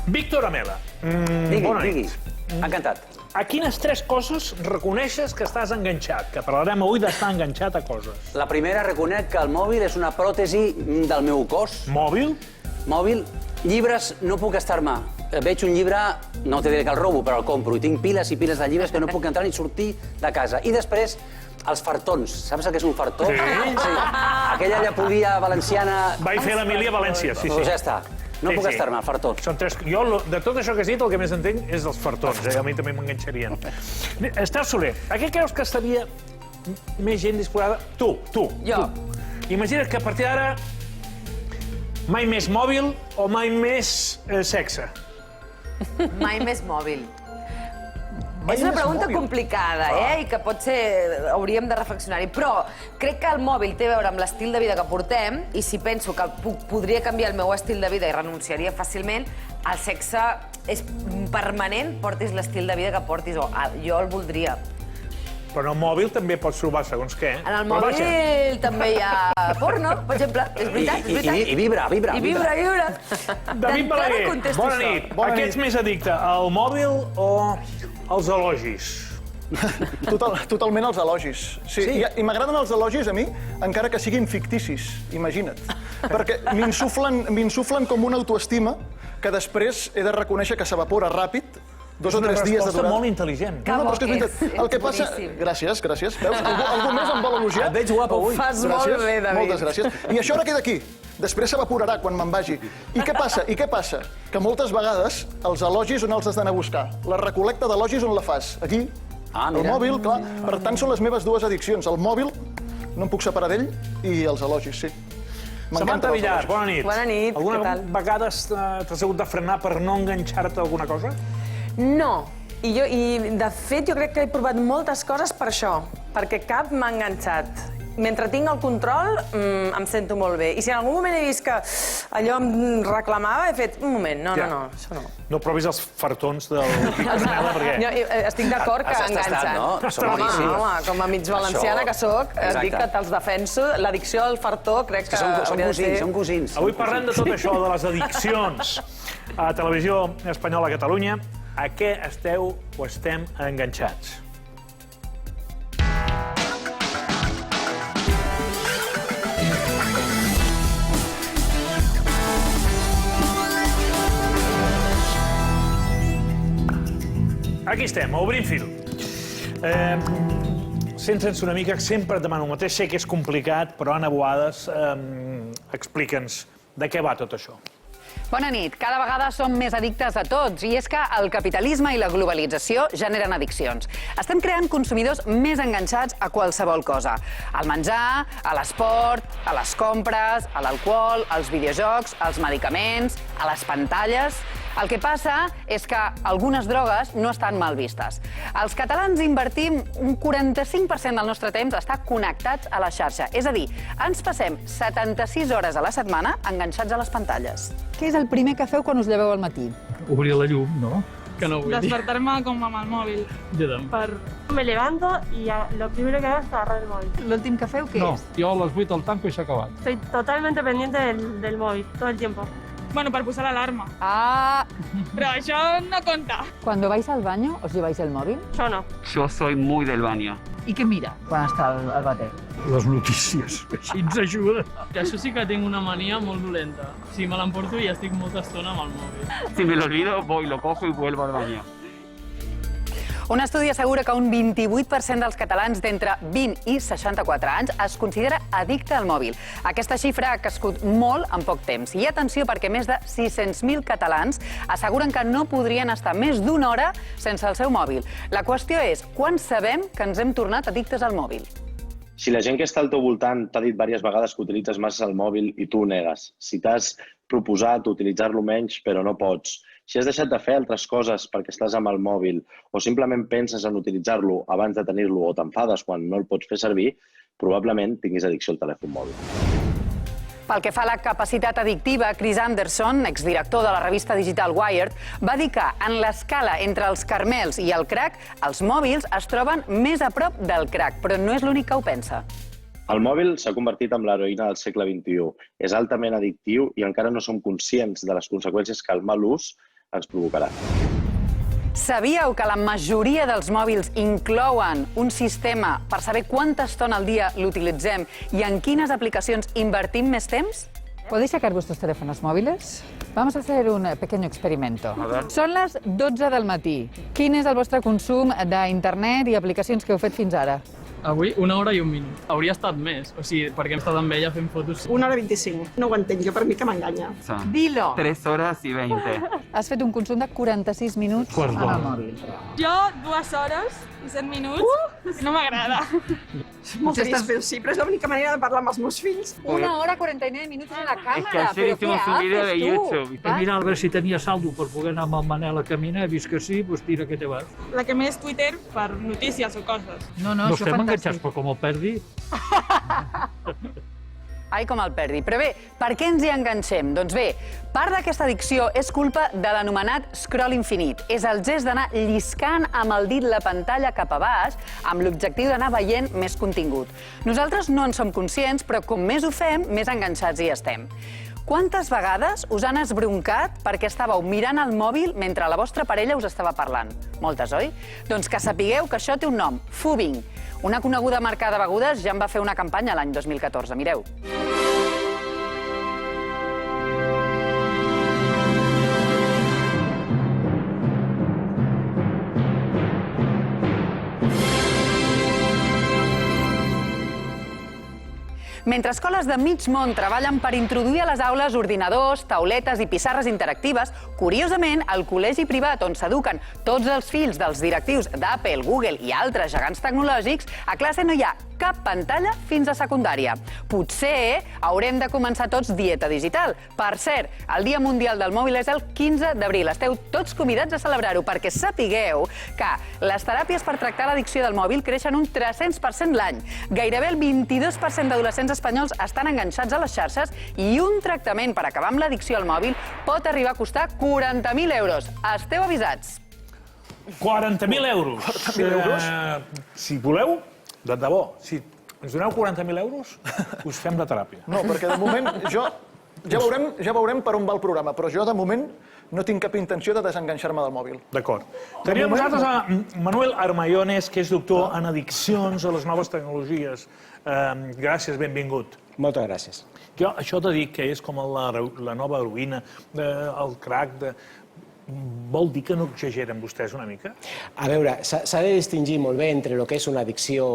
Víctor Amela, bona nit. Encantat. A quines 3 coses reconeixes que estàs enganxat? Que parlarem avui d'estar enganxat a coses. La primera, reconec que el mòbil és una pròtesi del meu cos. Mòbil? Mòbil. Llibres, no puc estar-me. Veig un llibre, no te diré que el robo, però el compro. I tinc piles i piles de llibres que no puc entrar ni sortir de casa. I després, els fartons. Saps el que és un fartó? Sí. Aquella llepolia valenciana... Vaig fer l'Emília a València, sí. Doncs ja està. No puc estar-me, el fartó. Jo, de tot això que has dit, el que més entenc és els fartons. A mi també m'enganxarien. Esther Soler, a què creus que estaria més gent disposada? Tu. Jo. Imagina't que a partir d'ara mai més mòbil o mai més sexe. Mai més mòbil. És una pregunta complicada, i que potser hauríem de reflexionar-hi. Però crec que el mòbil té a veure amb l'estil de vida que portem i si penso que podria canviar el meu estil de vida i renunciaria fàcilment, el sexe és permanent, portis l'estil de vida que portis, o jo el voldria. Però en el mòbil també pots trobar segons què. En el mòbil també hi ha porno, per exemple. És veritat, és veritat. I vibra. I vibra. David Balaguer, bona nit. A què ets més addicte, al mòbil o als elogis? Totalment als elogis. Sí. I m'agraden els elogis a mi, encara que siguin ficticis, imagina't. Perquè m'insuflen com una autoestima que després he de reconèixer que s'evapora ràpid, 2 o 3 dies de durada. És una resposta molt intel·ligent. No, però és que és veritat. El que passa... Gràcies. Veus? Algú més em vol elogiar? Et veig guapa avui. Ho fas molt bé, David. Moltes gràcies. I això ara queda aquí. Després s'evaporarà quan me'n vagi. I què passa? Que moltes vegades els elogis on els has d'anar a buscar? La recol·lecta d'elogis on la fas? Aquí. El mòbil, clar. Per tant, són les meves 2 addiccions. El mòbil, no em puc separar d'ell, i els elogis, sí. Samantha Villar, bona nit. Bona nit, què tal? Alguna vegada t'has hagut de frenar per no enganxar-te a alguna cosa? No. I, de fet, jo crec que he provat moltes coses per això, perquè cap m'ha enganxat. Mentre tinc el control, em sento molt bé. I si en algun moment he vist que allò em reclamava, he fet, un moment, no, això no. No provis els fartons del Víctor Amela, perquè... Jo estic d'acord que enganxen. Home, com a mig valenciana que sóc, dic que te'ls defenso. L'addicció al fartó crec que hauria de ser... Són cosins. Avui parlem de tot això, de les addiccions a Televisió Espanyola a Catalunya. A què esteu o estem enganxats? Aquí estem, obrint fil. Centra'ns una mica, sempre et demano el mateix, sé que és complicat, però Anna Boades, explica'ns de què va tot això. Bona nit. Cada vegada som més addictes a tots, i és que el capitalisme i la globalització generen addiccions. Estem creant consumidors més enganxats a qualsevol cosa. Al menjar, a l'esport, a les compres, a l'alcohol, als videojocs, als medicaments, a les pantalles... El que passa és que algunes drogues no estan mal vistes. Els catalans invertim un 45% del nostre temps a estar connectats a la xarxa. És a dir, ens passem 76 hores a la setmana enganxats a les pantalles. Què és el primer que feu quan us lleveu al matí? Obrir la llum, no? Que no vull dir. Despertar-me com amb el mòbil. Me levanto y lo primero que hago es agarrar el móvil. L'últim que feu què No, és? jo a les 8 al tanco i s'ha acabat. Estoy totalmente pendiente del móvil, todo el tiempo. Bueno, per posar l'alarma. Ah, Però això no compta. cuando vais al baño, ¿os lleváis el móvil? Yo no. Yo soy muy del baño. I què mira quan està al bater? Les notícies, així ens ajuda. Que això sí que tinc una mania molt dolenta. Si me l'emporto i estic molta estona amb el mòbil. Si me lo olvido, voy, lo cojo y vuelvo al baño. Un estudi assegura que un 28% dels catalans d'entre 20 i 64 anys es considera addicte al mòbil. Aquesta xifra ha crescut molt en poc temps. I atenció, perquè més de 600.000 catalans asseguren que no podrien estar més d'una hora sense el seu mòbil. La qüestió és, quan sabem que ens hem tornat addictes al mòbil? Si la gent que està al teu voltant t'ha dit diverses vegades que utilitzes massa el mòbil i tu ho negues, si t'has proposat utilitzar-lo menys però no pots, si has deixat de fer altres coses perquè estàs amb el mòbil o simplement penses en utilitzar-lo abans de tenir-lo o t'enfades quan no el pots fer servir, probablement tinguis addicció al telèfon mòbil. Pel que fa a la capacitat addictiva, Chris Anderson, exdirector de la revista digital Wired, va dir que en l'escala entre els caramels i el crack, els mòbils es troben més a prop del crack, però no és l'únic que ho pensa. El mòbil s'ha convertit en l'heroïna del segle XXI. És altament addictiu i encara no som conscients de les conseqüències que el mal ús ens provocarà. Sabíeu que la majoria dels mòbils inclouen un sistema per saber quanta estona al dia l'utilitzem i en quines aplicacions invertim més temps? ¿Podéis sacar vuestros teléfonos móviles? Vamos a hacer un pequeño experimento. Són les 12 del matí. Quin és el vostre consum d'internet i aplicacions que heu fet fins ara? Avui, 1 hora i 1 minut. Hauria estat més, o sigui, perquè hem estat amb ella fent fotos. 1 hora 25. No ho entenc, jo per mi que m'enganya. Dilo. 3 horas y 20. Has fet un consum de 46 minuts en el mòbil. Jo, 2 hores i 7 minuts. No m'agrada. Molt trist, però sí, però és l'única manera de parlar amb els meus fills. 1 hora 49 minuts en la Es que càmera. ayer hicimos un vídeo de YouTube. He mirat a veure si tenia saldo per poder anar amb el Manel a caminar, he vist que sí, doncs tira que te vas. La que més Twitter per notícies o coses. No, No estem enganxats, però com el perdi... Ai, com el perdi. Però bé, per què ens hi enganxem? Doncs bé, part d'aquesta addicció és culpa de l'anomenat scroll infinit. És el gest d'anar lliscant amb el dit la pantalla cap a baix amb l'objectiu d'anar veient més contingut. Nosaltres no en som conscients, però com més ho fem, més enganxats hi estem. Quantes vegades us han esbroncat perquè estàveu mirant el mòbil mentre la vostra parella us estava parlant? Moltes, oi? Doncs que sapigueu que això té un nom, Fubing. Una coneguda marca de begudes ja en va fer una campanya l'any 2014, mireu. Mentre escoles de mig món treballen per introduir a les aules ordinadors, tauletes i pissarres interactives, curiosament, al col·legi privat on s'eduquen tots els fills dels directius d'Apple, Google i altres gegants tecnològics, a classe no hi ha cap pantalla fins a secundària. Potser haurem de començar tots dieta digital. Per cert, el Dia Mundial del Mòbil és el 15 d'abril. Esteu tots convidats a celebrar-ho perquè sapigueu que les teràpies per tractar l'addicció del mòbil creixen un 300% l'any. Gairebé el 22% d'adolescents espanyols estan enganxats a les xarxes i un tractament per acabar amb l'addicció al mòbil pot arribar a costar 40.000 euros. Esteu avisats. 40.000 euros. 40.000 euros? Si voleu, de debò, si ens doneu 40.000 euros, us fem la teràpia. No, perquè de moment jo... Ja veurem per on va el programa, però jo de moment no tinc cap intenció de desenganxar-me del mòbil. D'acord. Tenim amb nosaltres a Manuel Armayones, que és doctor en addiccions a les noves tecnologies. Gràcies, benvingut. Moltes gràcies. Jo això t'he dit que és com la nova heroïna, el crack, vol dir que no exageren vostès una mica? A veure, s'ha de distingir molt bé entre el que és una addicció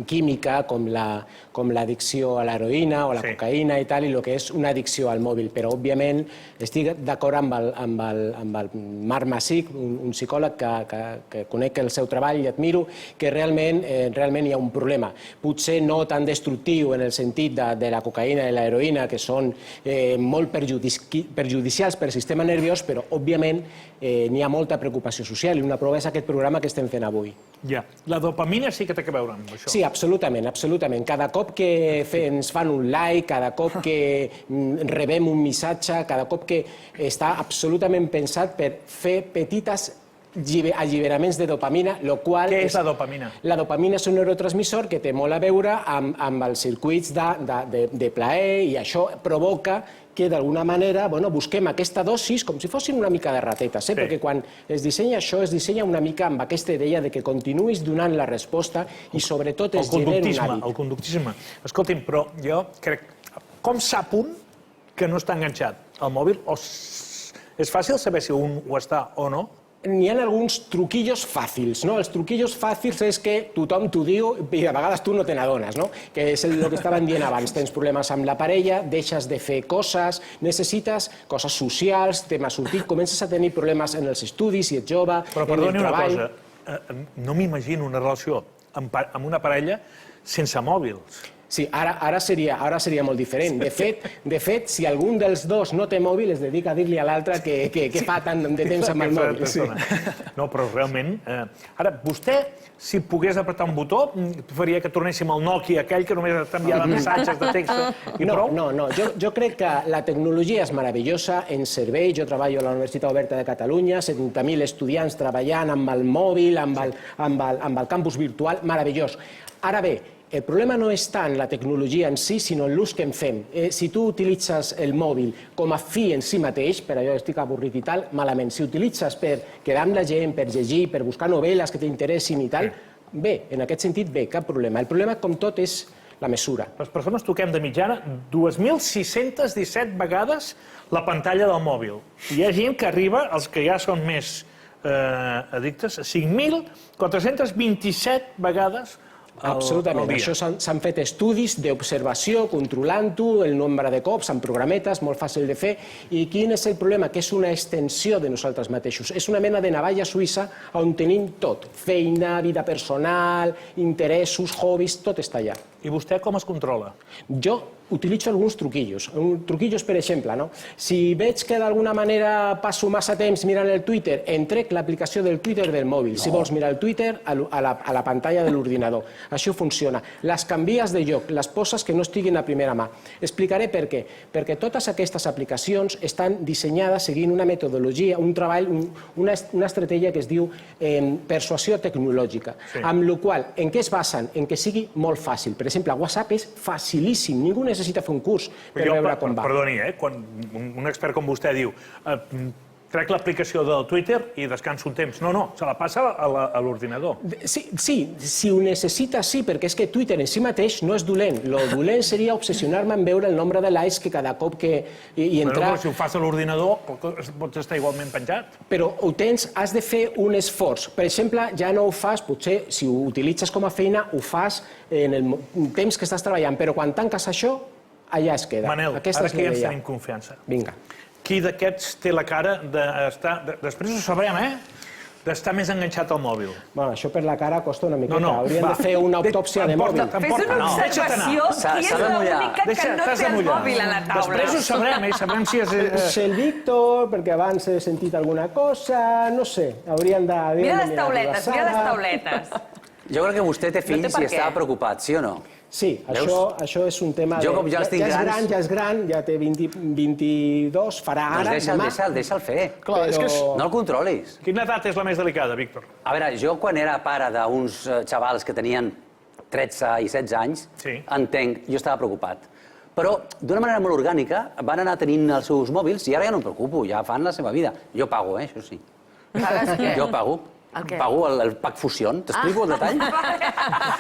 química, com l'addicció a l'heroïna o a la cocaïna i tal, i el que és una addicció al mòbil. Però, òbviament, estic d'acord amb el Marc Masic, un psicòleg que conec el seu treball i admiro, que realment hi ha un problema. Potser no tan destructiu en el sentit de la cocaïna i l'heroïna, que són molt perjudicials per al sistema nerviós, però, òbviament, n'hi ha molta preocupació social i una prova és aquest programa que estem fent avui. Ja. La dopamina sí que té a veure amb això. Sí, absolutament, absolutament. Cada cop que ens fan un like, cada cop que rebem un missatge, cada cop que està absolutament pensat per fer petites alliberaments de dopamina, lo qual... Què és la dopamina? La dopamina és un neurotransmissor que té molt a veure amb els circuits de plaer i això provoca que d'alguna manera busquem aquesta dosis com si fossin una mica de ratetes, perquè quan es dissenya això, es dissenya una mica amb aquesta idea de que continuïs donant la resposta i sobretot es genera un hàbit. El conductisme. Escolti'm, però jo crec... Com sap un que no està enganxat al mòbil? És fàcil saber si un ho està o no? N'hi ha alguns truquillos fàcils, no? Els truquillos fàcils és que tothom t'ho diu i a vegades tu no te n'adones, no? Que és el que estaven dient abans. Tens problemes amb la parella, deixes de fer coses, necessites coses socials, temes sortit, comences a tenir problemes en els estudis, si ets jove, en el treball... Però perdoni una cosa, no m'imagino una relació amb una parella sense mòbils. Sí, ara seria molt diferent. De fet, si algun dels dos no té mòbil, es dedica a dir-li a l'altre que fa tant de temps amb el mòbil. No, però realment... Ara, vostè, si pogués apretar un botó, faria que tornéssim al Nokia, aquell que només t'enviava missatges de text i prou? No. Jo crec que la tecnologia és meravellosa, ens serveix. Jo treballo a la Universitat Oberta de Catalunya, 70.000 estudiants treballant amb el mòbil, amb el campus virtual, meravellós. Ara bé, El problema no és tant la tecnologia en si, sinó l'ús que en fem. Si tu utilitzes el mòbil com a fi en si mateix, per allò estic avorrit i tal, malament. Si utilitzes per quedar amb la gent, per llegir, per buscar novel·les que t'interessin i tal, bé, en aquest sentit, bé, cap problema. El problema, com tot, és la mesura. Les persones toquem de mitjana 2.617 vegades la pantalla del mòbil. Hi ha gent que arriba, els que ja són més addictes, 5.427 vegades Absolutament. Això s'han fet estudis d'observació, controlant-ho, el nombre de cops, amb programetes, molt fàcil de fer. I quin és el problema? Que és una extensió de nosaltres mateixos. És una mena de navalla suïssa on tenim tot. Feina, vida personal, interessos, hobbies, tot està allà. I vostè com es controla? Jo utilitzo alguns truquillos. Truquillos, per exemple, no? Si veig que d'alguna manera passo massa temps mirant el Twitter, trec l'aplicació del Twitter del mòbil. Si vols mirar el Twitter, a la pantalla de l'ordinador. Això funciona. Les canvies de lloc, les poses que no estiguin a primera mà. Explicaré per què. Perquè totes aquestes aplicacions estan dissenyades seguint una metodologia, un treball, una estratègia que es diu persuasió tecnològica, amb la qual en què es basen? En què sigui molt fàcil. Per exemple, WhatsApp és facilíssim, ningú necessita fer un curs per veure com va. Perdoni, quan un expert com vostè diu trec l'aplicació del Twitter i descanso un temps. No, se la passa a l'ordinador. Sí, si ho necessita, sí, perquè és que Twitter en si mateix no és dolent. Lo dolent seria obsessionar-me en veure el nombre de likes que cada cop que hi entra... Però si ho fas a l'ordinador, pots estar igualment penjat. Però ho tens, has de fer un esforç. Per exemple, ja no ho fas, potser, si ho utilitzes com a feina, ho fas en el temps que estàs treballant, però quan tanques això, allà es queda. Manel, ara que ja ens tenim confiança. Vinga. Qui d'aquests té la cara d'estar... Després ho sabrem, d'estar més enganxat al mòbil. Bueno, això per la cara costa una miqueta. Hauríem de fer una autòpsia de mòbil. Fes una observació, qui és l'única que no té el mòbil a la taula. Després ho sabrem si és... És el Víctor, perquè abans he sentit alguna cosa, no sé, hauríem de... Mira les tauletes. Jo crec que vostè té fills i està preocupat, sí o no? Sí, això és un tema... Jo, com ja els tinc grans... Ja és gran, ja té 22, farà ara, demà... Doncs deixa'l fer. No el controlis. Quina edat és la més delicada, Víctor? A veure, jo quan era pare d'uns xavals que tenien 13 i 16 anys, entenc, jo estava preocupat. Però, d'una manera molt orgànica, van anar tenint els seus mòbils i ara ja no em preocupo, ja fan la seva vida. Jo pago, això sí. Pagues què? Jo pago. Pago el pack Fusion. T'explico el detall?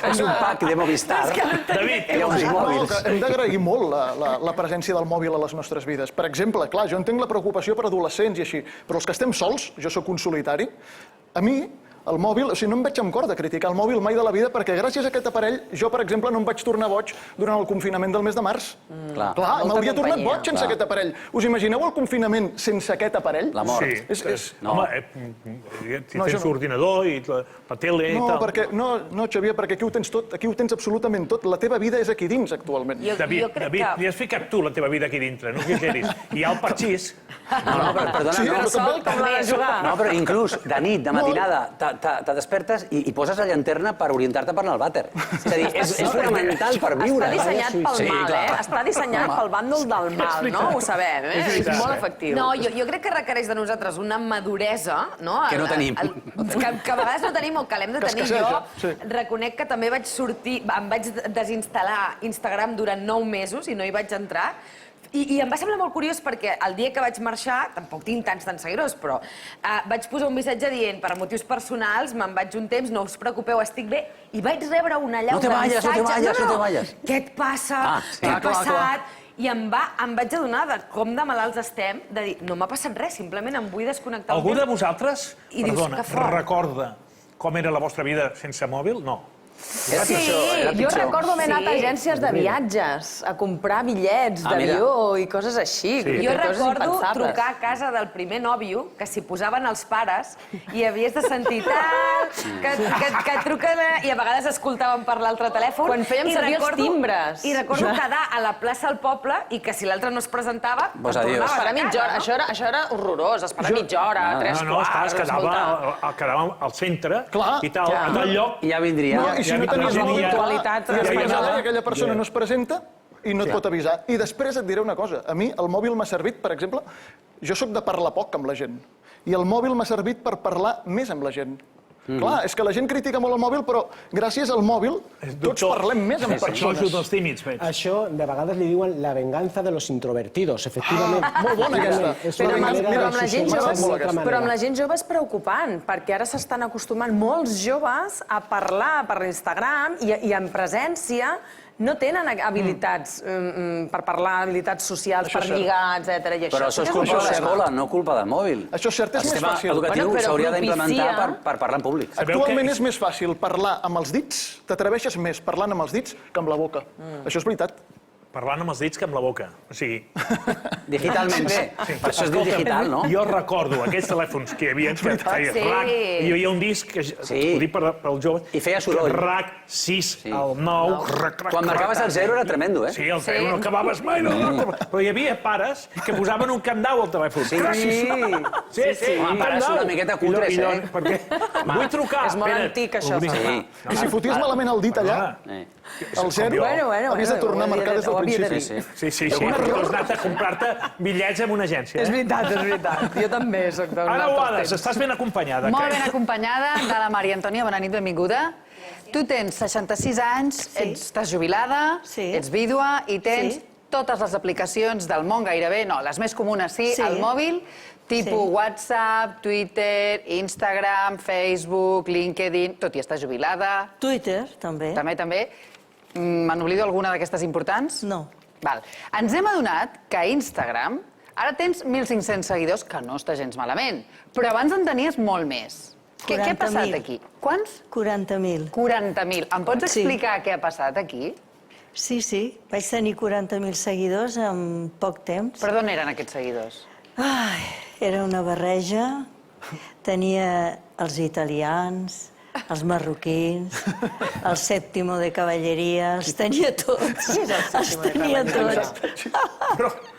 És un pack de Movistar. David, hem d'agrair molt la presència del mòbil a les nostres vides. Per exemple, clar, jo entenc la preocupació per adolescents i així, però els que estem sols, jo sóc un solitari, a mi el mòbil, o sigui, no em veig amb cor de criticar el mòbil mai de la vida perquè gràcies a aquest aparell jo, per exemple, no em vaig tornar boig durant el confinament del mes de març. Clar, m'hauria tornat boig sense aquest aparell. Us imagineu el confinament sense aquest aparell? La mort. Home, tens l'ordinador i la tele i tal. No, Xavier, perquè aquí ho tens tot, aquí ho tens absolutament tot. La teva vida és aquí dins, actualment. David, li has ficat tu la teva vida aquí dintre, no exageris. Hi ha el parxís. No, perdona, no, però inclús de nit, de matinada, te despertes i poses la llanterna per orientar-te per anar al vàter. És a dir, és fonamental per viure. Està dissenyat pel mal, Està dissenyat pel bàndol del mal, no? Ho sabem, És molt efectiu. No, jo crec que requereix de nosaltres una maduresa, no? Que no tenim. Que a vegades no tenim o que l'hem de tenir. Jo reconec que també vaig sortir, em vaig desinstal·lar Instagram durant 9 mesos i no hi vaig entrar. I em va semblar molt curiós perquè el dia que vaig marxar, tampoc tinc tants seguidors, però vaig posar un missatge dient per motius personals, me'n vaig un temps, no us preocupeu, estic bé, i vaig rebre una allau de missatges. No te valles. Què et passa? Què ha passat? I em vaig adonar de com de malalts estem, de dir, no m'ha passat res, simplement em vull desconnectar. Algú de vosaltres, perdona, recorda com era la vostra vida sense mòbil? No. Sí, jo recordo haver anat a agències de viatges, a comprar bitllets d'avió i coses així. Jo recordo trucar a casa del primer nòvio, que s'hi posaven els pares, i havies de sentir tal, que truquen, i a vegades escoltaven per l'altre telèfon. Quan fèiem servir els timbres. I recordo quedar a la plaça del poble i que si l'altre no es presentava, tornaves a casa. Això era horrorós, esperar mitja hora, 3 quarts. No, quedàvem al centre i tal, a tal lloc. I ja vindria. I si no tenies puntualitat, aquella persona no es presenta i no et pot avisar. I després et diré una cosa. A mi el mòbil m'ha servit, per exemple, jo sóc de parlar poc amb la gent, i el mòbil m'ha servit per parlar més amb la gent. Clar, és que la gent critica molt el mòbil, però gràcies al mòbil tots parlem més amb persones. Això dels tímids, veig. Això, de vegades li diuen la venganza de los introvertidos, efectivament. Molt bona aquesta. Però amb la gent jove és preocupant, perquè ara s'estan acostumant molts joves a parlar per Instagram i en presència no tenen habilitats per parlar, habilitats socials, per lligar, etc. Però això és culpa de l'escola, no culpa del mòbil. Això és cert, és més fàcil. El sistema educatiu s'hauria d'implementar per parlar en públic. Actualment és més fàcil parlar amb els dits, t'atreveixes més parlant amb els dits que amb la boca. Això és veritat. Parlant amb els dits que amb la boca. O sigui... Digitalment bé. Per això es diu digital, no? Jo recordo aquells telèfons que hi havia que feia RAC, i hi havia un disc, ho dic pel jove... I feia soroll. RAC 6, el 9, RAC... Quan marcaves el 0 era tremendo, eh? Sí, el 0 no acabaves mai. Però hi havia pares que posaven un countdown al telèfon. Sí. Pares una miqueta cutres, eh? Perquè vull trucar. És molt antic, això. I si foties malament el dit allà, el 0, havies de tornar a marcar des del principi. Sí. Has anat a comprar-te bitllets en una agència. És veritat. Jo també soc d'un Anna Boades, estàs ben acompanyada. Molt ben acompanyada de la Maria Antònia. Bona nit, benvinguda. Tu tens 66 anys, estàs jubilada, ets vídua i tens totes les aplicacions del món gairebé, no, les més comunes al mòbil, tipus WhatsApp, Twitter, Instagram, Facebook, LinkedIn, tot i estàs jubilada. Twitter, també. També. Me n'oblido alguna d'aquestes importants? No. Val. Ens hem adonat que a Instagram ara tens 1.500 seguidors, que no està gens malament, però abans en tenies molt més. Què ha passat aquí? Quants? 40.000. 40.000. Em pots explicar què ha passat aquí? Sí. Vaig tenir 40.000 seguidors en poc temps. Per d'on eren aquests seguidors? Era una barreja. Tenia els italians, els marroquins, el sèptimo de cavalleria, els tenia tots. Els tenia tots.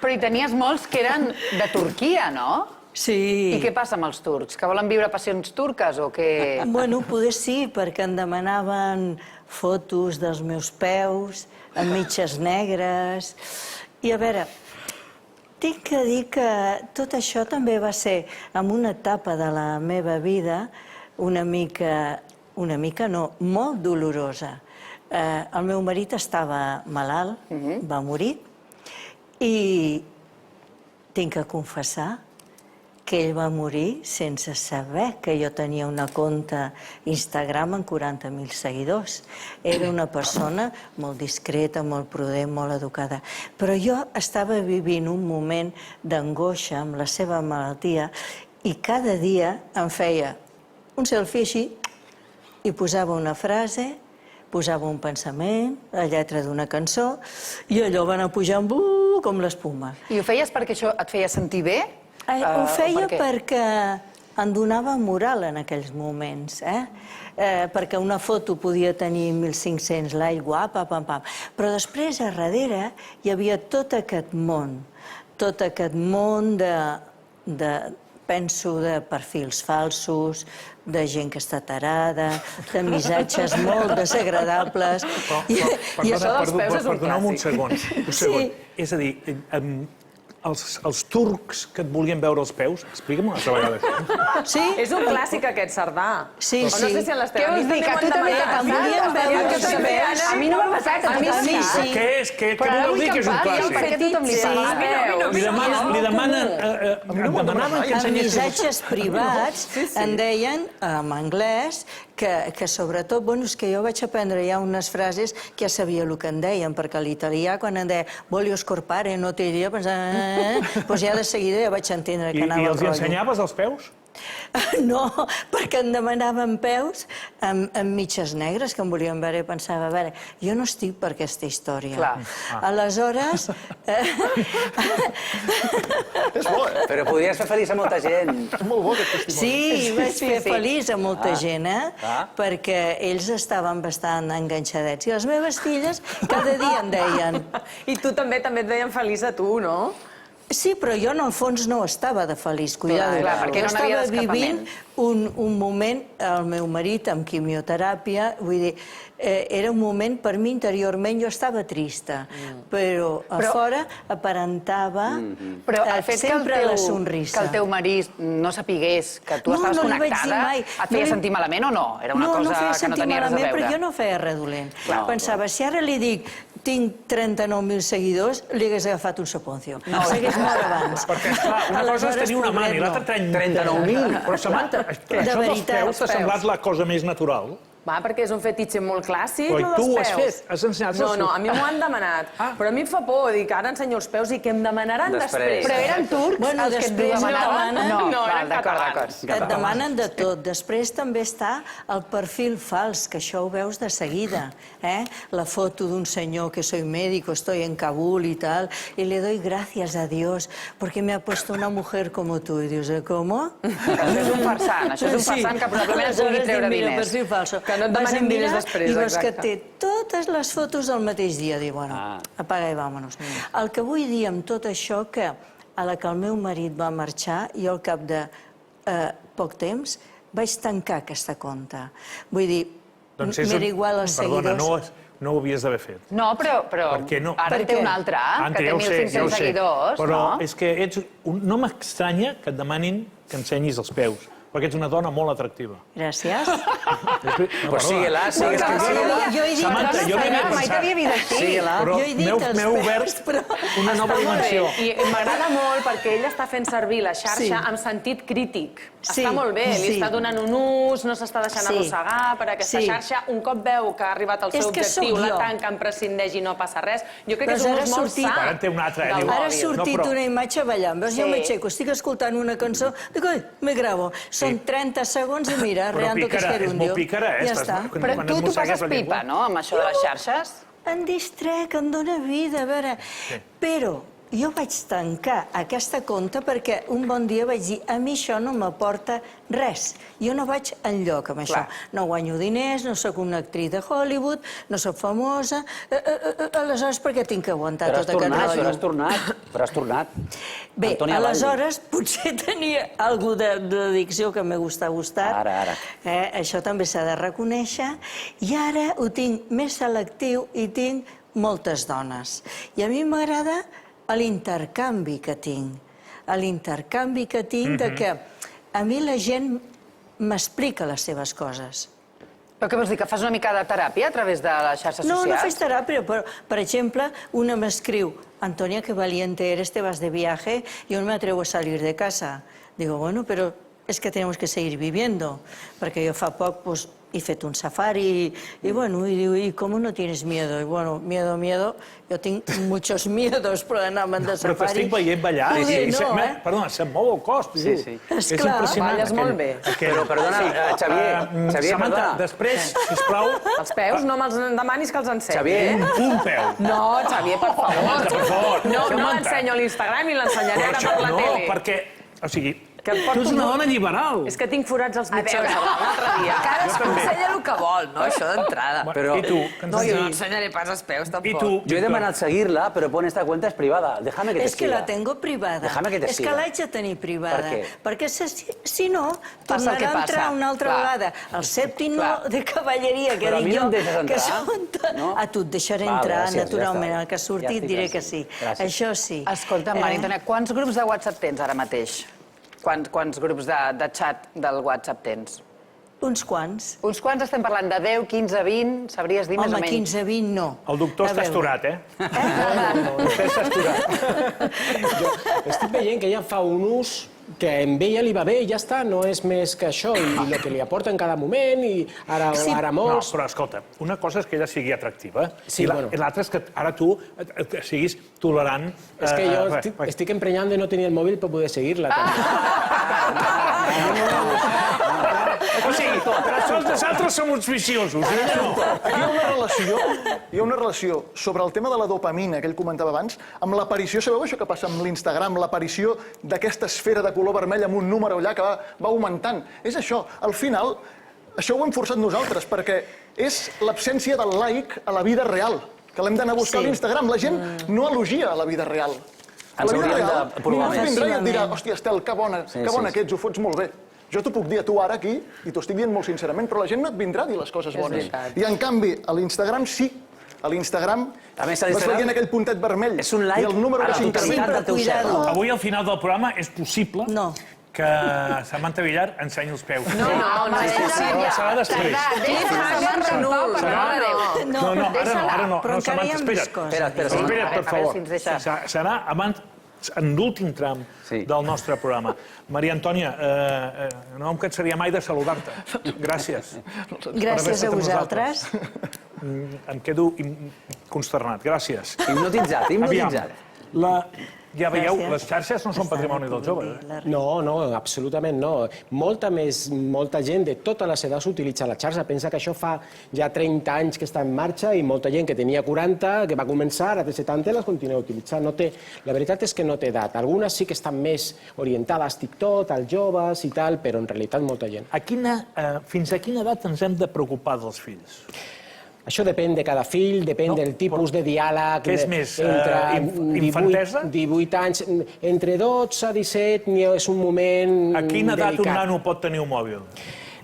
Però hi tenies molts que eren de Turquia, no? Sí. I què passa amb els turcs? Que volen viure passions turques o què? Bueno, poder sí, perquè em demanaven fotos dels meus peus, amb mitges negres. I a veure, tinc que dir que tot això també va ser en una etapa de la meva vida una mica no, molt dolorosa. El meu marit estava malalt, va morir, i tinc que confessar que ell va morir sense saber que jo tenia una compte Instagram amb 40.000 seguidors. Era una persona molt discreta, molt prudent, molt educada. Però jo estava vivint un moment d'angoixa amb la seva malaltia i cada dia em feia un selfie així i posava una frase, posava un pensament, la lletra d'una cançó, i allò va anar pujant com l'espuma. I ho feies perquè això et feia sentir bé? Ho feia perquè em donava moral en aquells moments, perquè una foto podia tenir 1.500 likes, guapa, pam, pam. Però després, a darrere, hi havia tot aquest món penso, de perfils falsos, de gent que està tarada, de missatges molt desagradables. I això dels peus és un clàssic. Perdoneu-me un segon. És a dir, els turcs que et volien veure els peus, explica'm una altra vegada. Sí? És un clàssic aquest, Cerdà. Sí. O no sé si en les teves... Què vols dir? Que tu també t'ha passat? A mi no m'ha passat, a mi sí. Què voleu dir que és un clàssic? Per què tothom li passa? Li demanaven que en missatges privats em deien, en anglès, que sobretot, bueno, és que jo vaig aprendre ja unes frases que ja sabia el que em deien, perquè l'italià, quan em deia voglio scorpare, no t'hi diria, pensava, doncs ja de seguida ja vaig entendre que anava el rotllo. I els ensenyaves els peus? No, perquè em demanaven peus amb mitges negres que em volien veure i pensava, a veure, jo no estic per aquesta història. Aleshores... És bo, eh? Però podries fer feliç a molta gent. És molt bo aquest testimoni. Sí, vaig fer feliç a molta gent, perquè ells estaven bastant enganxadets. I les meves filles cada dia em deien... I tu també et deien feliç a tu, no? Sí, però jo en el fons no estava de feliç, cuidado. Clar, perquè jo no n'havia estava vivint d'escapament. un moment, el meu marit amb quimioteràpia, vull dir, era un moment, per mi interiorment, jo estava trista, però a fora aparentava sempre la sonrisa. Que el teu marit no sapigués que tu estaves connectada, et feia sentir malament o no? Era una cosa que no tenia res a veure. No, no feia sentir malament, però jo no feia res dolent. Pensava, si ara li dic tinc 39.000 seguidors, li hagués agafat un soponcio. S'hagués mort abans. Perquè, esclar, una cosa és tenir una mani, l'altra 39.000. Però, Samantha, això dels peus t'ha semblat la cosa més natural? Va, perquè és un fetitxe molt clàssic, Però el dels peus. tu ho has fet? Has ensenyat els peus? No, a mi m'ho han demanat. Però a mi em fa por, dic, ara ensenyo els peus i que em demanaran després. Però eren turcs els que et demanaven? No, eren catalans. Et demanen de tot. Després també està el perfil fals, que això ho veus de seguida. La foto d'un senyor que soy médico, estoy en Kabul y tal, y le doy gracias a Dios porque me ha puesto una mujer como tú. I dius, ¿cómo? Això és un farsant, això és un farsant que probablement et vulgui treure diners. Perfil falso. Que no et demanin diners després, i veus que exacte. té totes les fotos el mateix dia. Diu, bueno, apaga i vámonos. El que vull dir amb tot això, que a la que el meu marit va marxar, jo al cap de poc temps vaig tancar aquesta compte. Vull dir, m'era igual als seguidors... Perdona, no ho havies d'haver fet. No, però ara en té un altre, que té 1.500 seguidors, no? Però és que no m'estranya que et demanin que ensenyis els peus, perquè ets una dona molt atractiva. Gràcies. Pues síguela. Jo he dit... Samantha, jo no havia Mai t'havia vist així. Però m'heu obert una nova dimensió. I m'agrada molt perquè ell està fent servir la xarxa amb sentit crític. Està molt bé, li està donant un ús, no s'està deixant arrossegar per aquesta xarxa. Un cop veu que ha arribat al seu objectiu, la tanca, en prescindeix i no passa res. Jo crec que és un ús molt sa. Ara en té un altre. Ara ha sortit una imatge ballant. Veus, jo m'aixeco, estic escoltant una cançó, dic, oi, me gravo. Són 30 segons i mira, reando que es gerundio. És molt pícara, Ja està. Però tu passes pipa, no?, amb això de les xarxes? Em distrec, em dóna vida, a veure... Però jo vaig tancar aquesta compte perquè un bon dia vaig dir a mi això no m'aporta res. Jo no vaig enlloc amb això. No guanyo diners, no sóc una actriz de Hollywood, no sóc famosa... Aleshores, per què tinc que aguantar tot aquest rotllo? Però has tornat. Bé, aleshores potser tenia alguna d'addicció que m'ha gustat. Ara. Això també s'ha de reconèixer. I ara ho tinc més selectiu i tinc moltes dones. I a mi m'agrada l'intercanvi que tinc. L'intercanvi que tinc de que a mi la gent m'explica les seves coses. Però què vols dir, que fas una mica de teràpia a través de les xarxes socials? No faig teràpia, però, per exemple, una m'escriu, Antonia, que valiente eres, te vas de viaje, yo no me atrevo a salir de casa. Digo, bueno, pero es que tenemos que seguir viviendo, perquè jo fa poc he fet un safari i bueno, i diu, ¿y cómo no tienes miedo? I bueno, miedo, jo tinc muchos miedos per anar-me'n de safari. Però t'estic veient ballar. Perdona, se'm mou el cos. Sí. És impressionant. Balles molt bé. Però, perdona, Xavier, Samantha, després, sisplau... Els peus no me'ls demanis que els ensenyi. Xavier. Un peu. No, Xavier, per favor. Per favor. No ensenyo l'Instagram i l'ensenyaré ara per la tele. No, perquè... O sigui, tu ets una dona liberal. És que tinc forats als mitjons un altre dia. Cadascú ensenya el que vol, no? Això d'entrada. I tu? No, jo no ensenyaré pas els peus, tampoc. Yo he demanat seguirla, pero pone esta cuenta es privada. Déjame que te siga. Es que la tengo privada. Déjame que te siga. És que l'haig de tenir privada. Per què? Perquè si no, tornarà a entrar una altra vegada. El sèptimo de cavalleria que dic jo, que s'aguanta... A tu et deixaré entrar, naturalment. El que ha sortit diré que sí. Això sí. Escolta, Maria Antònia, quants grups de WhatsApp tens ara mateix? Quants grups de xat del WhatsApp tens? Uns quants. Uns quants estem parlant de 10, 15, 20, sabries dir més o menys? Home, 15, 20 no. El doctor està esturat, Vostè està esturat. Jo estic veient que ella fa un ús que a ella li va bé i ja està, no és més que això, i el que li aporta en cada moment, i ara molts... No, però escolta, una cosa és que ella sigui atractiva, i l'altra és que ara tu siguis tolerant... És que jo estic emprenyant de no tenir el mòbil per poder seguir-la. O sigui, nosaltres som uns viciosos. Hi ha una relació sobre el tema de la dopamina que ell comentava abans, amb l'aparició, sabeu això que passa amb l'Instagram, l'aparició d'aquesta esfera de color vermell amb un número allà que va augmentant. És això. Al final, això ho hem forçat nosaltres, perquè és l'absència del like a la vida real, que l'hem d'anar a buscar a l'Instagram. La gent no elogia a la vida real. A la vida hauríem real, de provar ningú més. vindrà i et dirà, hòstia, Estel, que bona que ets, ho fots molt bé. Jo t'ho puc dir a tu ara aquí, i t'ho estic dient molt sincerament, però la gent no et vindrà a dir les coses bones. I en canvi, a l'Instagram sí. A l'Instagram vas veient aquell puntet vermell. És un like i el número a la que totalitat del teu cel. Avui, al final del programa, és possible que Samantha Villar ensenyi els peus. No, serà després. No, ara no. Però encara hi ha més coses. Espera't, per favor. Serà abans en l'últim tram del nostre programa. Maria Antònia, no em cansaria mai de saludar-te. Gràcies. Gràcies a vosaltres. Em quedo consternat. Gràcies. Hipnotitzat. Ja veieu, les xarxes no són patrimoni dels joves. No, absolutament no. Molta gent de totes les edats utilitza la xarxa. Pensa que això fa ja 30 anys que està en marxa i molta gent que tenia 40, que va començar, ara té 70, les continua utilitzant. La veritat és que no té edat. Algunes sí que estan més orientades a TikTok, als joves i tal, però en realitat molta gent. Fins a quina edat ens hem de preocupar dels fills? Això depèn de cada fill, depèn del tipus de diàleg. Què és més, entre infantesa? 18 anys, entre 12 i 17 és un moment delicat. A quina edat un nano pot tenir un mòbil?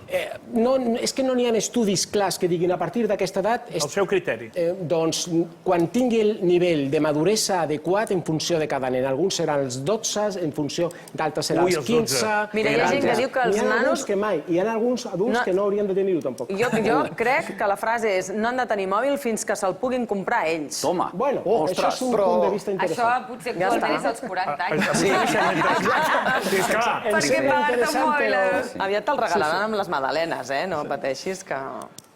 És que no n'hi ha estudis clars que diguin a partir d'aquesta edat... El seu criteri. Doncs quan tingui el nivell de maduresa adequat en funció de cada nen. Alguns seran els 12, en funció d'altres seran els 15... Mira, hi ha gent que diu que els nanos... N'hi ha alguns que mai, hi ha alguns adults que no haurien de tenir-ho tampoc. Jo crec que la frase és no han de tenir mòbil fins que se'l puguin comprar ells. Toma. Bueno, això és un punt de vista interessant. Això potser actualment és als 40 anys. Sí, clar. Perquè part un mòbil. Aviat te'l regalaran amb les magdalenes, no pateixis que...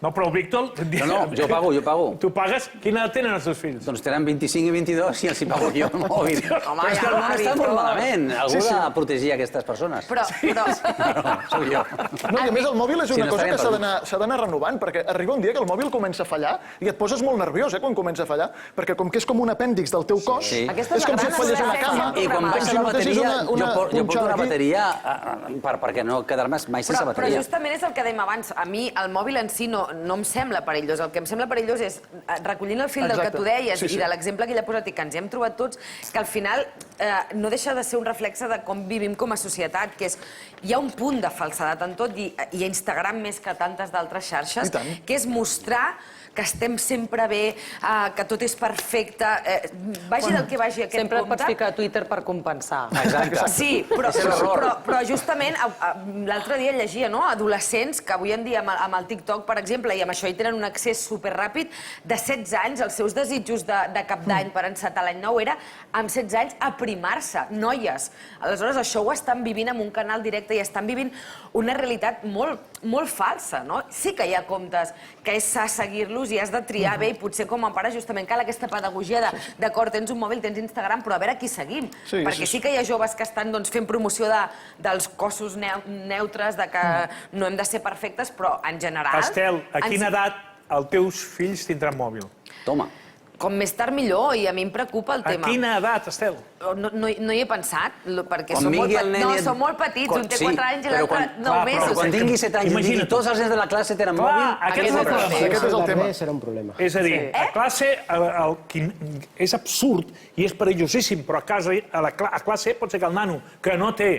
No, però el Víctor... No, jo pago. Tu pagues? Quina edat tenen els teus fills? Doncs tenen 25 i 22 i els hi pago jo el mòbil. Home, és que el món està molt malament. Algú ha de protegir aquestes persones. Però... Soc jo. No, i a més el mòbil és una cosa que s'ha d'anar renovant, perquè arriba un dia que el mòbil comença a fallar i et poses molt nerviós quan comença a fallar, perquè com que és com un apèndix del teu cos, és com si et fallés una cama. I quan baixa la bateria, jo porto una bateria perquè no quedar-me mai sense bateria. Però justament és el que dèiem abans. A mi el mòbil en si no em sembla perillós. El que em sembla perillós és, recollint el fil del que tu deies i de l'exemple que ella ha posat i que ens hi hem trobat tots, que al final no deixa de ser un reflexe de com vivim com a societat, que és, hi ha un punt de falsedat en tot, i a Instagram més que tantes d'altres xarxes, que és mostrar que estem sempre bé, que tot és perfecte, vagi del que vagi aquest compte... Sempre et pots ficar a Twitter per compensar. Exacte. Sí, però justament l'altre dia llegia, no?, adolescents que avui en dia amb el TikTok, per exemple, i amb això hi tenen un accés superràpid, de 16 anys, els seus desitjos de cap d'any per encetar l'any nou era, amb 16 anys, aprimar-se, noies. Aleshores, això ho estan vivint amb un canal directe i estan vivint una realitat molt falsa, no? Sí que hi ha comptes que és sa seguir-los i has de triar bé, i potser com a pare justament cal aquesta pedagogia de, d'acord, tens un mòbil, tens Instagram, però a veure qui seguim. Perquè sí que hi ha joves que estan fent promoció dels cossos neutres, de que no hem de ser perfectes, però en general... Estel, a quina edat els teus fills tindran mòbil? Toma. Com més tard millor, i a mi em preocupa el tema. A quina edat, Estel? No hi he pensat, perquè són molt petits, un té 4 anys i l'altre 9 mesos. Però quan tingui 7 anys i tots els nens de la classe tenen mòbil, aquest és el tema. Serà un problema. És a dir, a classe és absurd i és perillosíssim, però a classe pot ser que el nano que no té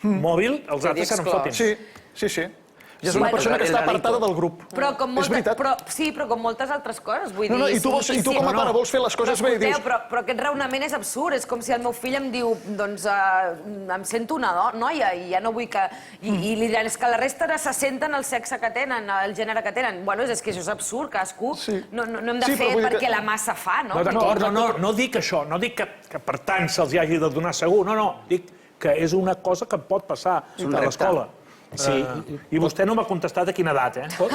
mòbil, els altres se n'enfotin. Sí. I és una persona que està apartada del grup. És veritat. Sí, però com moltes altres coses, vull dir... No, i tu com a pare vols fer les coses bé i dius... Però aquest raonament és absurd, és com si el meu fill em diu, doncs, em sento una noia i ja no vull que... I li diran, és que la resta se senten el sexe que tenen, el gènere que tenen. Bueno, és que això és absurd, cadascú no hem de fer perquè la massa fa, no? No dic això, no dic que per tant se'ls hagi de donar segur, no, dic que és una cosa que pot passar a l'escola. I vostè no m'ha contestat a quina edat, No,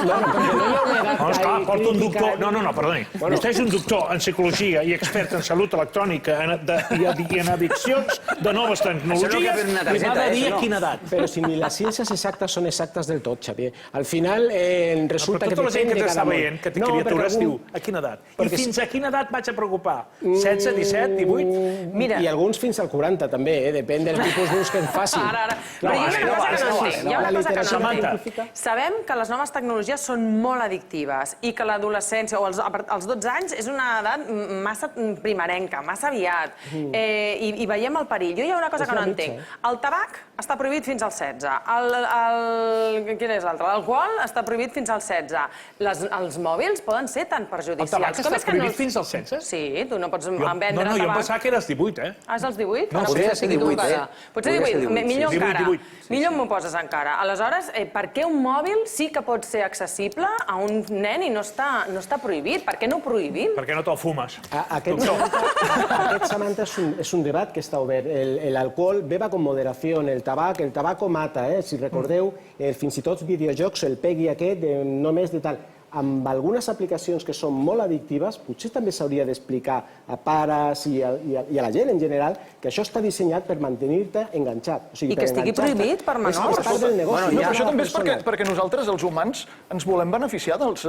esclar, porta un doctor... No, perdoni. Vostè és un doctor en psicologia i expert en salut electrònica i en addiccions de noves tecnologies i m'ha de dir a quina edat. Però si ni les ciències exactes són exactes del tot, Xavier. Al final resulta que tota la gent depèn que de cada t'està veient, que té criatures, diu a quina edat. I fins a quina edat vaig a preocupar? 16, 17, 18? I alguns fins al 40, també, depèn del tipus d'ús que en facin. hi ha una cosa que no Samantha. entenc. Sabem que les noves tecnologies són molt addictives i que l'adolescència o els 12 anys és una edat massa primerenca, massa aviat, i veiem el perill. Jo hi ha una cosa que no entenc. El tabac està prohibit fins als 16. Quin és l'altre? L'alcohol està prohibit fins als 16. Els mòbils poden ser tan perjudicials. El tabac està prohibit fins als 16? Sí, tu no pots vendre tabac. No, jo em pensava que eres 18, eh? Ah, és els 18? No, podria ser 18, Potser 18, millor encara. Millor m'ho poses encara. Aleshores, per què un mòbil sí que pot ser accessible a un nen i no està prohibit? Per què no ho prohibim? Perquè no te'l fumes. Aquest, Samantha, és un debat que està obert. L'alcohol, beba con moderación. El tabaco mata, si recordeu, fins i tot videojocs, el Peggy aquest, només de tal. Amb algunes aplicacions que són molt addictives, potser també s'hauria d'explicar a pares i a la gent en general que això està dissenyat per mantenir-te enganxat. I que estigui prohibit per menors. És part del negoci. Però això també és perquè nosaltres, els humans, ens volem beneficiar dels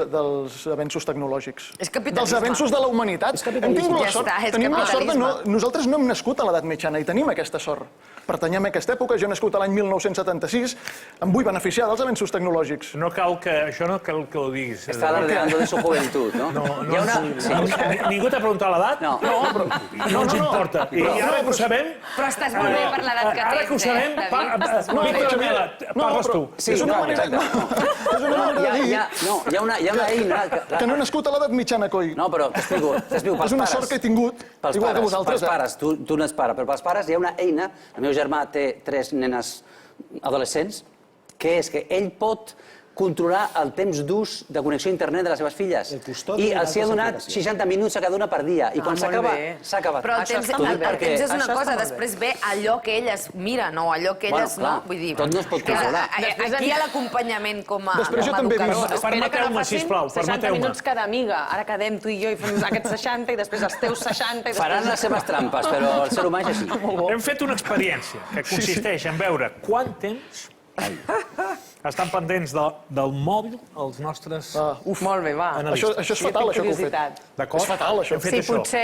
avenços tecnològics. És capitalisme. Dels avenços de la humanitat. Tenim la sort de nosaltres no hem nascut a l'edat mitjana i tenim aquesta sort. Pertanyem a aquesta època, jo he nascut l'any 1976, em vull beneficiar dels avenços tecnològics. Això no cal que ho diguis. Está alardeando de su juventud, ¿no? Ningú t'ha preguntat l'edat? No. No ens importa. I ara que ho sabem... Però estàs molt bé per l'edat que tens, Ara que ho sabem, Víctor Amela, parles tu. És una manera de dir... No, hi ha una eina... Que no he nascut a l'edat mitjana, coi. No, però t'explico pels pares. És una sort que he tingut, igual que vosaltres. Pels pares, tu n'és pare, però pels pares hi ha una eina, el meu germà té 3 nenes adolescents, que és que ell pot controlar el temps d'ús de connexió a internet de les seves filles. I els hi ha donat 60 minuts a cada una per dia. I quan s'acaba, s'ha acabat. Però el temps és una cosa, després ve allò que elles miren o allò que elles no. Vull dir, tot no es pot controlar. aquí hi ha l'acompanyament com a educador. Permeteu-me, sisplau, 60 minuts cada amiga. Ara quedem tu i jo i fem aquests 60 i després els teus 60. Faran les seves trampes, però el ser humà és així. Hem fet una experiència que consisteix en veure quant temps estan pendents del mòbil els nostres Molt bé, va. Això és fatal, això que heu fet. D'acord? És fatal, això. Sí, potser,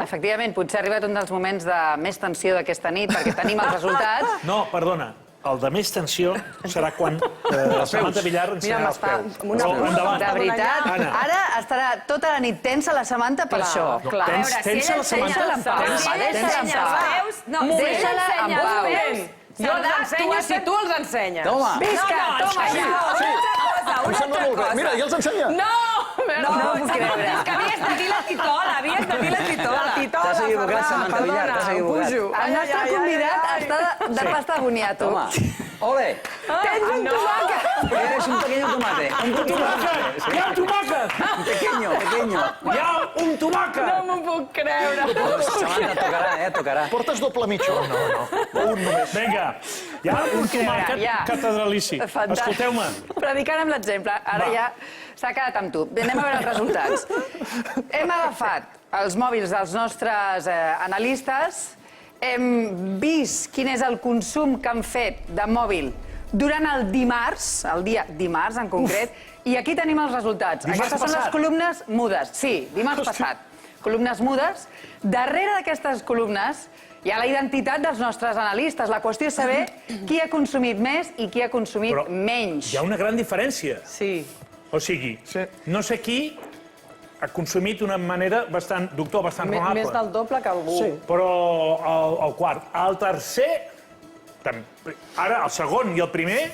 efectivament, potser ha arribat un dels moments de més tensió d'aquesta nit, perquè tenim els resultats. No, perdona. El de més tensió serà quan la Samantha Villar ensenyarà els peus. De veritat, ara estarà tota la nit tensa la Samantha per això. Tensa la Samantha? Deixa-la en pau. Jo els ensenyo si tu els ensenyes. Toma. Visca, toma ja. Em sembla molt bé. Mira, ja els ensenya. No puc creure. És que havies de dir la titola, T'has equivocat, Samantha Villar, t'has equivocat. El nostre convidat està de pasta agoniat. Toma. Ole. Tens un tomàquet. Eres un pequeño tomate. Un tomàquet! Hi ha un tomàquet! Pequeño. Hi ha un tomàquet! No m'ho puc creure. Samantha, tocarà. Portes doble mitjó? No. O un només? Vinga, hi ha un tomàquet catedralici. Escolteu-me. Predicant amb l'exemple. Ara ja s'ha quedat amb tu. Anem a veure els resultats. Hem agafat els mòbils dels nostres analistes, hem vist quin és el consum que han fet de mòbil durant el dimarts, el dia dimarts en concret, i aquí tenim els resultats. Aquestes són les columnes mudes. Sí, dimarts passat. Columnes mudes. Darrere d'aquestes columnes hi ha la identitat dels nostres analistes. La qüestió és saber qui ha consumit més i qui ha consumit menys. Hi ha una gran diferència. Sí. O sigui, no sé qui ha consumit d'una manera bastant raonable. Més del doble que algú. Sí. Però el quart. El tercer... Ara, el segon i el primer...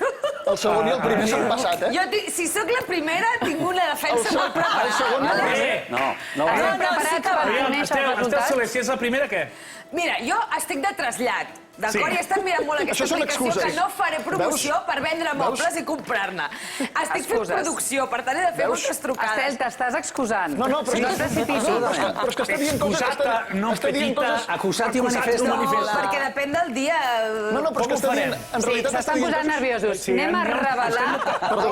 El segon i el primer s'han passat, eh? Jo, si sóc la primera, tinc una defensa molt preparada. El segon i el primer. No. Estem preparats per conèixer els resultats? Estel Soler, si és la primera, què? Mira, jo estic de trasllat. D'acord? I he estat mirant molt aquesta aplicació que no faré promoció per vendre mobles i comprar-ne. Estic fent producció, per tant he de fer moltes trucades. Estel, t'estàs excusant. No, però és que està dient coses... Acusat i manifesta. No, perquè depèn del dia... No, però és que està dient... Sí, s'estan posant nerviosos. Anem a revelar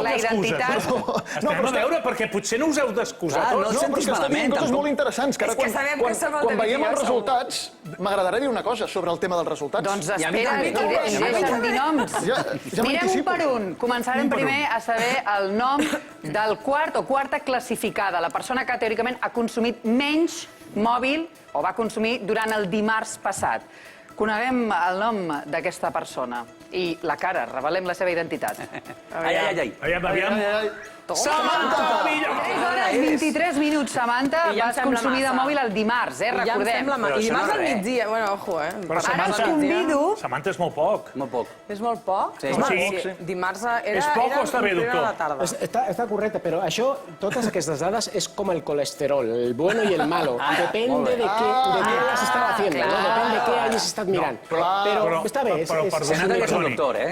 la identitat. Estem a veure, perquè potser no us heu d'excusar tots. No, però és que està dient coses molt interessants, que ara quan veiem els resultats, m'agradarà dir una cosa sobre el tema dels resultats. Doncs espera, deixa'm dir noms. Mirem un per un. Començarem primer a saber el nom del quart o quarta classificada, la persona que teòricament ha consumit menys mòbil o va consumir durant el dimarts passat. Coneguem el nom d'aquesta persona. I la cara, revelem la seva identitat. Aviam. Samantha Villa! 3 hores 23 minuts, Samantha. Vas consumir de mòbil el dimarts, recordem. I dimarts al migdia, bueno, ojo, Però Ara us convido... Samantha és molt poc. Molt poc. És molt poc? Sí. Dimarts era... És poc o està bé, doctor? Està correcte, però això, totes aquestes dades és com el colesterol, el bueno i el malo. Depende de què hayas estado haciendo, ¿no? Depende de què hayas estat mirant. Però està bé. Però perdoni, que és un doctor,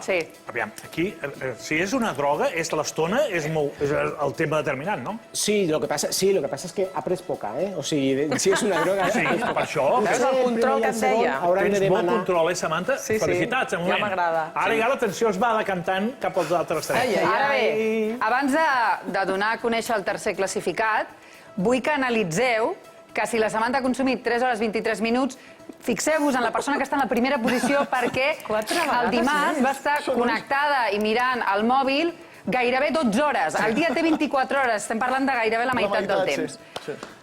Sí. Aviam, aquí, si és una droga, és l'estona, és el tema determinant, no? Sí, lo que pasa es que ha pres poca, O sigui, si és una droga... Sí, per això. Veus el control que et deia? Tens bon control, Samantha? Felicitats, ja m'agrada. Ara ja l'atenció es va decantant cap als altres tres. Ara bé, abans de donar a conèixer el tercer classificat, vull que analitzeu que si la Samantha ha consumit 3 hores 23 minuts, fixeu-vos en la persona que està en la primera posició perquè el dimarts va estar connectada i mirant el mòbil gairebé 12 hores. El dia té 24 hores. Estem parlant de gairebé la meitat del temps.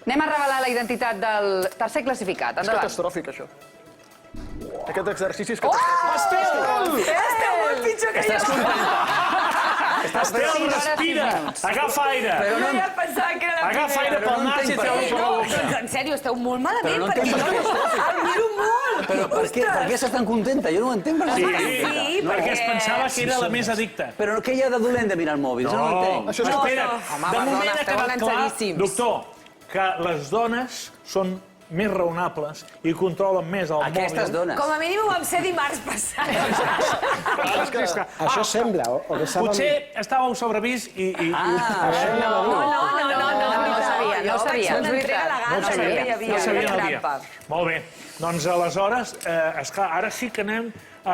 Anem a revelar la identitat del tercer classificat. És Endavant. catastròfic, això. Aquest exercici és catastròfic. Esteu molt pitjor que jo. Estel, respira! Agafa aire! Jo ja pensava que era la Agafa aire pel nas i treu-ho per la boca. En sèrio, esteu molt malament, Però no perquè entenc jo el miro molt. Però per què estàs tan contenta? Jo no ho entenc. Sí, perquè es pensava que era la més addicta. Però què hi ha de dolent de mirar el mòbil? Jo no ho entenc. Això és Espera, Home, de moment perdona, ha esteu quedat clar, enganxadíssims. doctor, que les dones són més raonables i controlen més el mòbil. Aquestes dones. Com a mínim ho vam ser dimarts passat. Això sembla, o que saben... Potser estàveu sobrevist i... No ho sabia. No és veritat. No sabia Hi havia dia. Molt bé. Doncs aleshores, esclar, ara sí que anem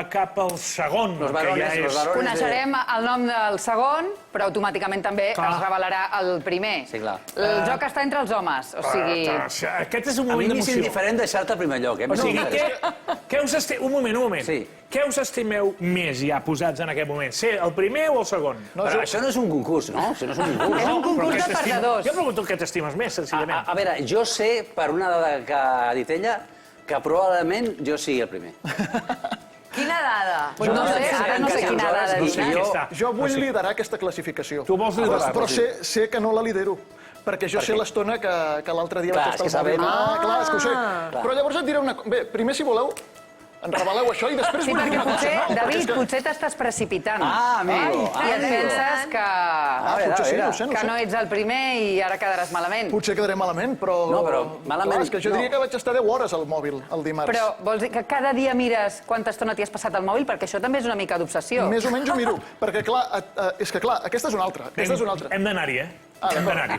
cap al segon, que ja és... Coneixerem el nom del segon, però automàticament també es revelarà el primer. Sí, clar. El joc està entre els homes, o sigui... Aquest és un A mi moment m'és d'emoció. indiferent deixar-te al primer lloc, O sigui, què us estimeu... Un moment. Sí. Què us estimeu més ja posats en aquest moment? Ser el primer o el segon? Però això no és un concurs, no? Això no és un concurs. És un concurs de perdedors. Jo pregunto què t'estimes més, senzillament. A veure, jo sé, per una dada que ha dit ella, que probablement jo sigui el primer. Quina dada? No sé, ara no sé quina dada dir. Jo vull liderar aquesta classificació. Tu vols liderar-la? Però sé que no la lidero. Perquè jo sé l'estona que l'altre dia vaig estar al mòbil. Clar, és que ho sé. Però llavors et diré una cosa. Bé, primer, si voleu, en reveleu això i després Sí, vull dir perquè una cosa. potser, David, potser t'estàs precipitant. amigo. I et penses que Potser sí, no ho sé, que no ets el primer i ara quedaràs malament. Potser quedaré malament, però... No, però malament, Clar, és que jo diria que vaig estar 10 hores al mòbil el dimarts. Però vols dir que cada dia mires quanta estona t'hi has passat al mòbil? Perquè això també és una mica d'obsessió. Més o menys ho miro, perquè clar, és que clar, aquesta és una altra. Hem d'anar-hi, Hem d'anar-hi.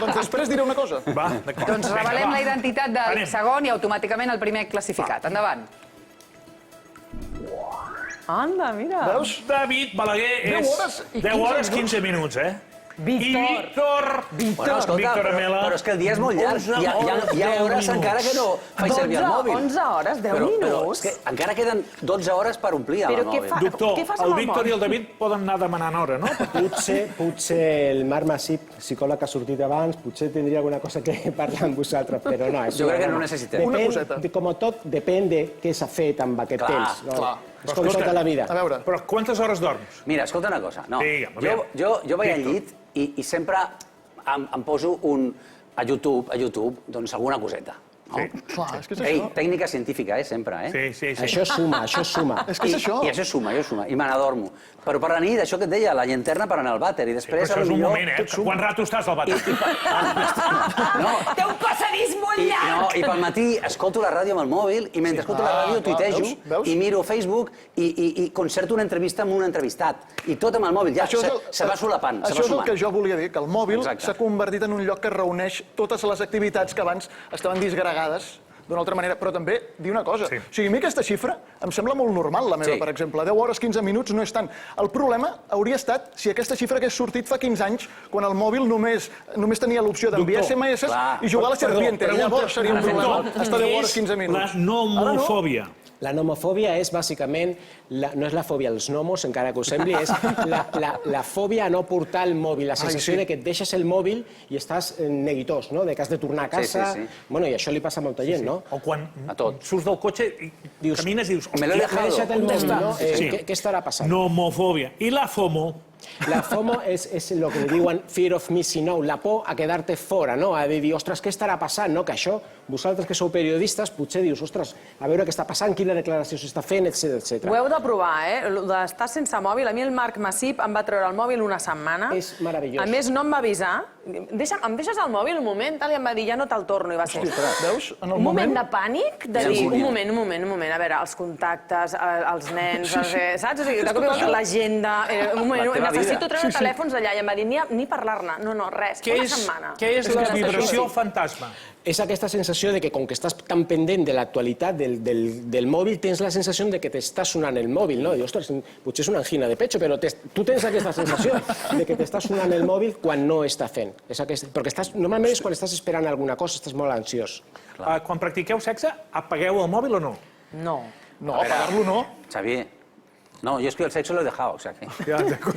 Doncs després diré una cosa. Va, d'acord. Doncs revelem la identitat del segon i automàticament el primer classificat. Endavant. Anda, mira. Veus? David Balaguer és 10 hores 15 minuts, Víctor. Bueno, escolta, Víctor Amela. però és que el dia és molt llarg. Hi ha hores encara que no faig servir el mòbil. 11 hores, 10 Però minuts. és que encara queden 12 hores per omplir amb el Però què mòbil. fa? Doctor, Què fas el amb el Víctor i mòbil? el David poden anar demanant hora, no? Potser el Marc Masip, psicòleg que ha sortit abans, potser tindria alguna cosa que parlar amb vosaltres, però no. Jo crec que no ho necessitem. Una coseta. Com tot, depèn de què s'ha fet amb aquest Clar, temps. No? clar. És com tota la vida. A veure, Però quantes hores dorms? Mira, escolta una cosa. No. Digue'm, aviam. Jo vaig al llit i sempre em poso a YouTube, doncs alguna coseta. No? clar, és que és Ei, això. tècnica científica, sempre, Sí. Això suma. És que és això. I això suma, i me n'adormo. Però per la nit, això que et deia, la llanterna per anar al vàter, i Però després... això és un potser moment, Quant rato estàs al vàter? No, Té un passadís molt llarg. i pel matí escolto la ràdio amb el mòbil i mentre escolto la ràdio tuitejo veus? i miro Facebook i concerto una entrevista amb un entrevistat. I tot amb el mòbil, ja se va solapant, se va Això és el sumant. que jo volia dir, que el mòbil Exacte. s'ha convertit en un lloc que reuneix totes les activitats que abans estaven disgregades d'una altra manera, però també dir una cosa. Sí. O sigui, a mi aquesta xifra em sembla molt normal, la meva, Sí. per exemple. 10 hores, 15 minuts no és tant. El problema hauria estat si aquesta xifra hagués sortit fa 15 anys, quan el mòbil només tenia l'opció d'enviar Doctor, SMS clar. i jugar a la serpiente. Llavors seria un problema estar 10 hores, 15 La minuts. nomofòbia. La nomofòbia és, bàsicament, no és la fòbia als gnomos, encara que us sembli, és la fòbia a no portar el mòbil, la sensació de que et deixes el mòbil i estàs neguitós, no? De que has de tornar a casa. Sí. Bueno, i això li passa a molta gent, no? O quan surts del cotxe i camines i dius... Me lo he dejado. M'he deixat el mòbil, no? Què estarà passant? Nomofòbia. I la FOMO? La FOMO és el que diuen fear of missing out, la por a quedar-te fora, no? A dir, ostres, què estarà passant? No? Que això, vosaltres que sou periodistes, potser dius, ostres, a veure què està passant, quina declaració s'està fent, etc. Ho heu de provar, d'estar sense mòbil. A mi el Marc Massip em va treure el mòbil una setmana. És meravellós. A més, no em va avisar. Em deixes el mòbil un moment? I em va dir, ja no te'l torno. I va ser... Veus? En el Un moment moment... de pànic, de dir, un moment, a veure, els contactes, els nens, saps? O sigui, de cop i volta l'agenda... Un moment, necessito treure telèfons d'allà. I em va dir, ni parlar-ne. No, res. Una setmana. Què és la vibració fantasma? És aquesta sensació de que com que estàs tan pendent de l'actualitat del mòbil, tens la sensació de que t'està sonant el mòbil, no? I, ostres, potser és una angina de pecho, però tu tens aquesta sensació de que t'està sonant el mòbil quan no està fent. Perquè normalment és quan estàs esperant alguna cosa, estàs molt ansiós. Quan practiqueu sexe, apagueu el mòbil o no? No. No, apagar-lo no. Xavier, no, yo es que el sexo lo he dejado, o sea que...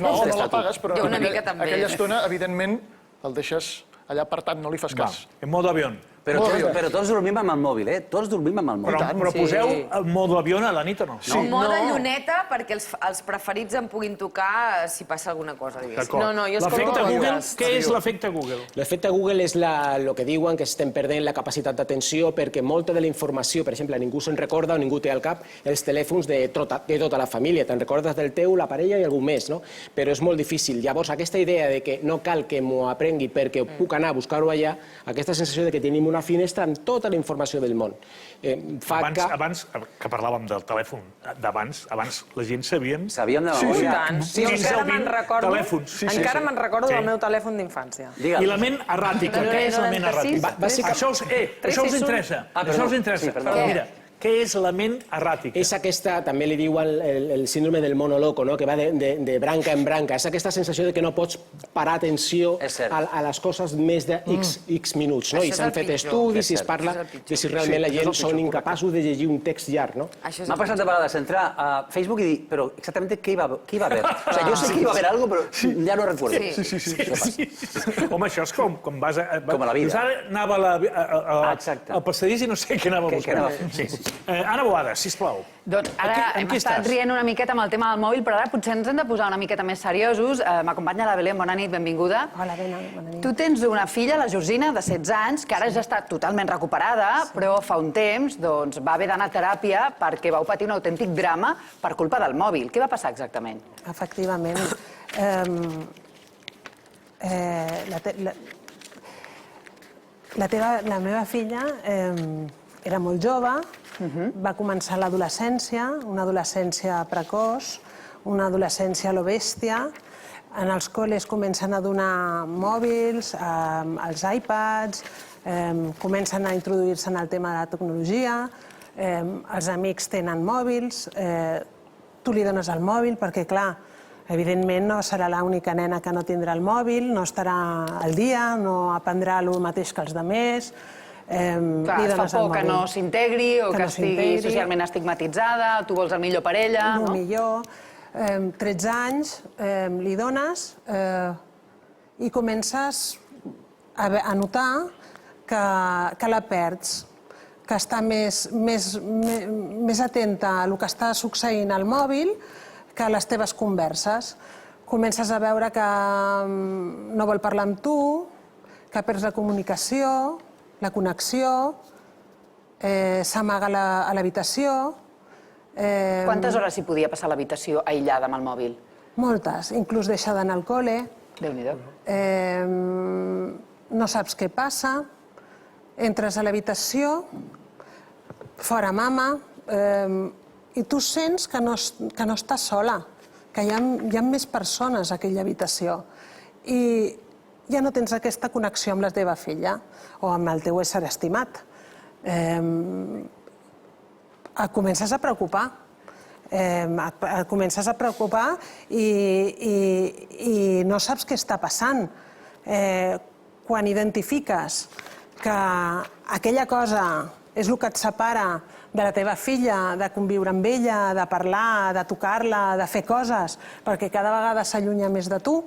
No l'apagues, però Jo una mica també. aquella estona, evidentment, el deixes allà apartat, no li fas cas. En modo avión. Però tots dormim amb el mòbil, Tots dormim amb el mòbil. Però poseu el modo avión a la nit o no? Sí. Moda lluneta perquè els preferits em puguin tocar si passa alguna cosa, diguéssim. No, jo L'efecte Google, què és l'efecte Google? L'efecte Google és el que diuen que estem perdent la capacitat d'atenció perquè molta de la informació, per exemple, ningú se'n recorda o ningú té al cap els telèfons de tota la família. Te'n recordes del teu, la parella i algú més, no? Però és molt difícil. Llavors, aquesta idea de que no cal que m'ho aprengui perquè puc anar a buscar-ho allà, aquesta sensació de que tenim una finestra amb tota la informació del món. Abans, que parlàvem del telèfon d'abans, la gent sabien... Sabíem de memòria. Jo encara me'n recordo del meu telèfon d'infància. I la ment erràtica, què és la ment erràtica? Això us interessa. Això us interessa. Mira, què és la ment erràtica? És aquesta, també li diuen el síndrome del mono loco, que va de branca en branca. És aquesta sensació de que no pots parar atenció a les coses més de X minuts. I s'han fet estudis i es parla de si realment la gent són incapaços de llegir un text llarg. M'ha passat de vegades entrar a Facebook i dir, però exactament què hi va haver? O sigui, jo sé que hi va haver alguna cosa, però ja no recordo. Sí. Home, això és com vas a... Com a la vida. Ara anava al passadís i no sé què anava a buscar. Anna Boada, sisplau. Doncs ara hem estat rient una miqueta amb el tema del mòbil, però ara potser ens hem de posar una miqueta més seriosos. M'acompanya la Belén, bona nit, benvinguda. Hola, bona nit. Tu tens una filla, la Georgina, de 16 anys, que ara ja està totalment recuperada, però fa un temps va haver d'anar a teràpia perquè vau patir un autèntic drama per culpa del mòbil. Què va passar exactament? Efectivament. La meva filla era molt jove, va començar l'adolescència, una adolescència precoç, una adolescència a lo bèstia. En els col·les comencen a donar mòbils, els iPads, comencen a introduir-se en el tema de la tecnologia, els amics tenen mòbils, tu li dones el mòbil perquè, clar, evidentment no serà l'única nena que no tindrà el mòbil, no estarà al dia, no aprendrà el mateix que els altres. Clar, es fa por que no s'integri o que estigui socialment estigmatitzada, tu vols el millor per ella, no? El millor. 13 anys, li dones i comences a notar que la perds, que està més atenta a el que està succeint al mòbil que a les teves converses. Comences a veure que no vol parlar amb tu, que perds la comunicació, la connexió, s'amaga a l'habitació. Quantes hores s'hi podia passar a l'habitació aïllada amb el mòbil? Moltes, inclús deixa d'anar al col·le. Déu-n'hi-do. No saps què passa, entres a l'habitació, fora mama, i tu sents que no estàs sola, que hi ha més persones a aquella habitació. I ja no tens aquesta connexió amb la teva filla o amb el teu ésser estimat. Comences a preocupar. Comences a preocupar i no saps què està passant. Quan identifiques que aquella cosa és el que et separa de la teva filla, de conviure amb ella, de parlar, de tocar-la, de fer coses, perquè cada vegada s'allunya més de tu,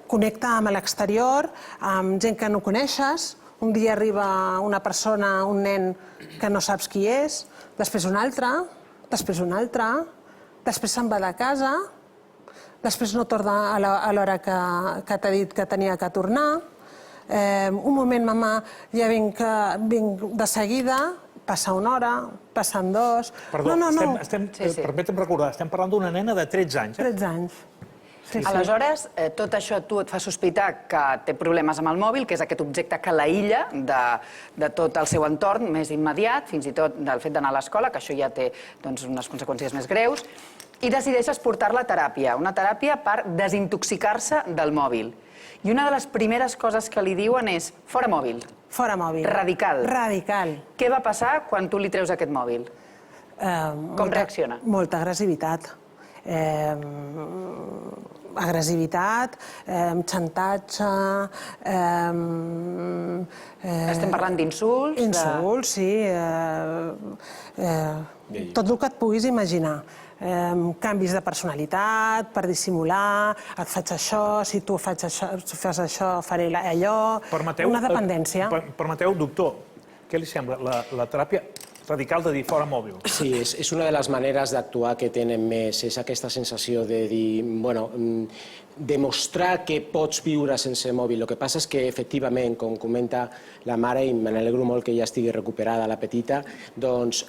connecta amb l'exterior, amb gent que no coneixes, Un dia arriba una persona, un nen, que no saps qui és, després un altre, després un altre, després se'n va de casa, després no torna a l'hora que t'ha dit que tenia que tornar. Un moment, mamà, ja vinc de seguida, passa una hora, passen dos... Perdó, permetem recordar, estem parlant d'una nena de 13 anys. 13 anys. Aleshores, tot això tu et fa sospitar que té problemes amb el mòbil, que és aquest objecte que l'aïlla de tot el seu entorn més immediat, fins i tot del fet d'anar a l'escola, que això ja té unes conseqüències més greus, i decideixes portar-la a teràpia, una teràpia per desintoxicar-se del mòbil. I una de les primeres coses que li diuen és fora mòbil. Fora mòbil. Radical. Radical. Què va passar quan tu li treus aquest mòbil? Com reacciona? Molta agressivitat. Agressivitat, xantatge... Estem parlant d'insults? Insults, sí. Tot el que et puguis imaginar. Canvis de personalitat, per dissimular, et faig això, si tu fas això, faré allò... Una dependència. Permeteu, doctor, què li sembla la teràpia radical de dir fora mòbil? Sí, és una de les maneres d'actuar que tenen més, és aquesta sensació de dir, bueno, demostrar que pots viure sense mòbil. El que passa és que, efectivament, com comenta la mare, i me n'alegro molt que ja estigui recuperada la petita, doncs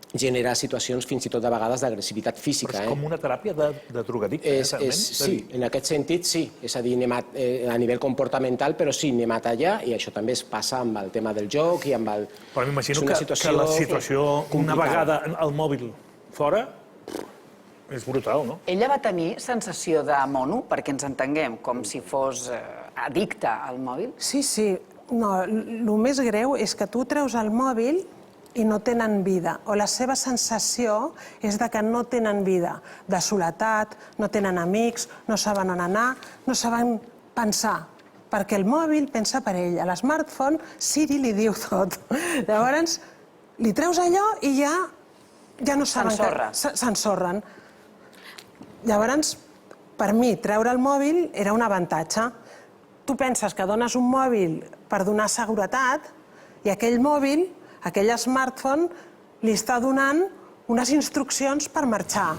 genera situacions fins i tot de vegades d'agressivitat física. Però és com una teràpia de drogadicte, realment? Sí, en aquest sentit sí. És a dir, a nivell comportamental, però sí, anem a tallar, i això també es passa amb el tema del joc i amb el... Però m'imagino que la situació, una vegada el mòbil fora, és brutal, no? Ella va tenir sensació de mono, perquè ens entenguem, com si fos addicte al mòbil? Sí, sí. No, el més greu és que tu treus el mòbil i no tenen vida, o la seva sensació és de que no tenen vida, de soledat, no tenen amics, no saben on anar, no saben pensar, perquè el mòbil pensa per ell. A l'smartphone, Siri li diu tot. Llavors, li treus allò i ja no saben... S'ensorren. Llavors, per mi, treure el mòbil era un avantatge. Tu penses que dones un mòbil per donar seguretat i aquell mòbil, aquell smartphone, li està donant unes instruccions per marxar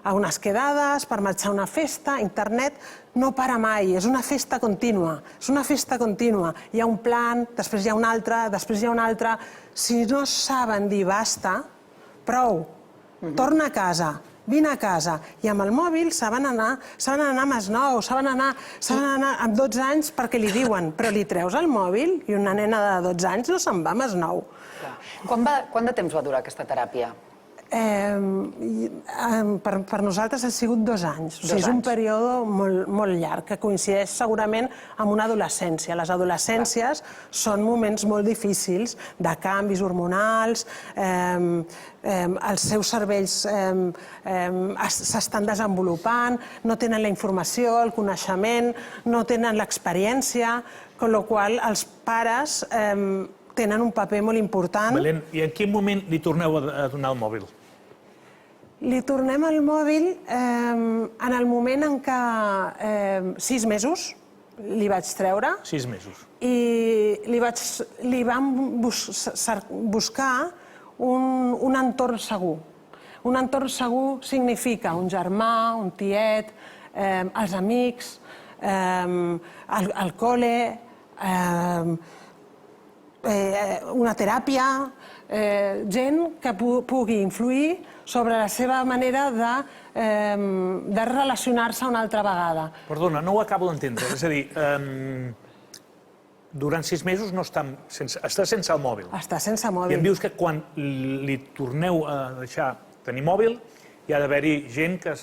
a unes quedades, per marxar a una festa. Internet no para mai, és una festa contínua. És una festa contínua. Hi ha un plan, després hi ha un altre, després hi ha un altre. Si no saben dir basta, prou, torna a casa, vine a casa. I amb el mòbil saben anar a Masnou, saben anar amb 12 anys perquè li diuen, però li treus el mòbil i una nena de 12 anys no se'n va a Masnou. Quant de temps va durar aquesta teràpia? Per nosaltres ha sigut 2 anys. És un període molt llarg, que coincideix segurament amb una adolescència. Les adolescències són moments molt difícils, de canvis hormonals, els seus cervells s'estan desenvolupant, no tenen la informació, el coneixement, no tenen l'experiència, amb la qual cosa els pares tenen un paper molt important. Belén, i en quin moment li torneu a donar el mòbil? Li tornem el mòbil en el moment en què 6 mesos li vaig treure. 6 mesos. I li vam buscar un entorn segur. Un entorn segur significa un germà, un tiet, els amics, el col·le, una teràpia, gent que pugui influir sobre la seva manera de relacionar-se una altra vegada. Perdona, no ho acabo d'entendre. És a dir, durant 6 mesos està sense el mòbil. Està sense mòbil. I em dius que quan li torneu a deixar tenir mòbil, hi ha d'haver-hi gent que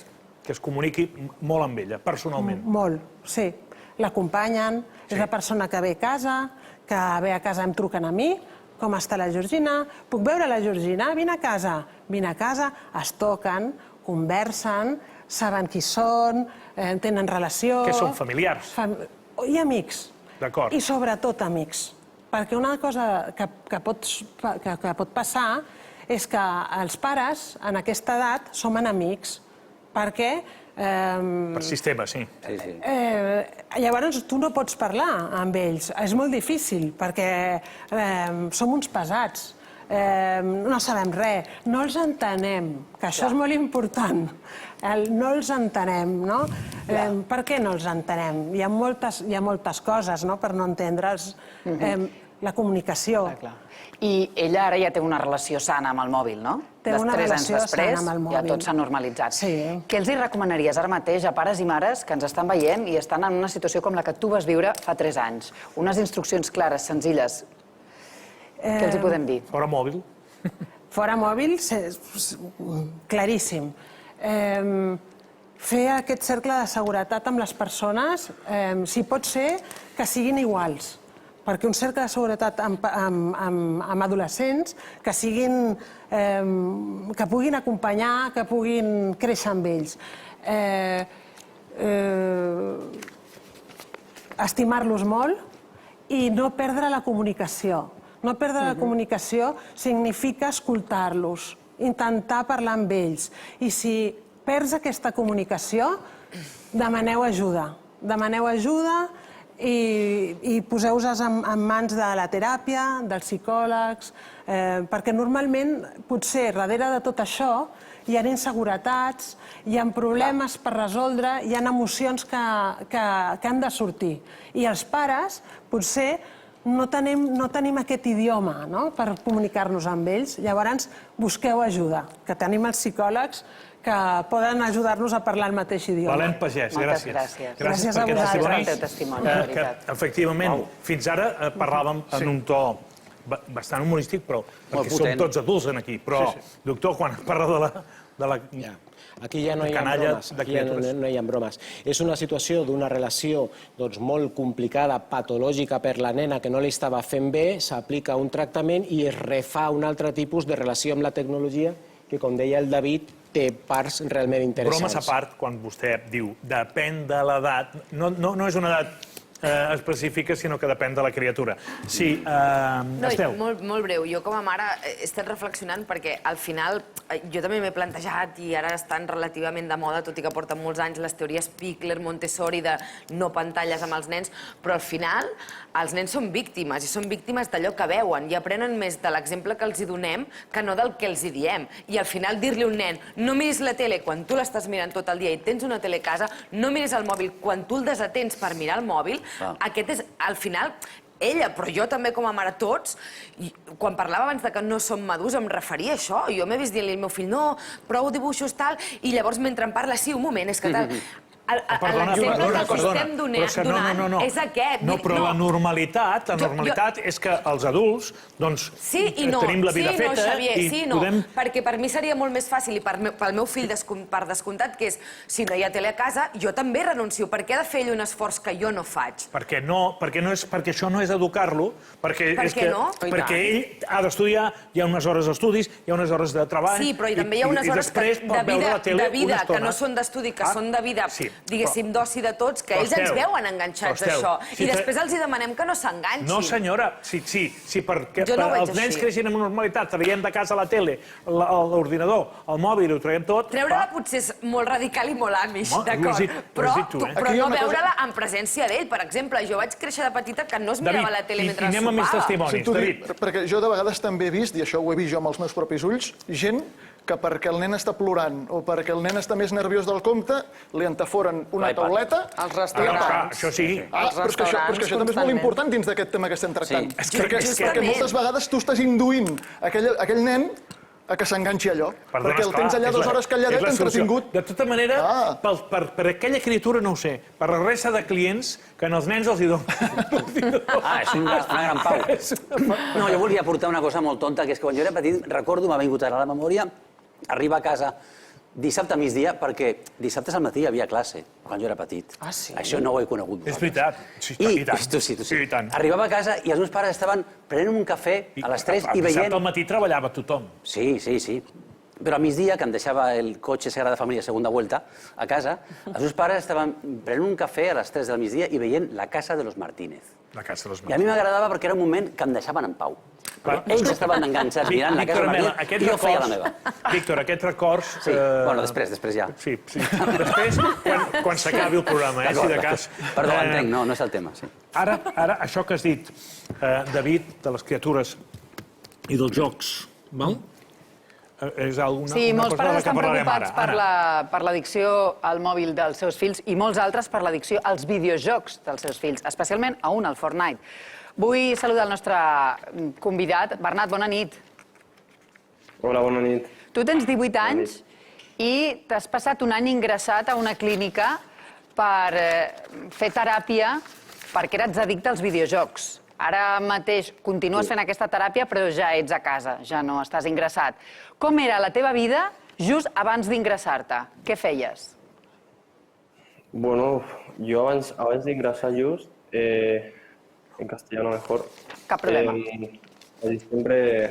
es comuniqui molt amb ella, personalment. Molt, sí. L'acompanyen, és la persona que ve a casa, que ve a casa em truquen a mi, com està la Georgina, puc veure la Georgina? Vine a casa. Vine a casa, es toquen, conversen, saben qui són, tenen relació... Que són familiars. I amics. D'acord. I sobretot amics. Perquè una cosa que pot passar és que els pares, en aquesta edat, som enemics, perquè Per sistema, sí. Llavors, tu no pots parlar amb ells. És molt difícil, perquè som uns pesats. No sabem res, no els entenem, que això és molt important. No els entenem, no? Per què no els entenem? Hi ha moltes coses per no entendre'ls. La comunicació. I ella ara ja té una relació sana amb el mòbil, no? Té una relació sana amb el mòbil. Ja tot s'ha normalitzat. Què els hi recomanaries ara mateix a pares i mares que ens estan veient i estan en una situació com la que tu vas viure fa 3 anys? Unes instruccions clares, senzilles. Què els hi podem dir? Fora mòbil. Fora mòbil, claríssim. Fer aquest cercle de seguretat amb les persones, si pot ser, que siguin iguals. Perquè un cercle de seguretat amb adolescents que puguin acompanyar, que puguin créixer amb ells. Estimar-los molt i no perdre la comunicació. No perdre la comunicació significa escoltar-los, intentar parlar amb ells. I si perds aquesta comunicació, demaneu ajuda. Demaneu ajuda i poseu-vos en mans de la teràpia, dels psicòlegs, perquè normalment, potser, darrere de tot això, hi ha inseguretats, hi ha problemes per resoldre, hi ha emocions que han de sortir. I els pares, potser, no tenim aquest idioma per comunicar-nos amb ells. Llavors, busqueu ajuda, que tenim els psicòlegs que poden ajudar-nos a parlar el mateix idioma. Valent Pagès, gràcies. Gràcies a vosaltres. Efectivament, fins ara parlàvem en un to bastant humorístic, però perquè som tots adults aquí. Però, doctor, quan parla de la... Aquí ja no hi ha bromes, aquí ja no hi ha bromes. És una situació d'una relació molt complicada, patològica per la nena que no li estava fent bé, s'aplica un tractament i es refà un altre tipus de relació amb la tecnologia que, com deia el David, té parts realment interessants. Bromes a part, quan vostè diu depèn de l'edat, no és una edat específica, sinó que depèn de la criatura. Sí, Esteu. Molt breu. Jo com a mare he estat reflexionant perquè al final jo també m'he plantejat i ara estan relativament de moda, tot i que porten molts anys, les teories Pikler, Montessori de no pantalles amb els nens, però al final els nens són víctimes i són víctimes d'allò que veuen i aprenen més de l'exemple que els hi donem que no del que els hi diem. I al final dir-li a un nen no miris la tele quan tu l'estàs mirant tot el dia i tens una tele a casa, no miris el mòbil quan tu el desatens per mirar el mòbil, aquest és, al final, ella, però jo també com a mare, tots, quan parlava abans de que no som madurs, em referia a això. Jo m'he vist dient-li al meu fill, no, prou dibuixos, tal, i llavors mentre em parla, sí, un moment, és que tal... L'exemple que estem donant és aquest. No, però la normalitat és que els adults tenim la vida feta i podem... Perquè per mi seria molt més fàcil, i pel meu fill per descomptat, que és, si no hi ha tele a casa, jo també renuncio. Per què ha de fer ell un esforç que jo no faig? Perquè això no és educar-lo, perquè ell ha d'estudiar, hi ha unes hores d'estudis, hi ha unes hores de treball... Sí, però també hi ha unes hores de vida que no són d'estudi, que són de vida... diguéssim, d'oci de tots, que ells ens veuen enganxats a això. I després els demanem que no s'enganxin. No, senyora. Si perquè els nens creixin amb normalitat, traiem de casa la tele, l'ordinador, el mòbil, ho traiem tot... Treure-la potser és molt radical i molt amish, d'acord? Però no veure-la en presència d'ell. Per exemple, jo vaig créixer de petita que no es mirava la tele mentre sopava. Anem amb més testimonis, David. Perquè jo de vegades també he vist, i això ho he vist jo amb els meus propis ulls, gent que perquè el nen està plorant o perquè el nen està més nerviós del compte, li entaforen una tauleta... Als restaurants. Això sí. Però és que això també és molt important dins d'aquest tema que estem tractant. Perquè moltes vegades tu estàs induint aquell nen a que s'enganxi allò. Perquè el tens allà 2 hores calladet, entretingut. De tota manera, per aquella criatura no ho sé. Per la resta de clients, que als nens els hi donen. És una gran pau. No, jo volia aportar una cosa molt tonta, que és que quan jo era petit, recordo, m'ha vingut ara a la memòria, arribar a casa dissabte a migdia, perquè dissabtes al matí hi havia classe, quan jo era petit. Ah, sí? Això no ho he conegut. És veritat. I tu sí. Arribava a casa i els meus pares estaven prenent un cafè a les 3 i veient... Dissabte al matí treballava tothom. Sí. Però a migdia, que em deixava el cotxe Sagrada Família segunda vuelta a casa, els meus pares estaven prenent un cafè a les 3 del migdia i veient La Casa de los Martínez. La Casa de los I a mi m'agradava perquè era un moment que em deixaven en pau. Però ells estaven enganxats mirant la casa Martí i jo feia la meva. Víctor, aquests records... Sí, bueno, després ja. Sí. Després, quan s'acabi el programa, si de cas... Perdó, entenc, no és el tema. Ara, això que has dit, David, de les criatures i dels jocs, val? És alguna Sí, molts cosa de pares la que estan parlarem preocupats per l'addicció al mòbil dels seus fills i molts altres per l'addicció als videojocs dels seus fills, especialment a un, al Fortnite. Vull saludar el nostre convidat. Bernat, bona nit. Hola, bona nit. Tu tens 18 anys i t'has passat un any ingressat a una clínica per fer teràpia perquè eres addicte als videojocs. Ara mateix continues fent aquesta teràpia, però ja ets a casa, ja no estàs ingressat. Com era la teva vida just abans d'ingressar-te? Què feies? Bueno, yo abans de ingresar just, en castellano mejor. Cap problema. Siempre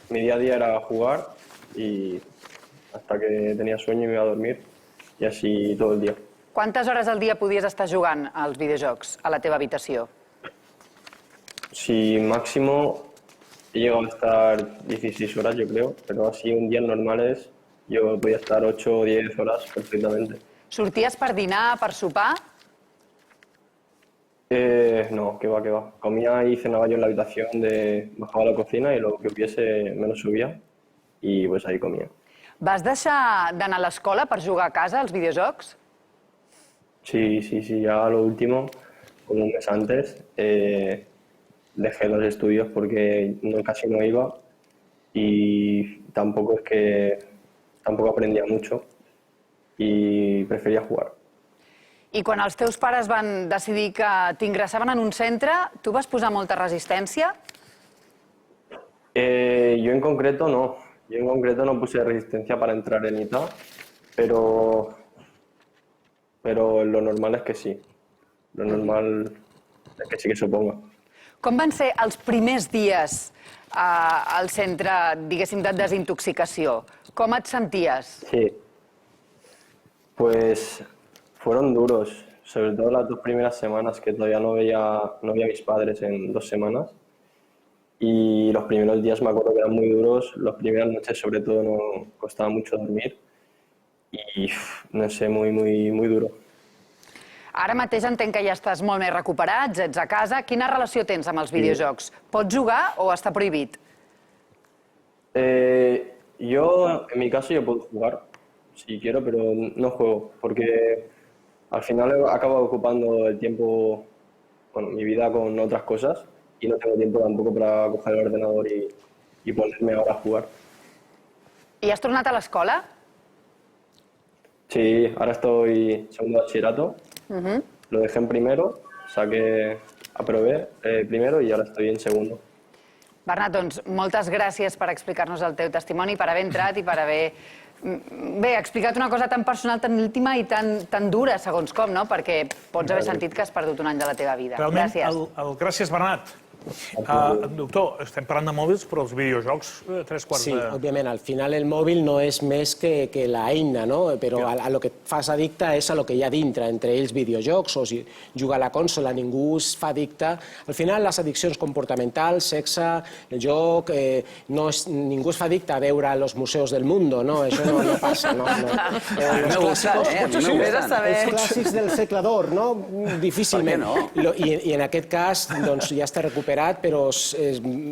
mi día a día era jugar y hasta que tenía sueño y me iba a dormir y así todo el día. Quantes hores al dia podies estar jugant als videojocs a la teva habitació? Si máximo he llegado a estar 16 horas, yo creo, pero así un día normales yo podía estar 8 o 10 horas perfectamente. Sorties per dinar, per sopar? No, que va. Comía y cenaba yo en la habitación, bajaba a la cocina y lo que hubiese me lo subía y pues ahí comía. Vas deixar d'anar a l'escola per jugar a casa als videojocs? Sí, ya lo último, como un mes antes, dejé los estudios porque casi no iba y tampoco aprendía mucho y prefería jugar. I quan els teus pares van decidir que t'ingressaven en un centre, tu vas posar molta resistència? Yo en concreto no. Yo en concreto no puse resistencia para entrar en ITA, pero lo normal es que sí. Lo normal es que sí que s'oponga. Com van ser els primers dies al centre, diguéssim, de desintoxicació? Com et senties? Sí. Pues fueron duros, sobre todo las 2 primeras semanas, que todavía no veía a mis padres en 2 semanas. Y los primeros días me acuerdo que eran muy duros, las primeras noches sobre todo no costaba mucho dormir. Y no sé, muy duro. Ara mateix entenc que ja estàs molt més recuperat, ets a casa. Quina relació tens amb els videojocs? Pots jugar o està prohibit? Yo, en mi caso, yo puedo jugar, si quiero, pero no juego, porque al final he acabado ocupando el tiempo, bueno, mi vida con otras cosas y no tengo tiempo tampoco para coger el ordenador y ponerme ahora a jugar. I has tornat a l'escola? Sí, ahora estoy segundo de bachillerato. Lo dejé en primero, aprobé primero y ahora estoy en segundo. Bernat, doncs, moltes gràcies per explicar-nos el teu testimoni, per haver entrat i per haver explicat una cosa tan personal, tan íntima i tan dura, segons com, no? Perquè pots haver sentit que has perdut un any de la teva vida. Realment, Gràcies. Gràcies, Bernat. Doctor, estem parlant de mòbils, però els videojocs, 3/4 Sí, òbviament, al final el mòbil no és més que l'eina, no? Però a lo que et fas addicte és a lo que hi ha dintre, entre ells videojocs, o si juga a la consola, ningú es fa addicte. Al final, les addiccions comportamentals, sexe, el joc, ningú es fa addicte a veure els museus del mundo, no? Això no passa, no? Els clàssics del segle d'or, no? Difícilment. I en aquest cas, doncs, ja està recuperat, però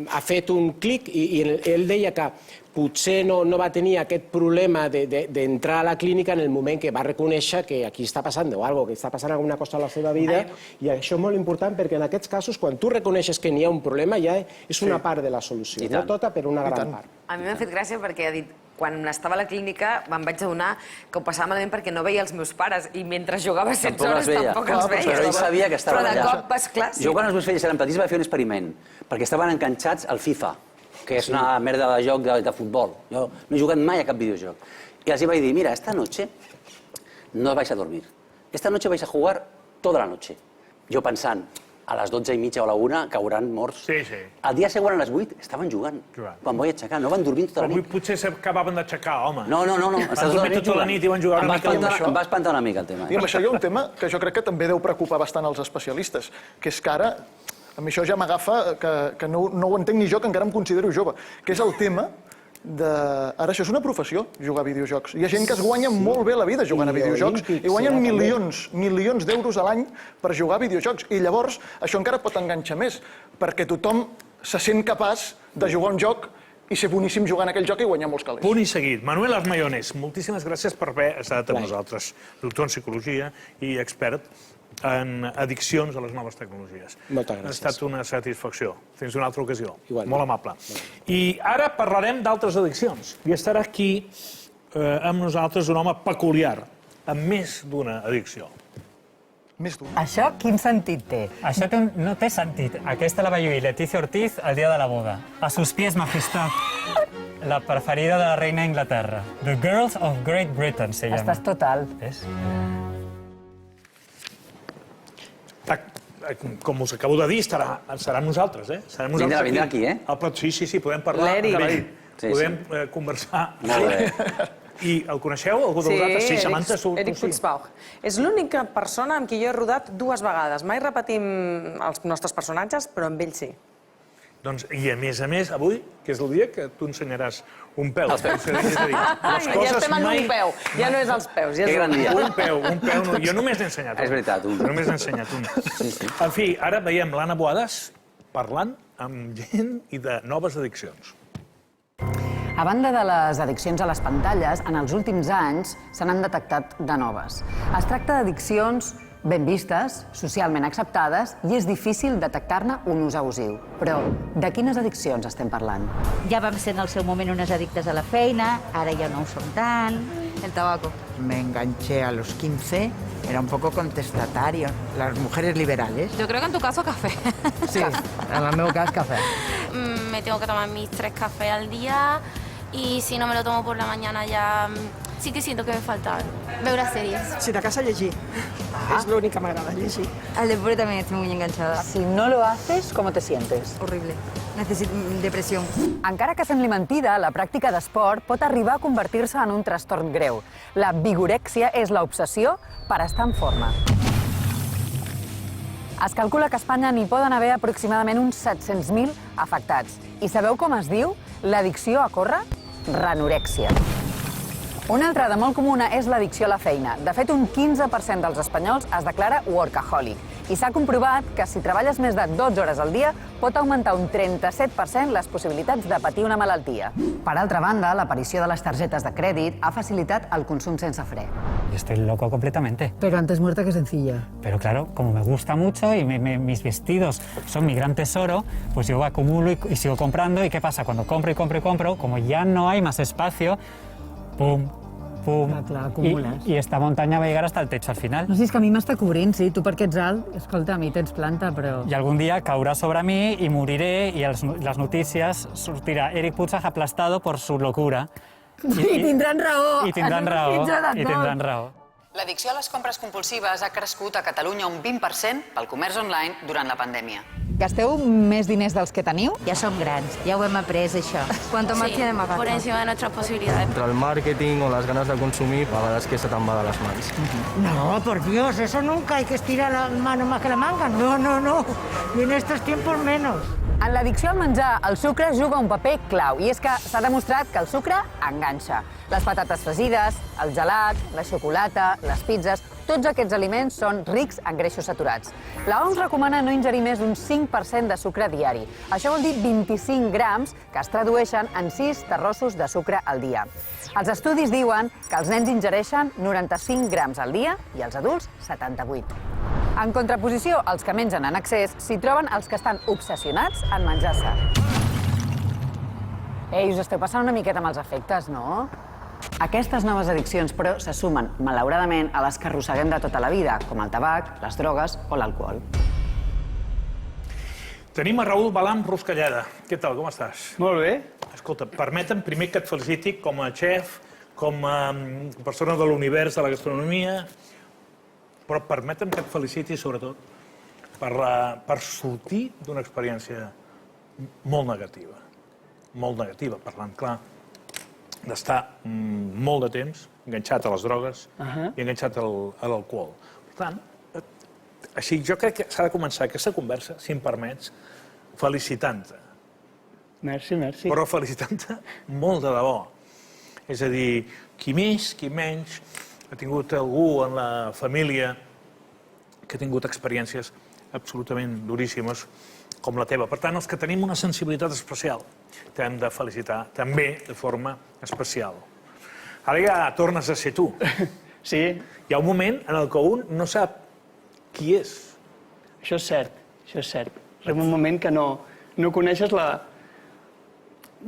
ha fet un clic i ell deia que potser no va tenir aquest problema d'entrar a la clínica en el moment que va reconèixer que aquí està passant alguna cosa, que està passant alguna cosa a la seva vida, i això és molt important perquè en aquests casos, quan tu reconeixes que n'hi ha un problema, ja és una part de la solució, no tota, però una gran part. A mi m'ha fet gràcia perquè ha dit quan estava a la clínica me'n vaig adonar que ho passava malament perquè no veia els meus pares i mentre jugava 16 hores tampoc els veia. Però ell sabia que estaven allà. Però de cop vas, clar, sí. Jo quan els meus fills eren petits vaig fer un experiment, perquè estaven enganxats al FIFA, que és una merda de joc de futbol. Jo no he jugat mai a cap videojoc. I els vaig dir, mira, esta noche no vais a dormir. Esta noche vais a jugar toda la noche. Jo pensant, a les 12:30 o a la 1 cauran morts. Sí, sí. El dia següent a les 8 estaven jugant. Quan vaig aixecar, no van dormir tota la nit. Potser s'acabaven d'aixecar, home. No. Van dormir tota la nit i van jugar una mica. Em va espantar una mica el tema. I amb això hi ha un tema que jo crec que també deu preocupar bastant els especialistes, que és que ara A mi això ja m'agafa que no ho entenc ni jo, que encara em considero jove, que és el tema de... Ara, això és una professió, jugar a videojocs. Hi ha gent que es guanya molt bé la vida jugant a videojocs i guanyen milions d'euros a l'any per jugar a videojocs. I llavors això encara pot enganxar més, perquè tothom se sent capaç de jugar un joc i ser boníssim jugant aquell joc i guanyar molts calés. Punt i seguit. Manuel Armayones, moltíssimes gràcies per haver estat amb nosaltres. Doctor en psicologia i expert en addiccions a les noves tecnologies. Moltes gràcies. Ha estat una satisfacció. Fins una altra ocasió. Molt amable. I ara parlarem d'altres addiccions. I estarà aquí amb nosaltres un home peculiar, amb més d'una addicció. Això quin sentit té? Això no té sentit. Aquesta la va lluir Leticia Ortiz el dia de la boda. A sus pies, majestad. La preferida de la reina d'Inglaterra. The Girls of Great Britain se llama. Estàs total. ¿Ves? Com us acabo de dir, serà amb nosaltres, eh? Vindrà aquí, eh? Sí, podem parlar amb ell. Podem conversar. Molt bé. I el coneixeu, algú de vosaltres? Sí, Samantha, Eric Puigpau. És l'única persona amb qui jo he rodat 2 vegades. Mai repetim els nostres personatges, però amb ell sí. Doncs, i a més, avui, que és el dia que tu ensenyaràs un peu. Els peus. Ja estem en un peu, ja no és els peus. Que gran dia. Un peu, jo només n'he ensenyat un. És veritat, un. Només n'he ensenyat un. En fi, ara veiem l'Anna Boadas parlant amb gent i de noves addiccions. A banda de les addiccions a les pantalles, en els últims anys se n'han detectat de noves. Es tracta d'addiccions ben vistes, socialment acceptades, i és difícil detectar-ne un ús abusiu. Però de quines addiccions estem parlant? Ja vam ser en el seu moment unes addictes a la feina, ara ja no ho som tant. El tabaco. Me enganché a los 15, era un poco contestatario. Las mujeres liberales. Yo creo que en tu caso café. Sí, en el meu cas café. Me tengo que tomar mis 3 cafés al día y si no me lo tomo por la mañana ya sí que siento que me falta ver series. Si de casa llegir. Es lo único que me agrada, llegir. Al deporte también estoy muy enganchada. Si no lo haces, ¿cómo te sientes? Horrible. Necesito depresión. Encara que sembli mentida, la pràctica d'esport pot arribar a convertir-se en un trastorn greu. La vigorèxia és l'obsessió per estar en forma. Es calcula que a Espanya n'hi poden haver aproximadament uns 700.000 afectats. I sabeu com es diu l'addicció a córrer? Ranorèxia. Una altra de molt comuna és l'addicció a la feina. De fet, un 15% dels espanyols es declara workaholic. I s'ha comprovat que si treballes més de 12 hores al dia pot augmentar un 37% les possibilitats de patir una malaltia. Per altra banda, l'aparició de les targetes de crèdit ha facilitat el consum sense fre. Estoy loco completamente. Pero antes muerta que sencilla. Pero claro, como me gusta mucho y mis vestidos son mi gran tesoro, pues yo acumulo y sigo comprando. ¿Y qué pasa? Cuando compro y compro y compro, como ya no hay más espacio, pum, pum, i esta muntanya va llegar hasta el techo al final. No sé, és que a mi m'està cobrint, sí. Tu perquè ets alt, escolta, a mi tens planta, però... I algun dia caurà sobre mi i moriré i les notícies sortirà Eric Puig aplastado por su locura. I tindran raó. I tindran raó. L'addicció a les compres compulsives ha crescut a Catalunya un 20% pel comerç online durant la pandèmia. Gasteu més diners dels que teniu? Ja som grans, ja ho hem après, això. Quanto más tiene más por encima de nuestras posibilidades. Entre el marketing o las ganas de consumir, a vegades que se te'n va de les mans. No, por Dios, eso nunca hay que estirar la mano más que la manga. No, no, no. Y en estos tiempos menos. En l'addicció al menjar, el sucre juga un paper clau, i és que s'ha demostrat que el sucre enganxa. Les patates fregides, el gelat, la xocolata, les pizzas, tots aquests aliments són rics en greixos saturats. L'OMS recomana no ingerir més d'un 5% de sucre diari. Això vol dir 25 grams, que es tradueixen en 6 terrossos de sucre al dia. Els estudis diuen que els nens ingereixen 95 grams al dia i els adults 78. En contraposició als que mengen en excés, s'hi troben els que estan obsessionats en menjar sa. Ei, us esteu passant una miqueta amb els efectes, no? Aquestes noves addiccions, però, se sumen, malauradament, a les que arrosseguem de tota la vida, com el tabac, les drogues o l'alcohol. Tenim a Raül Balam Ruscalleda. Què tal, com estàs? Molt bé. Escolta, permetem primer que et feliciti com a xef, com a persona de l'univers de la gastronomia, però permetem que et feliciti, sobretot, per sortir d'una experiència molt negativa, parlant clar, d'estar molt de temps enganxat a les drogues i enganxat a l'alcohol. Per tant, Així, jo crec que s'ha de començar aquesta conversa, si em permets, felicitant-te. Merci, merci. Però felicitant-te molt de debò. És a dir, qui més, qui menys, ha tingut algú en la família que ha tingut experiències absolutament duríssimes com la teva. Per tant, els que tenim una sensibilitat especial t'hem de felicitar també de forma especial. Ara ja tornes a ser tu. Sí. Hi ha un moment en el que un no sap qui és. Això és cert, això és cert. És un moment que no coneixes la...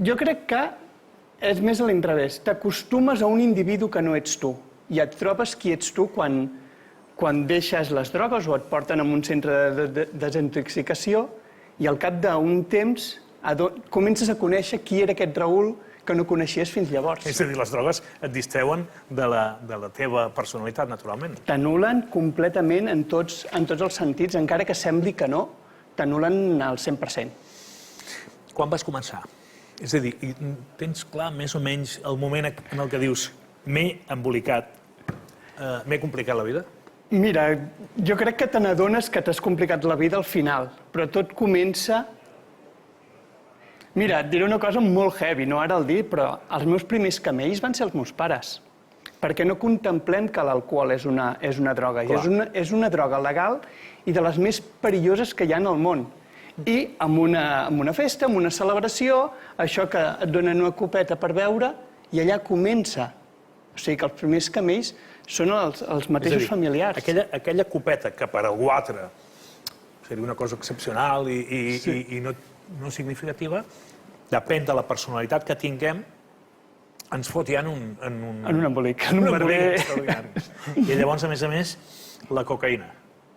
Jo crec que és més a l'inrevés. T'acostumes a un individu que no ets tu i et trobes qui ets tu quan deixes les drogues o et porten a un centre de desintoxicació i al cap d'un temps comences a conèixer qui era aquest Raül que no coneixies fins llavors. És a dir, les drogues et distreuen de la teva personalitat, naturalment. T'anulen completament en tots els sentits, encara que sembli que no, t'anulen al 100%. Quan vas començar? És a dir, tens clar més o menys el moment en el que dius m'he embolicat, m'he complicat la vida? Mira, jo crec que te n'adones que t'has complicat la vida al final, però tot comença... Mira, et diré una cosa molt heavy, no ara el dir, però els meus primers camells van ser els meus pares. Perquè no contemplem que l'alcohol és una droga. És una droga legal i de les més perilloses que hi ha en el món. I en una festa, en una celebració, això que et donen una copeta per beure, i allà comença. O sigui que els primers camells són els mateixos familiars. Aquella copeta que per algú altre seria una cosa excepcional i no significativa, depèn de la personalitat que tinguem, ens fot ja en un embolic. En un embolic extraordinari. I llavors, a més, la cocaïna.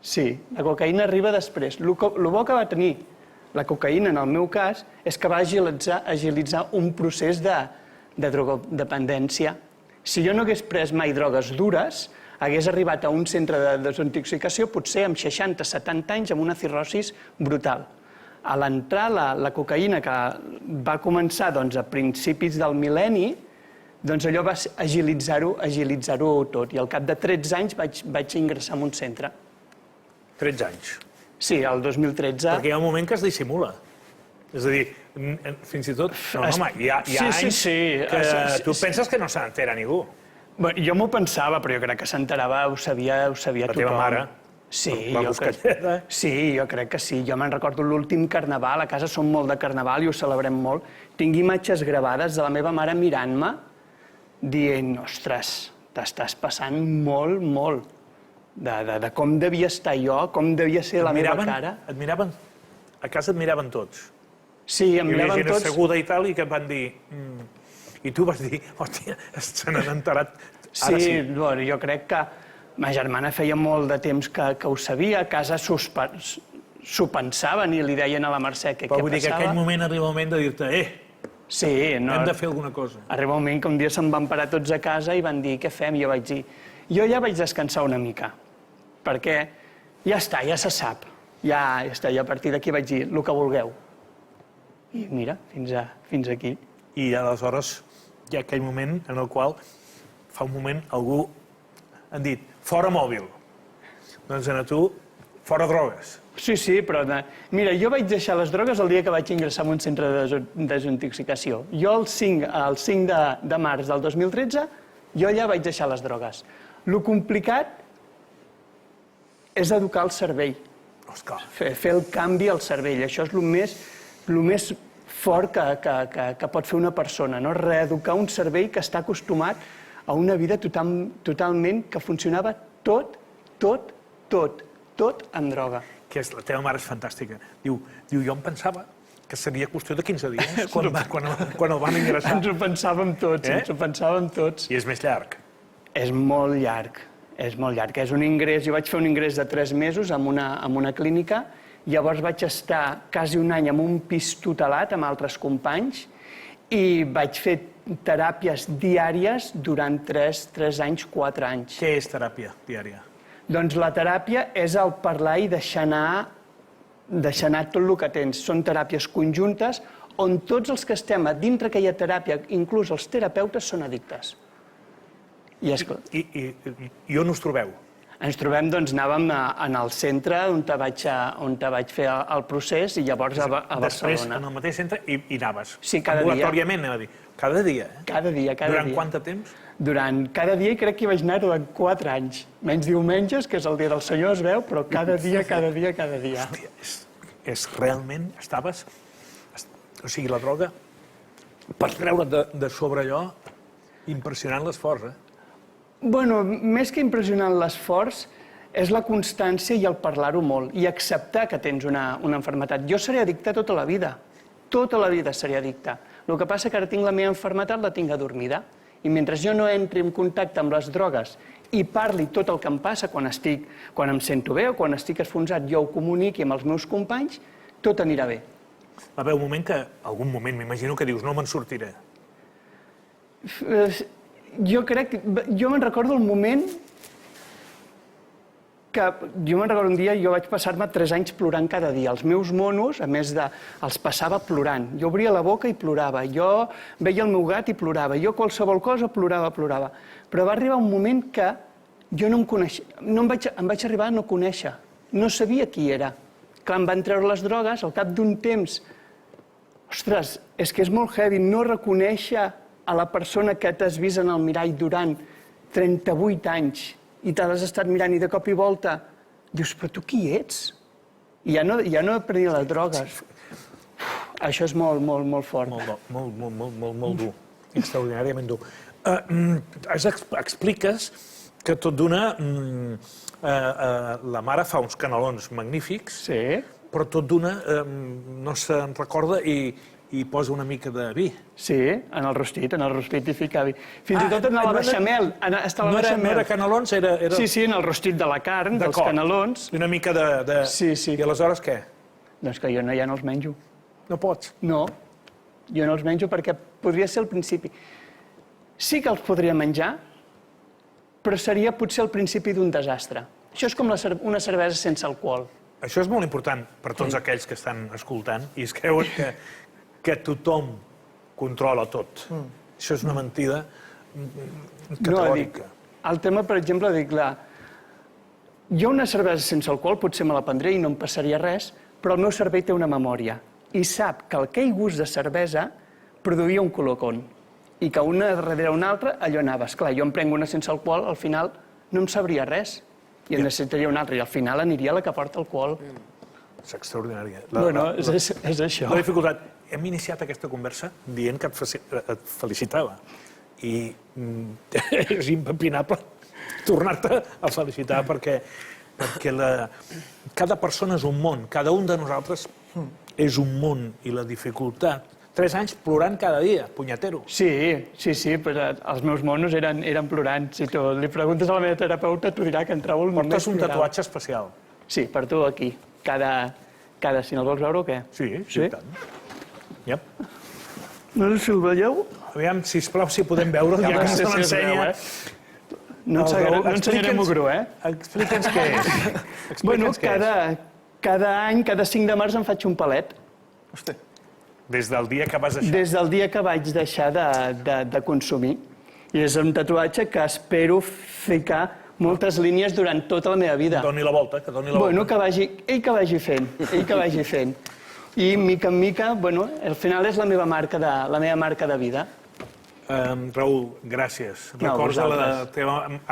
Sí, la cocaïna arriba després. El bo que va tenir la cocaïna, en el meu cas, és que va agilitzar un procés de drogodependència. Si jo no hagués pres mai drogues dures, hagués arribat a un centre de desintoxicació potser amb 60-70 anys amb una cirrosis brutal. A l'entrar la cocaïna, que va començar a principis del mil·lenni, doncs allò va agilitzar-ho tot. I al cap de 13 anys vaig ingressar en un centre. 13 anys? Sí, el 2013. Perquè hi ha un moment que es dissimula. És a dir, fins i tot... No, home, hi ha anys que tu penses que no se n'entera ningú. Jo m'ho pensava, però jo crec que s'enterava, ho sabia tothom. La teva mare? Sí, jo crec que sí. Jo me'n recordo l'últim carnaval, a casa som molt de carnaval i ho celebrem molt. Tinc imatges gravades de la meva mare mirant-me, dient, ostres, t'estàs passant molt, molt. De com devia estar jo, com devia ser la meva cara. Et miraven? A casa et miraven tots? Sí, em miraven tots. Hi havia gent asseguda i tal, i que et van dir... I tu vas dir, hòstia, se n'han enterat. Sí, jo crec que ma germana feia molt de temps que ho sabia, a casa s'ho pensaven i li deien a la Mercè què passava. Però vull dir que aquell moment arriba el moment de dir-te, hem de fer alguna cosa. Arriba un moment que un dia se'n van parar tots a casa i van dir, què fem? I jo vaig dir, jo ja vaig descansar una mica, perquè ja està, ja se sap. Ja està, i a partir d'aquí vaig dir, el que vulgueu. I mira, fins aquí. I aleshores hi ha aquell moment en el qual fa un moment algú han dit, fora mòbil. Doncs a tu, fora drogues. Sí, però mira, jo vaig deixar les drogues el dia que vaig ingressar en un centre de desintoxicació. Jo el 5 de març del 2013, jo allà vaig deixar les drogues. El complicat és educar el cervell. Fer el canvi al cervell. Això és el més fort que pot fer una persona, no? Reeducar un cervell que està acostumat a una vida totalment que funcionava tot amb droga. La teva mare és fantàstica. Diu, jo em pensava que seria qüestió de 15 dies quan el van ingressar. Ens ho pensàvem tots. I és més llarg. És molt llarg. És un ingrés, jo vaig fer un ingrés de 3 mesos en una clínica, llavors vaig estar quasi un any en un pis tutelat amb altres companys i vaig fer teràpies diàries durant 3 anys, 4 anys. Què és teràpia diària? Doncs la teràpia és el parlar i deixar anar tot el que tens. Són teràpies conjuntes on tots els que estem a dintre aquella teràpia, inclús els terapeutes, són addictes. I on us trobeu? ens trobem, doncs anàvem en el centre on vaig fer el procés i llavors a Barcelona. Després, en el mateix centre, i anaves? Sí, cada dia. Ambulatoriament, anem a dir. Cada dia, eh? Cada dia, cada dia. Durant quant de temps? Durant cada dia, i crec que hi vaig anar durant 4 anys. Menys diumenges, que és el dia del Senyor, es veu, però cada dia, cada dia, cada dia. Hòstia, és realment, estaves... O sigui, la droga, per treure't de sobre allò, impressionant l'esforç, eh? Bueno, més que impressionant l'esforç, és la constància i el parlar-ho molt, i acceptar que tens una malaltia. Jo seré addicte tota la vida seré addicte. El que passa que ara tinc la meva malaltia, la tinc adormida, i mentre jo no entri en contacte amb les drogues i parli tot el que em passa quan em sento bé o quan estic esfonsat, jo ho comuniqui amb els meus companys, tot anirà bé. Va haver un moment que, algun moment, m'imagino que dius, no me'n sortiré. Jo me'n recordo el moment que... Jo me'n recordo un dia, jo vaig passar-me 3 anys plorant cada dia. Els meus monos, a més els passava plorant. Jo obria la boca i plorava. Jo veia el meu gat i plorava. Jo qualsevol cosa plorava. Però va arribar un moment que jo no em coneixia. Em vaig arribar a no conèixer. No sabia qui era. Clar, em van treure les drogues, al cap d'un temps... Ostres, és que és molt heavy no reconèixer a la persona que t'has vist en el mirall durant 38 anys i t'has estat mirant i de cop i volta dius, però tu qui ets? I ja no prenia les drogues. Això és molt, molt, molt fort. Molt dur. Extraordinàriament dur. Expliques que tot d'una la mare fa uns canelons magnífics, però tot d'una no se'n recorda i posa una mica de vi. Sí, en el rostit hi fica vi. Fins i tot en la beixamel. No era canelons, era... Sí, en el rostit de la carn, dels canelons. I una mica de... Sí. I aleshores què? Doncs que jo ja no els menjo. No pots? No, jo no els menjo perquè podria ser el principi. Sí que els podria menjar, però seria potser el principi d'un desastre. Això és com una cervesa sense alcohol. Això és molt important per tots aquells que estan escoltant i es creuen que tothom controla tot. Això és una mentida categòrica. El tema, per exemple, jo una cervesa sense alcohol potser me la prendré i no em passaria res, però el meu cervell té una memòria i sap que aquell gust de cervesa produïa un colocón i que una darrere una altra allò anava. Esclar, jo em prenc una sense alcohol, al final no em sabria res i en necessitaria una altra i al final aniria la que porta alcohol. És extraordinària. Bueno, és això. La dificultat. Hem iniciat aquesta conversa dient que et felicitava. I és impepinable tornar-te a felicitar perquè cada persona és un món. Cada un de nosaltres és un món i la dificultat. 3 anys plorant cada dia, punyetero. Sí, però els meus monos eren plorant. Si tu li preguntes a la meva terapeuta, t'ho dirà que en trobo el moment més plorant. Portes un tatuatge especial. Sí, per tu aquí. Si no el vols veure o què? Sí, i tant. No sé si el veieu. Aviam, sisplau, si podem veure'l, ja que se l'ensenya. No ensenyarem ogru, eh? Explica'ns què és. Bueno, cada any, cada 5 de març em faig un palet. Hosti. Des del dia que vas deixar? Des del dia que vaig deixar de consumir. I és un tatuatge que espero ficar moltes línies durant tota la meva vida. Doni la volta, que doni la volta. Bueno, ell que vagi fent. I, mica en mica, bueno, al final és la meva marca de vida. Raül, gràcies. Recorda a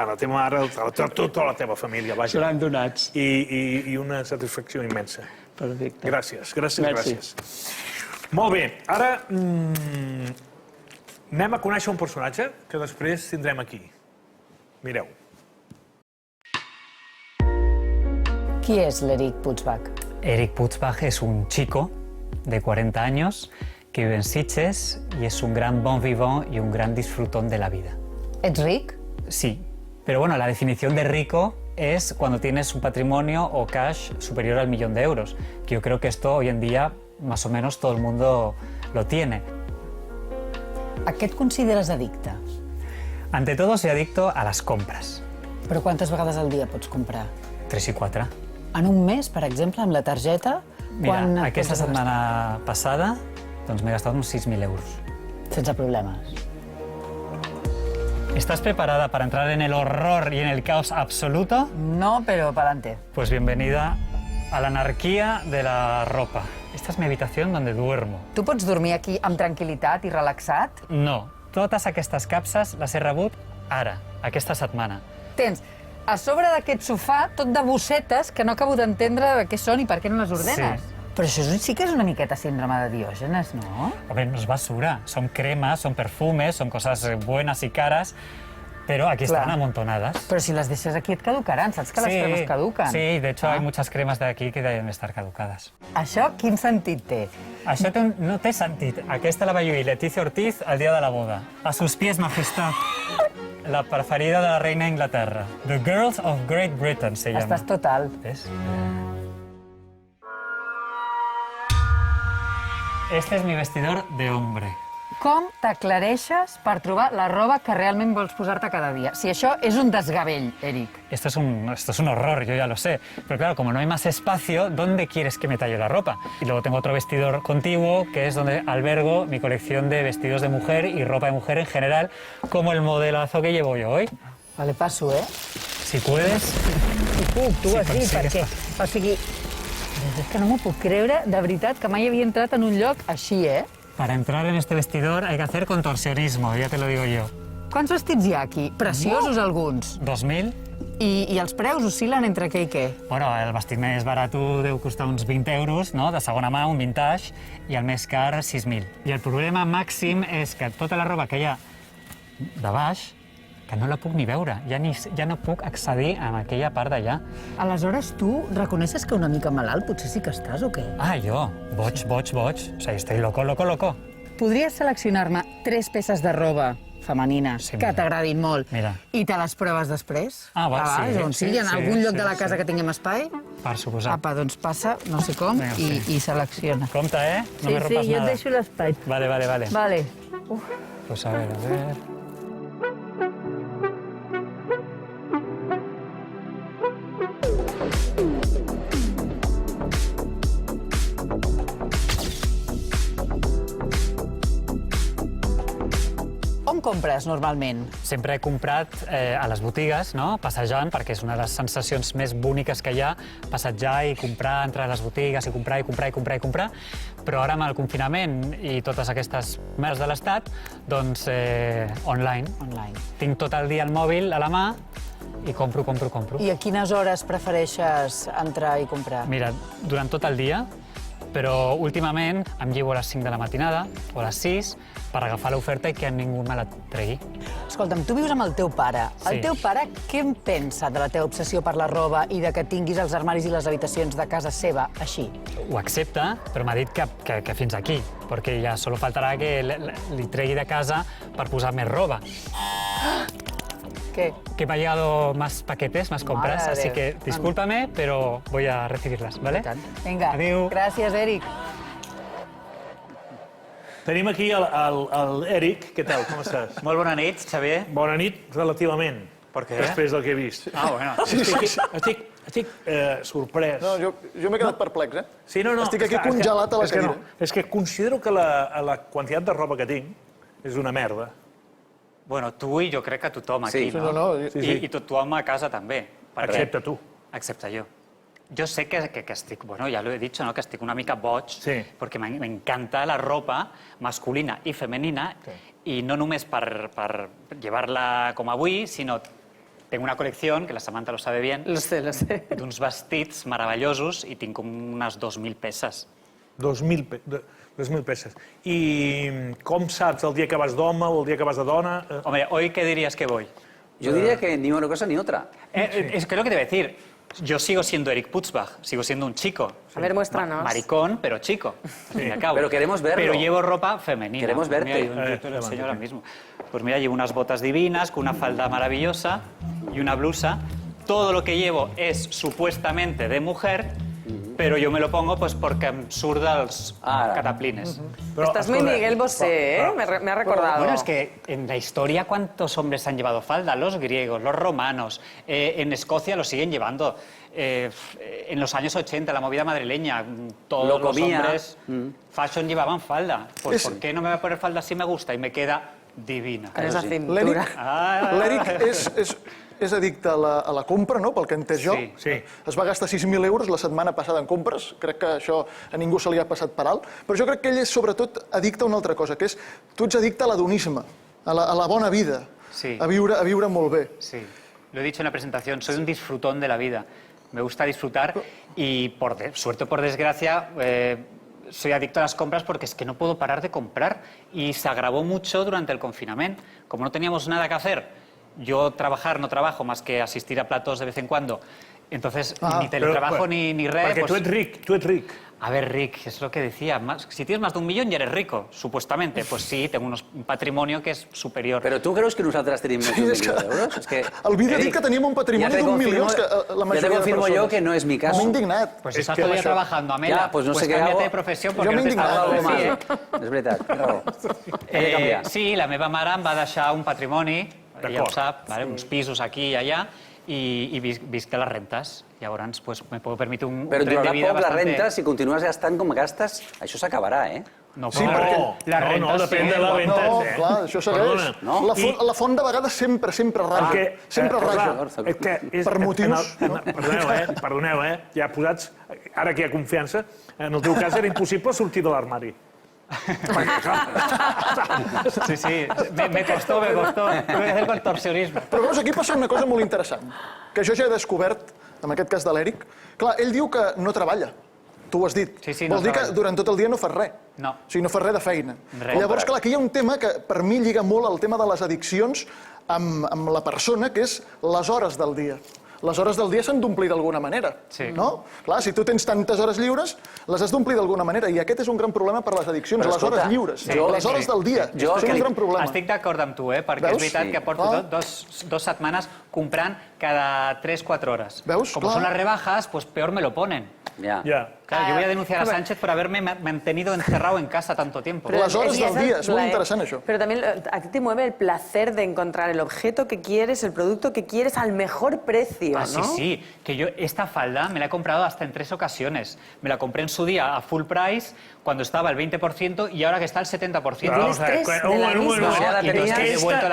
la teva mare, a tota la teva família, vaja. Seran donats. I una satisfacció immensa. Perfecte. Gràcies. Molt bé, ara anem a conèixer un personatge que després tindrem aquí. Mireu. Qui és l'Eric Puigbach? Eric Puigbach es un chico de 40 años que vive en Sitges y es un gran bon vivant y un gran disfrutón de la vida. ¿Ets ric? Sí, pero bueno, la definición de rico es cuando tienes un patrimonio o cash superior al 1.000.000 de euros, que yo creo que esto hoy en día más o menos todo el mundo lo tiene. ¿A qué te consideras adicte? Ante todo soy adicto a las compras. Però quantes vegades al dia pots comprar? 3 i 4. En un mes, per exemple, amb la targeta, Mira, aquesta setmana passada doncs m'he gastat uns 6.000 euros. Sense problemes. ¿Estás preparada para entrar en el horror y en el caos absoluto? No, pero para adelante. Pues bienvenida a la anarquía de la ropa. Esta es mi habitació donde duermo. Tu pots dormir aquí amb tranquil·litat i relaxat? No, totes aquestes capses les he rebut ara, aquesta setmana. Tens a sobre d'aquest sofà tot de bossetes que no acabo d'entendre què són i per què no les ordenes. Sí. Però això sí que és una miqueta síndrome de Diògenes, no? Hombre, no es basura, son cremas, son perfumes, son cosas buenas y caras, pero aquí están amontonadas. Però si les deixes aquí et caducaran, saps que les cremes caduquen? Sí, de hecho hay muchas cremas de aquí que deben estar caducadas. Això quin sentit té? Això no té sentit. Aquesta la va lluir Leticia Ortiz el dia de la boda. A sus pies, majestad. La preferida de la reina d'Inglaterra. The Girls of Great Britain se llama. Estàs total. ¿Ves? Este es mi vestidor de hombre. Com t'aclareixes per trobar la roba que realment vols posar-te cada dia? Si això és un desgavell, Eric. Esto es un horror, yo ya lo sé. Pero claro, como no hay más espacio, ¿dónde quieres que me talle la ropa? Y luego tengo otro vestidor contiguo, que es donde albergo mi colección de vestidos de mujer y ropa de mujer en general, como el modelazo que llevo yo hoy. Vale, passo, eh? Si puedes... Si puc, tu has dit, perquè... O sigui, és que no m'ho puc creure, de veritat, que mai havia entrat en un lloc així, eh? Para entrar en este vestidor hay que hacer contorsionismo, ya te lo digo yo. Quants vestits hi ha aquí? Preciosos alguns. 2.000. I els preus oscil·len entre què i què? Bueno, el vestit més barat deu costar uns 20 euros, no?, de segona mà, un vintage, i el més car, 6.000. I el problema màxim és que tota la roba que hi ha de baix, que no la puc ni veure, ja no puc accedir a aquella part d'allà. Aleshores, tu reconeixes que una mica malalt potser sí que estàs o què? Ah, jo? Boig. O sigui, estoy loco. Podries seleccionar-me 3 peces de roba femenina que t'agradin molt i te les proves després? Ah, va, sí. On sigui, en algun lloc de la casa que tinguem espai? Per suposar. Apa, doncs passa, no sé com, i selecciona. Compte, eh? No me rompas nada. Sí, jo et deixo l'espai. Vale. Vale. Pues a ver... On compres normalment? Sempre he comprat a les botigues, no?, passejant, perquè és una de les sensacions més boniques que hi ha, passejar i comprar, entrar a les botigues i comprar, però ara amb el confinament i totes aquestes merdes de l'Estat, doncs online. Tinc tot el dia el mòbil a la mà i compro. I a quines hores prefereixes entrar i comprar? Mira, durant tot el dia, però últimament em llevo a les 5 de la matinada o a les 6 per agafar l'oferta i que ningú me la tregui. Escolta'm, tu vius amb el teu pare. El teu pare què en pensa de la teva obsessió per la roba i de que tinguis els armaris i les habitacions de casa seva així? Ho accepta, però m'ha dit que fins aquí, perquè ja solo faltarà que li tregui de casa per posar més roba. ¿Qué? Que me ha llegado más paquetes, más compras, así que discúlpame, pero voy a recibirlas, ¿vale? Vinga, gràcies, Eric. Tenim aquí l'Eric. Què tal, com estàs? Molt bona nit, Xavier. Bona nit, relativament. Per què? Després del que he vist. Ah, bueno. Estic sorprès. No, jo m'he quedat perplex, eh? Sí, no. Estic aquí congelat a la cadira. És que considero que la quantitat de roba que tinc és una merda. Bueno, tu i jo crec que tothom aquí, Sí, no? I tothom a casa també. Excepte tu. Excepte jo. Yo sé que estic, bueno, ya lo he dicho, ¿no?, que estic una mica boig, porque me encanta la ropa masculina y femenina, y no només per llevar-la com avui, sinó tengo una colección, que la Samantha lo sabe bien, Lo sé. d'uns vestits meravellosos i tinc unes 2.000 peces. 2.000 peces. I com saps el dia que vas d'home o el dia que vas de dona? Hombre, ¿hoy qué dirías que voy? Yo diría que ni una cosa ni otra. Es que lo que te voy a decir, yo sigo siendo Eric Putzbach, sigo siendo un chico. A ver, muéstranos. Maricón, pero chico. Al fin y al cabo. Pero queremos verlo. Pero llevo ropa femenina. Queremos verte. Mira, yo te lo enseño ahora mismo. Pues mira, llevo unas botas divinas, con una falda maravillosa y una blusa. Todo lo que llevo es supuestamente de mujer, pero yo me lo pongo pues porque em surt dels cataplines. Estás muy Miguel Bosé, ¿eh? Me ha recordado. Bueno, es que en la historia, ¿cuántos hombres han llevado falda? Los griegos, los romanos. En Escocia lo siguen llevando. En los años 80, la movida madrileña, todos los hombres fashion llevaban falda. Pues ¿por qué no me voy a poner falda si me gusta y me queda Divina. L'Eric és addicte a la compra, no?, pel que he entès jo. Sí. Es va gastar 6.000 euros la setmana passada en compres. Crec que això a ningú se li ha passat per alt. Però jo crec que ell és sobretot addicte a una altra cosa, que és tu ets addicte a l'hedonisme, a la bona vida, a viure molt bé. Sí, lo he dicho en la presentación, soy un disfrutón de la vida. Me gusta disfrutar y, por suerte o por desgracia, soy adicto a las compras porque es que no puedo parar de comprar. Y se agravó mucho durante el confinamiento. Como no teníamos nada que hacer, yo no trabajo más que asistir a platos de vez en cuando. Entonces, ni teletrabajo ni red. Porque tú ets ric. A ver, Rick, es lo que decía. Si tienes más de 1 milión ya eres rico, supuestamente. Pues sí, tengo un patrimonio que es superior. Però tu creus que nosaltres tenim més d'un milió d'euros? El vídeo diu que teníem un patrimoni d'1 milió, que la majoria de persones. Ja te confirmo yo que no es mi caso. M'he indignat. Pues estás todo el día trabajando, Amela. Ja, pues no sé què cámbiate hago. de professió perquè Jo m'he no És veritat, raó. Sí, la meva mare em va deixar un patrimoni, ella ho sap, uns pisos aquí i allà, i visc de les rentes. Llavors, pues, me puedo permitir un Però tren de durarà vida poc la bastante... renta, si continues gastant com gastes, això s'acabarà, eh? No, Sí, perquè... No, depèn de la renta. No, clar, això segueix. La font de vegades sempre raja. Sempre raja. Per motius... Perdoneu, ja posats... Ara que hi ha confiança, en el teu cas era impossible sortir de l'armari. Sí, me costó. Tuve que hacer contorsionisme. Però veus, aquí passa una cosa molt interessant, que jo ja he descobert, en aquest cas de l'Eric. Clar, ell diu que no treballa. Tu ho has dit. Vol dir que durant tot el dia no fas res. No. O sigui, no fas res de feina. Llavors, clar, aquí hi ha un tema que per mi lliga molt al tema de les addiccions amb la persona, que és les hores del dia. Les hores del dia s'han d'omplir d'alguna manera, no? Clar, si tu tens tantes hores lliures, les has d'omplir d'alguna manera, i aquest és un gran problema per les addiccions, les hores lliures, les hores del dia. Això és un gran problema. Estic d'acord amb tu, perquè és veritat que porto 2 setmanes comprant cada 3-4 hores. Veus? Como son las rebajas, pues peor me lo ponen. Ja. Claro, yo voy a denunciar a Sánchez por haberme mantenido encerrado en casa tanto tiempo. Las horas del día, es muy interesante eso. Pero también a ti te mueve el placer de encontrar el objeto que quieres, el producto que quieres al mejor precio, ¿no? Sí, que yo esta falda me la he comprado hasta en 3 ocasiones. Me la compré en su día a full price, cuando estaba el 20% y ahora que está el 70%. ¿Tienes 3 de la misma?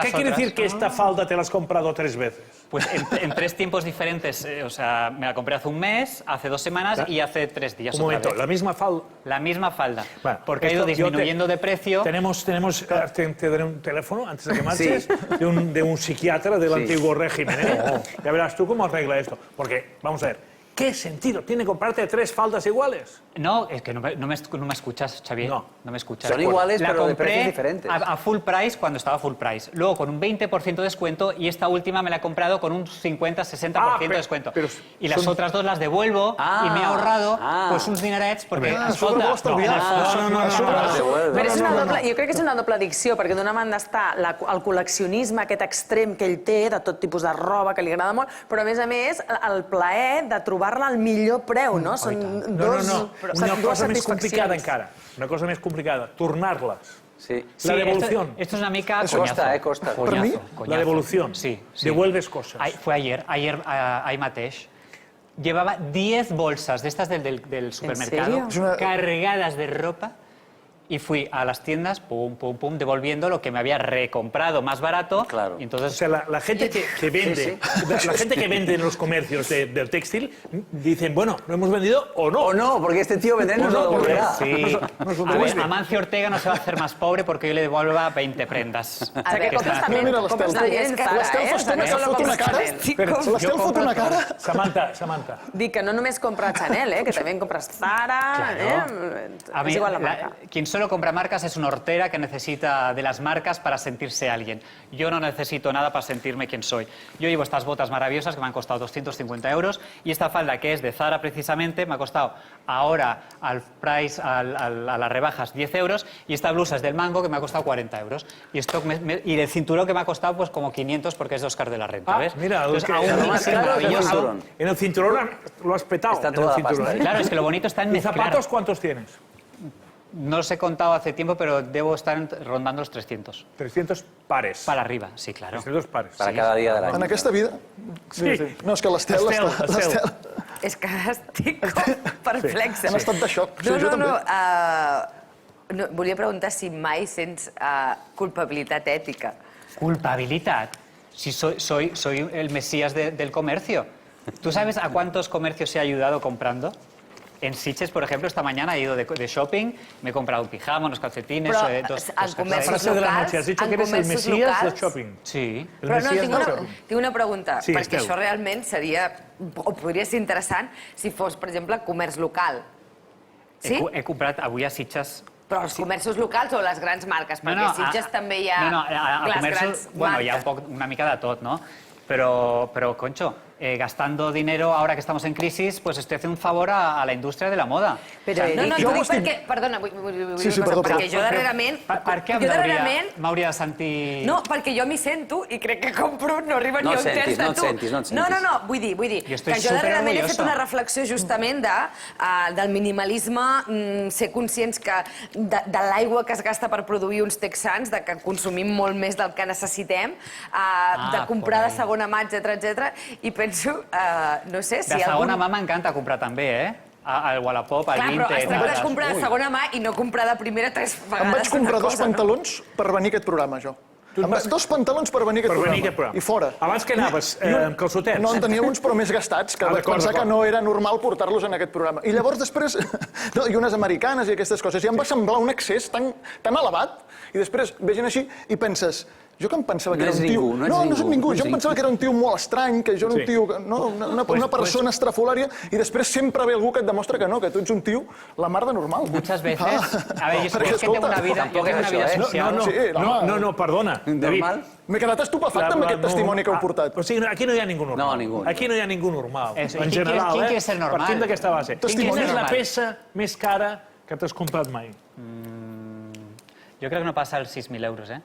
¿Qué quiere decir que esta falda te la has comprado 3 veces? Pues en 3 tiempos diferentes. O sea, me la compré hace un mes, hace 2 semanas y hace 3 días. Un momento, ¿la misma falda? La misma falda. Porque ha ido disminuyendo de precio. Te daré un teléfono antes de que marches de un psiquiatra del antiguo régimen. Ya verás tú cómo arregla esto. Porque, vamos a ver, ¿qué sentido tiene comprarte 3 faldas iguales? No, es que no me escuchas, Xavier. No me escuchas. Son iguales, la pero de precios compré diferentes. a full price cuando estaba full price. Luego con un 20% de descuento y esta última me la he comprado con un 50-60% de descuento. Y las otras 2 las devuelvo y me he ahorrado pues uns dinerets perquè... Però jo crec que és una doble addicció, perquè d'una banda està el col·leccionisme, aquest extrem que ell té, de tot tipus de roba, que li agrada molt, però a més, el plaer de trobar-la al millor preu, no? Són una cosa més complicada encara. Una cosa més complicada. Tornar-les. La devolución. Esto es una mica costa. ¿Por mí? La devolución. Sí. Devuelves cosas. Fue ayer ahí mateix. Llevaba 10 bolsas de estas del supermercado cargadas de ropa y fui a las tiendas, devolviendo lo que me había recomprado más barato. Claro. Y entonces... O sea, la gente que vende, la gente que vende en los comercios del textil, dicen, bueno, ¿lo hemos vendido o no? O no, porque este tío vendrá y nos lo devolverá. Sí. A ver, Amancio Ortega no se va a hacer más pobre porque yo le devuelva 20 prendas. O sea, que compras también en Zara, L'Estel fot una cara. Samantha. Dic que no només compra Chanel, que també compres Zara, és igual la marca. Quien solo compra marcas es una hortera que necesita de las marcas para sentirse alguien. Yo no necesito nada para sentirme quien soy. Yo llevo estas botas maravillosas que me han costado 250 euros y esta falda que es de Zara precisamente me ha costado ahora a las rebajas 10 euros y esta blusa es del Mango que me ha costado 40 euros. Y el cinturón que me ha costado pues como 500 porque es de Oscar de la Renta, ¿ves? Mira, maravilloso. En el cinturón lo has petado. Está toda la pasta. Claro, es que lo bonito está en mezclar. ¿Y zapatos cuántos tienes? No los he contado hace tiempo, pero debo estar rondando los 300. 300 pares. Para arriba, sí, claro. 300 pares. Para cada dia de l'any. En aquesta vida? Sí. No, és que l'Estel està... És que estic perplexa. En estat de xoc. No. volia preguntar si mai sents culpabilitat ètica. ¿Culpabilidad? Si soy el mesías del comercio. ¿Tú sabes a cuántos comercios he ayudado comprando? En Sitges, por ejemplo, esta mañana he ido de shopping, me he comprado un pijama, unos calcetines... Però en comerços locals... Has dicho que eres el mesías del shopping. Sí. Però no, tinc una pregunta, perquè això realment seria, o podria ser interessant, si fos, per exemple, comerç local. Sí? He comprat avui a Sitges... Però els comerços locals o les grans marques? Perquè a Sitges també hi ha les grans marques. Bueno, hi ha una mica de tot, no? Pero concho, gastando dinero ahora que estamos en crisis, pues estoy haciendo un favor a la indústria de la moda. Però, no, t'ho dic perquè... Perdona, perquè jo darrerament... Per què m'hauria de sentir... No, perquè jo m'hi sento i crec que compro, no arriba ni a un terç de tu. No, vull dir, que jo darrerament he fet una reflexió justament del minimalisme, ser conscients de l'aigua que es gasta per produir uns texans, de que consumim molt més del que necessitem, de comprar de segona mà, etc. I penso, no sé si... De segona mà m'encanta comprar també, al Wallapop, al Vinted... Clar, però es tracta de comprar de segona mà i no comprar de primera 3 vegades. Em vaig comprar 2 pantalons per venir a aquest programa, jo. 2 pantalons per venir a aquest programa. I fora. Abans que anaves, amb calçotets. No, en tenia uns però més gastats, que vaig pensar que no era normal portar-los en aquest programa. I llavors després... I unes americanes i aquestes coses. I em va semblar un excés tan elevat. I després vegin així i penses... Jo que em pensava que era un tio... No soc ningú. Jo em pensava que era un tio molt estrany, que jo era un tio... Una persona estrafolària, i després sempre ve algú que et demostra que no, que tu ets un tio la mar de normal. Muchas veces... A ver, es que tengo una vida social... No, perdona, David. M'he quedat estupefacte amb aquest testimoni que heu portat. O sigui, aquí no hi ha ningú normal. No, ningú. Aquí no hi ha ningú normal. En general, ¿Quién quiere ser normal? Partint d'aquesta base. Quina és la peça més cara que t'has comprat mai? Yo creo que no pasa els 6.000 euros, ¿eh?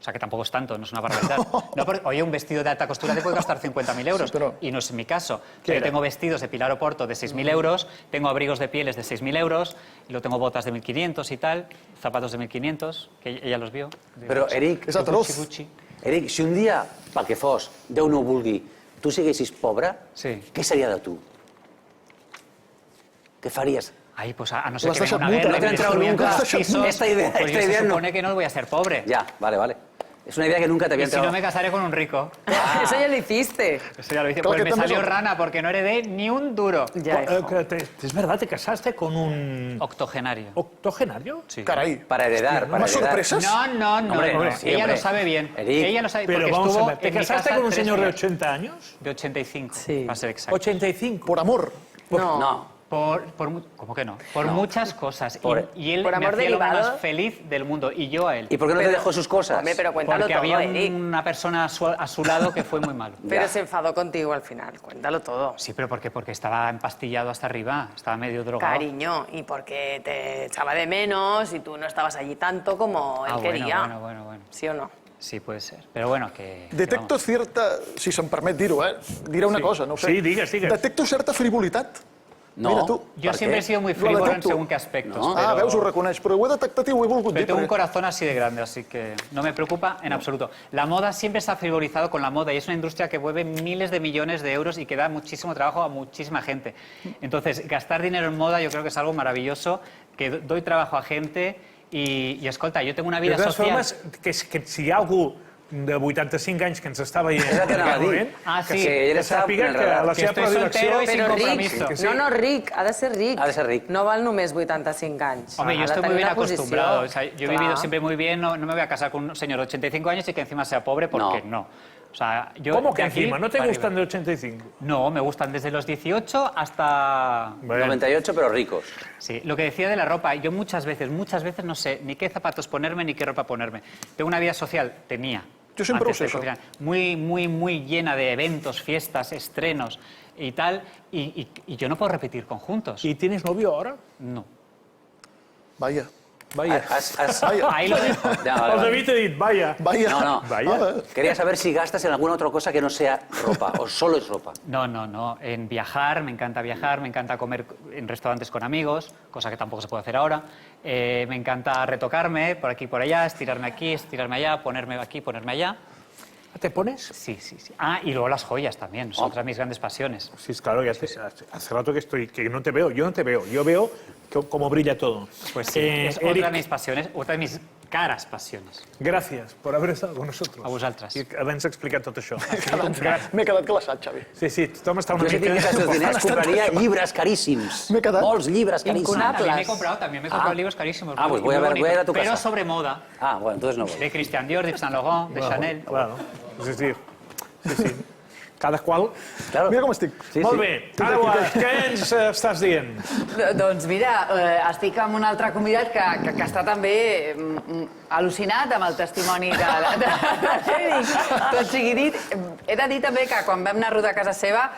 O sea, que tampoco es tanto, no es una barbaridad. No, porque, oye, un vestido de alta costura te puede costar 50.000 euros. Y no es mi caso. Yo tengo vestidos de Pilar Oporto de 6.000 euros, tengo abrigos de pieles de 6.000 euros, y luego tengo botas de 1.500 y tal, zapatos de 1.500, que ella los vio. Però, Eric, si un dia, pel que fos, Déu no ho vulgui, tu siguessis pobre, què seria de tu? Què faries? Ay, pues a no ser que venga una guerra, que destruyan los pisos, esta idea pues yo se supone que no voy a ser pobre. Ya, vale. Es una idea que nunca te había entrado. Y si no, me casaré con un rico. Eso ya lo hiciste. Eso ya lo hice. Pues me salió rana porque no heredé ni un duro. Es verdad, te casaste con un... Octogenario. ¿Octogenario? Sí. Caray. Para heredar. ¿Más sorpresas? No. Hombre, ella lo sabe bien. Ella lo sabe pero porque vamos estuvo a ver, ¿te casaste con un señor de 80 años? De 85, sí. Para ser exacto. 85. ¿Por amor? No. ¿Cómo que no? Por muchas cosas. Y él por me amor hacía lo derivado. más feliz del mundo. Y yo a él. ¿Y por qué no te dejó sus cosas? Hombre, pero cuéntalo Porque todo, había Eric. una persona a su lado que fue muy malo. Pero se enfadó contigo al final, cuéntalo todo. Sí, pero porque estaba empastillado hasta arriba, estaba medio drogado. Cariño, y porque te echaba de menos y tú no estabas allí tanto como él quería. Bueno. ¿Sí o no? Sí, puede ser. Pero bueno, que... Detecto cierta... Si se'm permet dir-ho, diré una cosa, no ho sé. Sí, digues. Detecto certa frivolitat. No, Mira tu. Yo siempre he sido muy frívolo en según qué aspectos. No. Pero... Veus, ho reconeix, però ho he detectat i ho he volgut dir. Pero tengo un corazón así de grande, así que no me preocupa en absoluto. La moda siempre se ha frivolizado con la moda y es una industria que mueve miles de millones de euros y que da muchísimo trabajo a muchísima gente. Entonces, gastar dinero en moda yo creo que es algo maravilloso, que doy trabajo a gente y escolta, yo tengo una vida social... De totes formes, que si hi ha algú de 85 anys que ens està veient en aquest moment, que sàpiga que la seva predilecció... Però ric, no ric, ha de ser ric. Ha de ser ric. No val només 85 anys. Hombre, yo estoy muy bien acostumbrado. O sea, yo he vivido siempre muy bien, no me voy a casar con un señor de 85 años y que encima sea pobre, porque no. O sea, yo ¿Cómo que encima? ¿No te gustan de 85? No, me gustan desde los 18 hasta... 98, pero ricos. Sí, lo que decía de la ropa, yo muchas veces no sé ni qué zapatos ponerme ni qué ropa ponerme. Tengo una vida social, tenía. Yo siempre uso eso. Muy llena de eventos, fiestas, estrenos y tal, y yo no puedo repetir conjuntos. ¿Y tienes novio ahora? No. Vaya. Ahí lo dejo. El David ha dit, vaya. No. Quería saber si gastas en alguna otra cosa que no sea ropa, o solo es ropa. No. En viajar, me encanta comer en restaurantes con amigos, cosa que tampoco se puede hacer ahora. Me encanta retocarme por aquí y por allá, estirarme aquí, estirarme allá, ponerme aquí, ponerme allá. ¿Te pones? Sí. Ah, y luego las joyas también, son otras mis grandes pasiones. Sí, claro, hace rato que no te veo. Yo no te veo. Yo veo cómo brilla todo. Pues sí, es otra de mis pasiones, otra de mis caras pasiones. Gràcies per haver estat amb nosaltres. A vosaltres. I haver-nos explicat tot això. M'he quedat glaçat, Xavi. Sí, tothom està una Jo si tingués els seus diners compraria llibres caríssims. Molts llibres caríssims. También me he comprado libros carísimos. Ah, pues voy a ver a tu casa. Pero sobre moda. Ah, bueno, entonces no voy. De Christian Dior, de Saint Laurent, de Chanel. Claro, sí. Cada qual... Mira com estic. Molt bé. Aigua, què ens estàs dient? Doncs mira, estic amb un altre convidat que està també al·lucinat amb el testimoni de l'Eric. Tot sigui dit, he de dir també que quan vam anar a rodar a casa seva,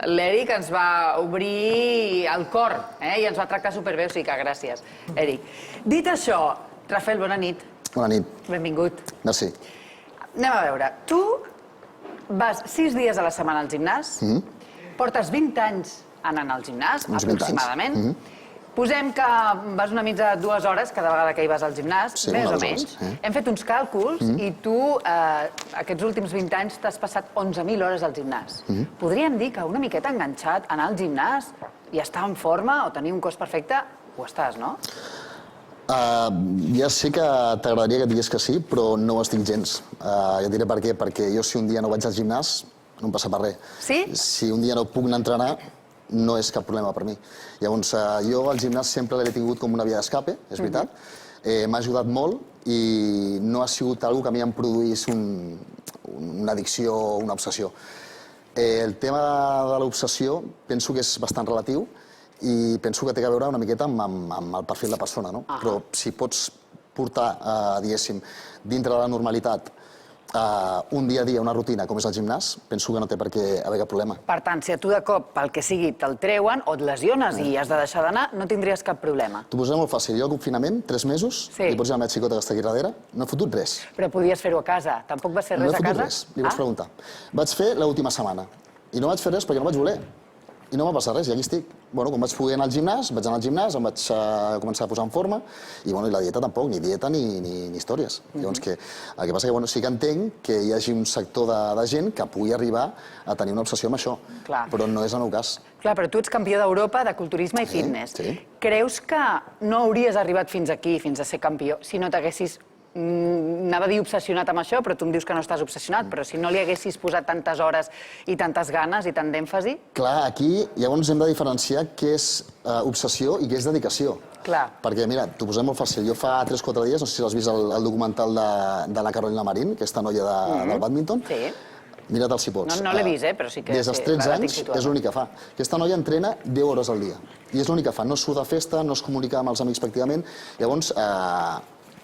l'Eric ens va obrir el cor i ens va tractar superbé, o sigui que gràcies, Eric. Dit això, Rafael, bona nit. Bona nit. Benvingut. Merci. Anem a veure, tu vas 6 dies a la setmana al gimnàs, portes 20 anys anant al gimnàs, aproximadament. Posem que vas una mitja de 2 hores cada vegada que hi vas al gimnàs, més o menys. Hem fet uns càlculs i tu, aquests últims 20 anys, t'has passat 11.000 hores al gimnàs. Podríem dir que una miqueta enganxat, anar al gimnàs i estar en forma o tenir un cos perfecte, ho estàs, no? Ja sé que t'agradaria que et digués que sí, però no ho estic gens. Ja et diré per què. Perquè jo si un dia no vaig al gimnàs, no em passa per res. Sí? Si un dia no puc anar a entrenar, no és cap problema per mi. Llavors, jo al gimnàs sempre l'he tingut com una via d'escape, és veritat. M'ha ajudat molt i no ha sigut alguna que a mi em produís una addicció o una obsessió. El tema de l'obsessió penso que és bastant relatiu i penso que té a veure una miqueta amb el perfil de persona, no? Però si pots portar, diguéssim, dintre de la normalitat un dia a dia, una rutina, com és el gimnàs, penso que no té per què haver cap problema. Per tant, si a tu de cop, pel que sigui, te'l treuen o et lesiones i has de deixar d'anar, no tindries cap problema. T'ho posaré molt fàcil. Jo al confinament, 3 mesos, li pots dir a la meva xicota que està aquí darrere, no he fotut res. Però podies fer-ho a casa. Tampoc vas fer res a casa? No he fotut res, li vaig preguntar. Vaig fer l'última setmana. I no vaig fer res perquè no vaig voler. I no m'ha passat res, i aquí estic. Quan vaig poder anar al gimnàs, vaig anar al gimnàs, em vaig començar a posar en forma, i la dieta tampoc, ni dieta ni històries. Llavors, el que passa que sí que entenc que hi hagi un sector de gent que pugui arribar a tenir una obsessió amb això, però no és el meu cas. Clar, però tu ets campió d'Europa de culturisme i fitness. Creus que no hauries arribat fins aquí, fins a ser campió, si no t'haguessis anava a dir obsessionat amb això, però tu em dius que no estàs obsessionat, però si no li haguessis posat tantes hores i tantes ganes i tant d'èmfasi... Clar, aquí llavors hem de diferenciar què és obsessió i què és dedicació. Clar. Perquè, mira, t'ho posem molt fàcil. Jo fa 3 o 4 dies, no sé si l'has vist el documental de la Carolina Marín, aquesta noia del bàdminton. Sí. Mira't-el si pots. No l'he vist, però sí que... Des dels 13 anys és l'únic que fa. Aquesta noia entrena 10 hores al dia. I és l'únic que fa. No surt de festa, no es comunica amb els amics pràcticament. Llavors,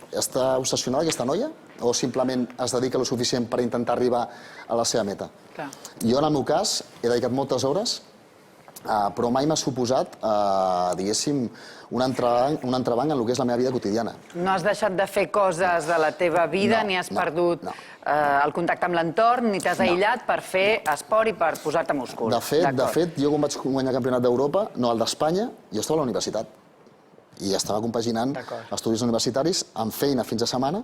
està obsessionada aquesta noia o simplement es dedica lo suficient per intentar arribar a la seva meta? Jo, en el meu cas, he dedicat moltes hores, però mai m'ha suposat, diguéssim, un entrebanc en el que és la meva vida quotidiana. No has deixat de fer coses de la teva vida, ni has perdut el contacte amb l'entorn, ni t'has aïllat per fer esport i per posar-te múscul. De fet, jo quan vaig guanyar el campionat d'Europa, no el d'Espanya, jo estava a la universitat. I estava compaginant estudis universitaris amb feina fins a setmana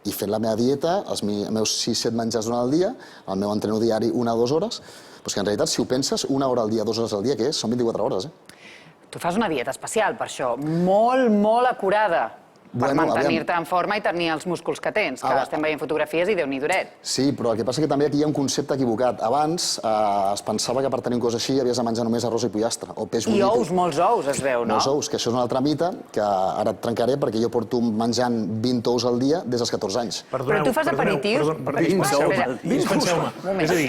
i fent la meva dieta, els meus 6-7 menjars durant el dia, el meu entreno diari 1 o 2 hores, però que en realitat, si ho penses, 1 hora al dia, 2 hores al dia, què és? Són 24 hores, Tu fas una dieta especial per això, molt, molt acurada, per mantenir-te en forma i tenir els músculs que tens, que estem veient fotografies i Déu-n'hi duret. Sí, però el que passa que també aquí hi ha un concepte equivocat. Abans es pensava que per tenir un cos així havies de menjar només arròs i pollastre, o peix I ous, molts ous, es veu, no? Molts ous, que això és un altre mite, que ara et trencaré perquè jo porto menjant 20 ous al dia des dels 14 anys. Però tu fas aperitius? Dispenseu-me. És a dir,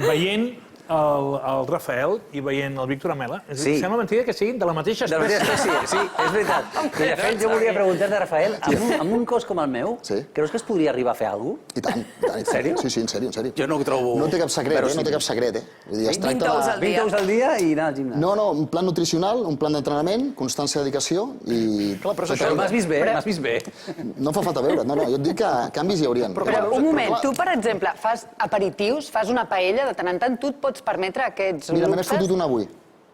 veient el Rafael i veient el Víctor Amela, sembla mentida que siguin de la mateixa espècie. Sí, és veritat. De fet, jo volia preguntar-te, Rafael, amb un cos com el meu, creus que es podria arribar a fer alguna cosa? I tant. En sèrio? Sí, en sèrio. Jo no ho trobo... No té cap secret, no té cap secret. 20 ous al dia i anar al gimnàs. No, un plan nutricional, un plan d'entrenament, constància de dedicació i... Però m'has vist bé, No fa falta veure, no, jo et dic que canvis hi haurien. Però un moment, tu, per exemple, fas aperitius, fas una paella, de tant en tant tu et pots permetre aquests luxes? Mira, me n'he fotut una avui.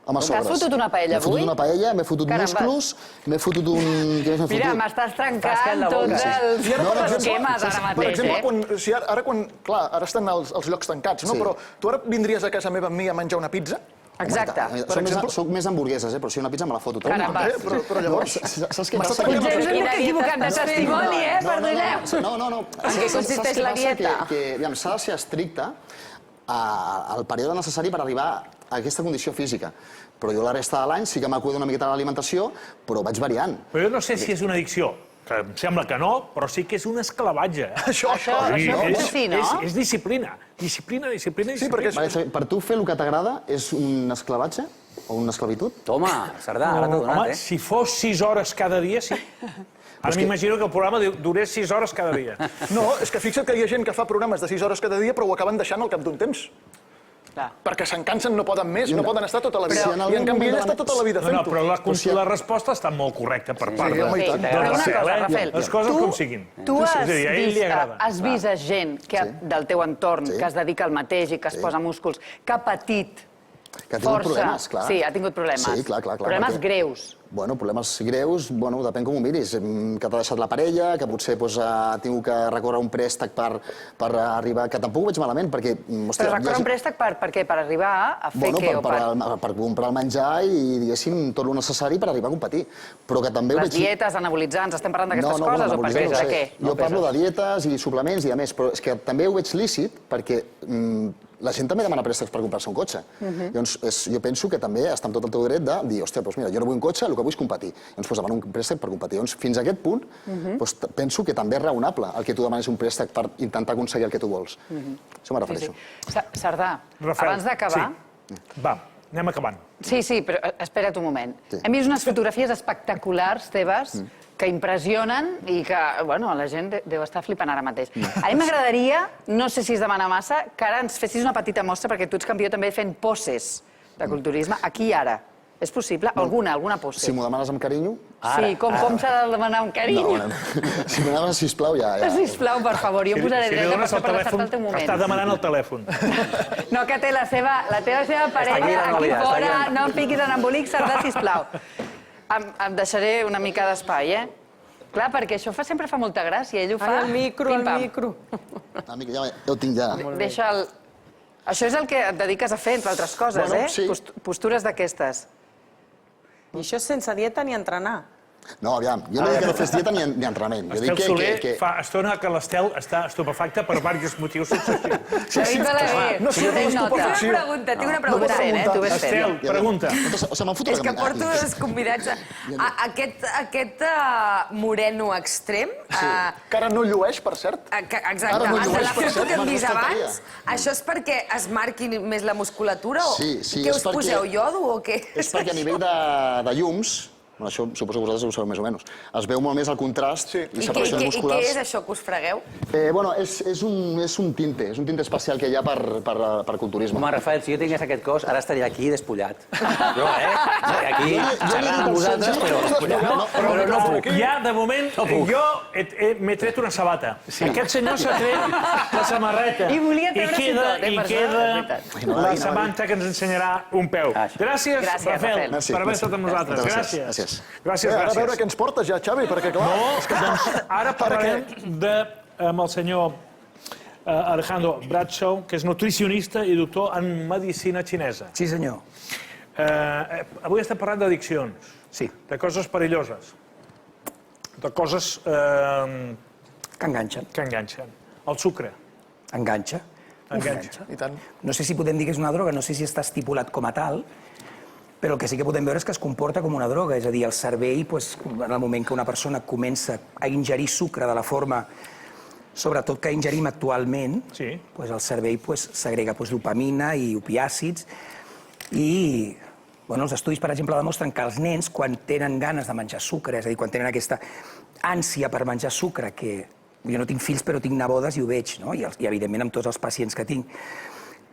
Home, sobres. T'has fotut una paella M'he fotut avui? una paella, m'he fotut musclos, m'he fotut un... Què més m'he fotut? Mira, m'estàs trencant tots els esquemes ara Per mateix, exemple, clar, ara estan els llocs tancats, no? Però tu ara vindries a casa meva amb mi a menjar una pizza? Exacte. Soc més hamburgueses, però si una pizza me la foto. Però llavors... Saps què Potser passa? ens hem equivocat de testimoni, perdoneu. No. En què consisteix la dieta? S'ha de ser estricte al període necessari per arribar a aquesta condició física. Però jo la resta de l'any sí que m'acuido una miqueta de l'alimentació, però vaig variant. Però jo no sé si és una addicció, que em sembla que no, però sí que és un esclavatge. Això sí, no? És disciplina. Disciplina. Sí, perquè per tu fer el que t'agrada és un esclavatge o una esclavitud? Home, Cerdà, ara t'ho donat, Home, si fos 6 hores cada dia, sí. Ara m'imagino que el programa durés 6 hores cada dia. No, és que fixa't que hi ha gent que fa programes de 6 hores cada dia, però ho acaben deixant al cap d'un temps. Perquè se'n cansen, no poden més, no poden estar tota la vida. I en canvi ell està tota la vida fent-ho. Però la resposta està molt correcta per part de... Però una cosa, Rafael, les coses com siguin. Tu has vist gent del teu entorn que es dedica al mateix i que es posa músculs, que ha patit que ha tingut problemes, clar. Sí, ha tingut problemes. Sí, clar. Problemes greus. Bueno, problemes greus, bueno, depèn com ho miris. Que t'ha deixat la parella, que potser ha tingut que recórrer un préstec per arribar... Que tampoc ho veig malament, perquè... Però recórrer un préstec per què? Per arribar a fer què? Per comprar el menjar i, diguéssim, tot el necessari per arribar a competir. Però que també ho veig... Les dietes, anabolitzants, estem parlant d'aquestes coses o per què? Jo parlo de dietes i suplements i a més, però és que també ho veig lícit perquè la gent també demana préstecs per comprar-se un cotxe. Llavors, jo penso que també està en tot el teu dret de dir, hòstia, doncs mira, jo no vull un cotxe, el que vull és competir. Llavors, demanar un préstec per competir. Llavors, fins a aquest punt, penso que també és raonable el que tu demanis un préstec per intentar aconseguir el que tu vols. Això me refereixo. Cerdà, abans d'acabar... Va, anem acabant. Sí, però espera't un moment. Hem vist unes fotografies espectaculars teves que impressionen i que, bueno, la gent deu estar flipant ara mateix. A mi m'agradaria, no sé si es demana massa, que ara ens fessis una petita mostra, perquè tu ets campió també fent poses de culturisme, aquí i ara. És possible? Alguna pose? Si m'ho demanes amb carinyo... Sí, com s'ha de demanar amb carinyo? Si m'ho demanes, sisplau, ja... Sisplau, per favor, jo em posaré dreta per deixar-te el teu moment. Està demanant el telèfon. No, que té la teva parella aquí fora, no em fiquis en embolic, Cerdà, sisplau. Em deixaré una mica d'espai, Clar, perquè això sempre fa molta gràcia, ell ho fa... El micro. Ja ho tinc ja. Deixa'l... Això és el que et dediques a fer, entre altres coses, Postures d'aquestes. I això sense dieta ni entrenar. No, aviam, jo no dic que no fes dieta ni entrenament. Estel Soler fa estona que l'Estel està estupefacta per diversos motius successius. No sé, tinc una pregunta. Estel, pregunta. És que porto els convidats a aquest moreno extrem. Que ara no llueix, per cert. Exacte, de la foto que hem vist abans, això és perquè es marqui més la musculatura o què us poseu, iodo o què? És perquè a nivell de llums, això suposo que vosaltres ho sabeu més o menys, es veu molt més el contrast i separacions musculars. I què és això que us fregueu? Bueno, és un tinte especial que hi ha per culturisme. Home, Rafael, si jo tingués aquest cos, ara estaria aquí despullat. Jo, aquí, xerrant amb vosaltres, però despullat. Però no puc. Ja, de moment, jo m'he tret una sabata. Aquest senyor s'ha tret la samarreta. I volia treure I queda la Samantha que ens ensenyarà un peu. Gràcies, Rafael, per haver estat amb nosaltres. Gràcies. Gràcies. A veure què ens portes ja, Xavi, perquè clar... Doncs ara parlarem amb el senyor Alejandro Bradshaw, que és nutricionista i doctor en medicina xinesa. Sí, senyor. Avui estem parlant d'addiccions. Sí. De coses perilloses. De coses... Que enganxen. Que enganxen. El sucre. Enganxa. Enganxa. I tant. No sé si podem dir que és una droga, no sé si està estipulat com a tal, però el que sí que podem veure és que es comporta com una droga, és a dir, el cervell, en el moment que una persona comença a ingerir sucre de la forma, sobretot que ingerim actualment, el cervell segrega dopamina i opiàcids i els estudis, per exemple, demostren que els nens, quan tenen ganes de menjar sucre, és a dir, quan tenen aquesta ànsia per menjar sucre, que jo no tinc fills però tinc nebodes i ho veig, i evidentment amb tots els pacients que tinc,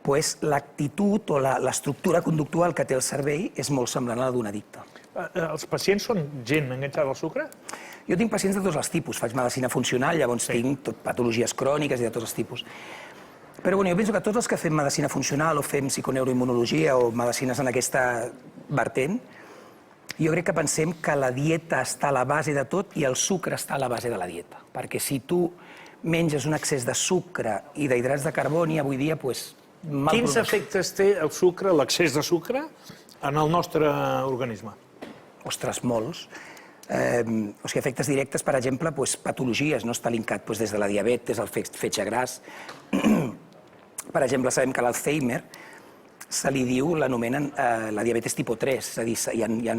l'actitud o l'estructura conductual que té el cervell és molt semblant a la d'un addicte. Els pacients són gent enganxada al sucre? Jo tinc pacients de tots els tipus. Faig medicina funcional, llavors tinc patologies cròniques i de tots els tipus. Però jo penso que tots els que fem medicina funcional o fem psiconeuroimmunologia o medicines en aquesta vertent, jo crec que pensem que la dieta està a la base de tot i el sucre està a la base de la dieta. Perquè si tu menges un excés de sucre i d'hidrats de carboni, avui dia, doncs... Quins efectes té el sucre, l'excés de sucre, en el nostre organisme? Ostres, molts. O sigui, efectes directes, per exemple, patologies, no està linkat des de la diabetes, el fetge gras. Per exemple, sabem que l'Alzheimer se li diu, l'anomenen la diabetes tipus 3, és a dir, hi ha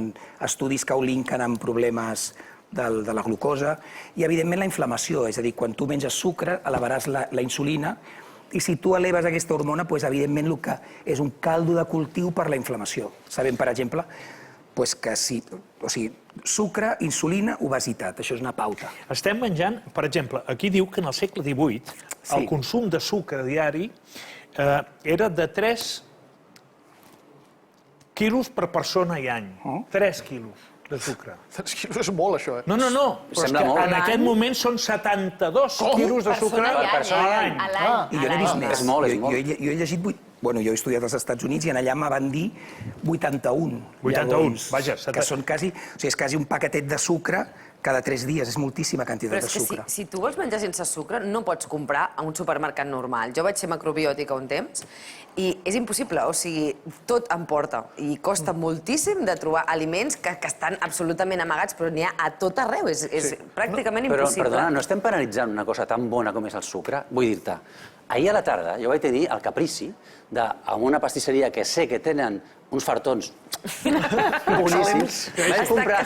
estudis que ho linken amb problemes de la glucosa i, evidentment, la inflamació, és a dir, quan tu menges sucre, elevaràs la insulina i si tu eleves aquesta hormona, evidentment, el que és un caldo de cultiu per la inflamació. Sabem, per exemple, que si... O sigui, sucre, insulina, obesitat, això és una pauta. Estem menjant, per exemple, aquí diu que en el segle XVIII el consum de sucre diari era de 3 quilos per persona i any. 3 quilos de sucre. 3 quilos és molt, això, eh? No, però és que en aquest moment són 72 quilos de sucre per persona i any. I jo n'he vist més. És molt, és molt. Jo he llegit... Bueno, jo he estudiat als Estats Units i allà me van dir 81. 81, vaja. Que són quasi... O sigui, és quasi un paquetet de sucre cada 3 dies. És moltíssima quantitat de sucre. Però és que si tu vols menjar sense sucre, no pots comprar a un supermercat normal. Jo vaig ser macrobiòtica un temps i és impossible. O sigui, tot em porta. I costa moltíssim de trobar aliments que estan absolutament amagats, però n'hi ha a tot arreu. És pràcticament impossible. Però, perdona, no estem penalitzant una cosa tan bona com és el sucre? Vull dir-te, ahir a la tarda jo vaig tenir el caprici amb una pastisseria que sé que tenen uns fartons boníssims. Vaig comprar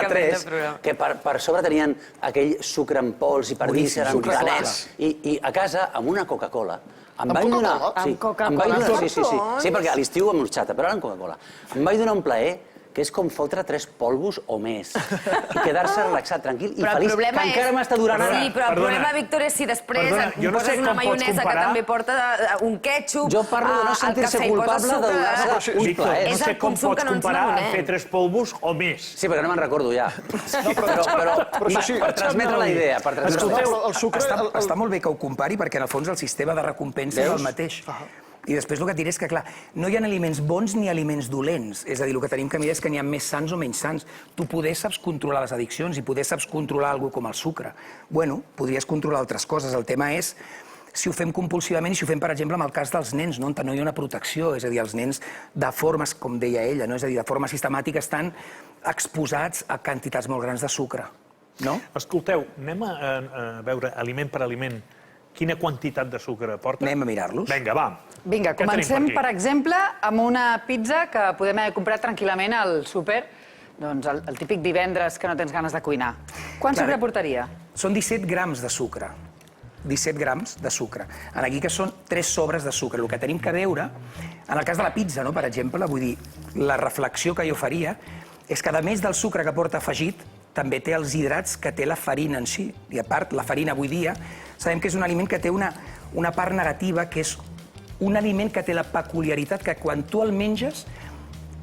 3 que per sobre tenien aquell sucre en pols i per dins eren planets. I a casa, amb una Coca-Cola, em vaig donar... Amb Coca-Cola? Sí, perquè a l'estiu amb l'orxata, però ara amb Coca-Cola. Em vaig donar un plaer que és com fotre 3 polvos o més. I quedar-se relaxat, tranquil i feliç, que encara m'està durant ara. Sí, però el problema, Víctor, és si després poses una maionesa que també porta un ketchup, jo parlo de no sentir-se culpable de donar-se un plaer. No sé com pots comparar amb fer 3 polvos o més. Sí, perquè no me'n recordo ja. Però per transmetre la idea. El sucre... Està molt bé que ho compari perquè, en el fons, el sistema de recompensa és el mateix. I després el que et diré és que, clar, no hi ha aliments bons ni aliments dolents. És a dir, el que tenim que mirar és que n'hi ha més sants o menys sants. Tu poder saps controlar les addiccions i poder saps controlar alguna com el sucre. Bueno, podries controlar altres coses. El tema és si ho fem compulsivament i si ho fem, per exemple, en el cas dels nens, on no hi ha una protecció. És a dir, els nens de formes, com deia ella, és a dir, de forma sistemàtica estan exposats a quantitats molt grans de sucre. Escolteu, anem a veure aliment per aliment quina quantitat de sucre porta. Anem a mirar-los. Vinga, va. Vinga, comencem, per exemple, amb una pizza que podem haver comprat tranquil·lament al súper, doncs el típic divendres que no tens ganes de cuinar. Quant sucre portaria? Són 17 grams de sucre. 17 grams de sucre. Aquí que són 3 sobres de sucre. El que tenim que veure, en el cas de la pizza, per exemple, vull dir, la reflexió que jo faria és que, a més del sucre que porta afegit, també té els hidrats que té la farina en si. I a part, la farina avui dia sabem que és un aliment que té una part negativa, que és un aliment que té la peculiaritat que quan tu el menges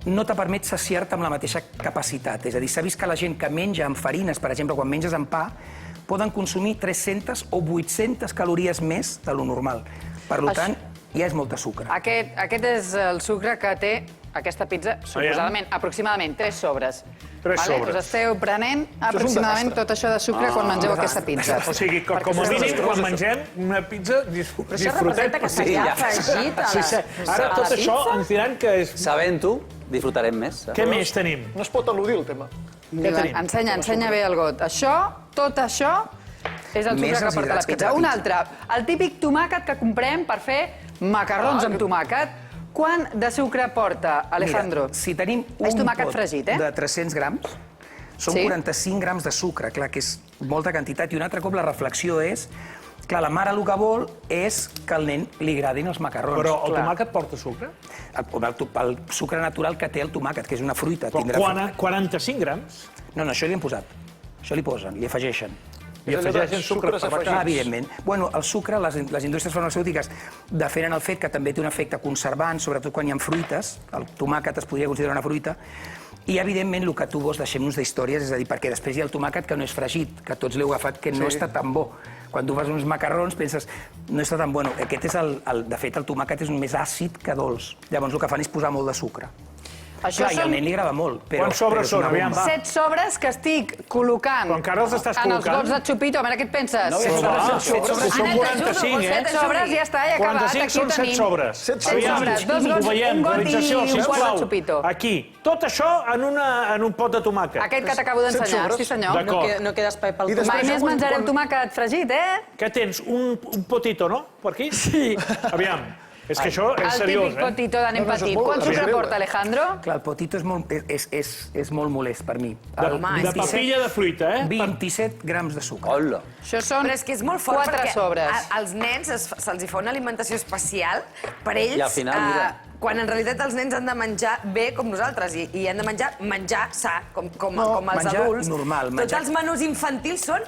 no te permet saciar-te amb la mateixa capacitat. És a dir, s'ha vist que la gent que menja amb farines, per exemple, quan menges amb pa, poden consumir 300 o 800 calories més de lo normal. Per tant, ja és molta sucre. Aquest és el sucre que té aquesta pizza, suposadament, aproximadament 3 sobres. 3 sobres. Us esteu prenent aproximadament tot això de sucre quan mengeu aquesta pizza. O sigui, com a mínim, quan mengem una pizza, disfrutem. Però això representa que s'ha afegit a la... Ara tot això ens diran que és... Sabent-ho, disfrutarem més. Què més tenim? No es pot eludir el tema. Què tenim? Ensenya bé el got. Això, tot això, és el sucre que porta la pizza. Un altre, el típic tomàquet que comprem per fer macarrons amb tomàquet. Quant de sucre porta, Alejandro? Mira, si tenim un pot de 300 grams, són 45 grams de sucre, clar, que és molta quantitat. I un altre cop la reflexió és, clar, la mare el que vol és que al nen li agradin els macarrons. Però el tomàquet porta sucre? El sucre natural que té el tomàquet, que és una fruita. Però 45 grams? No, això li han posat. Això li posen, li afegeixen. I afegeixen sucre afegits. Evidentment. Bueno, el sucre, les indústries farmacèutiques defenen el fet que també té un efecte conservant, sobretot quan hi ha fruites. El tomàquet es podria considerar una fruita. I, evidentment, el que tu vols, deixem-nos d'històries, és a dir, perquè després hi ha el tomàquet que no és fregit, que tots l'heu agafat, que no està tan bo. Quan tu fas uns macarrons penses, no està tan bueno. Aquest és de fet, el tomàquet és més àcid que dolç. Llavors, el que fan és posar molt de sucre. Clar, i al nen li agrada molt. Quants sobres són? Aviam, va. 7 sobres que estic col·locant Però encara els estàs en els col·locant? gots de Chupito. A veure, què et penses? No, 7 sobres són 45, eh? 7 sobres, ja està, ja ha acabat. 45 són 7 sobres. 7 sobres, 2 gots, un got i un quart de Chupito. Aquí. Tot això en un pot de tomàquet. Aquest que t'acabo d'ensenyar, sí senyor. No queda espai pel Mai més menjarem tomàquet fregit, eh? Què tens? Un potito, no? Per aquí? Sí. Aviam. És que això és seriós, El típic potito de nen petit. Quant sucre porta, Alejandro? Clar, el potito és molt molest per mi. De papilla de fruita, eh? 27 grams de sucre. Hola. Això són Però és que és molt fort 4 perquè sobres. als nens se'ls hi fa una alimentació especial per ells, I al final, mira. quan en realitat els nens han de menjar bé com nosaltres i han de menjar sa, com els menjar adults. normal, Tots els menús infantils són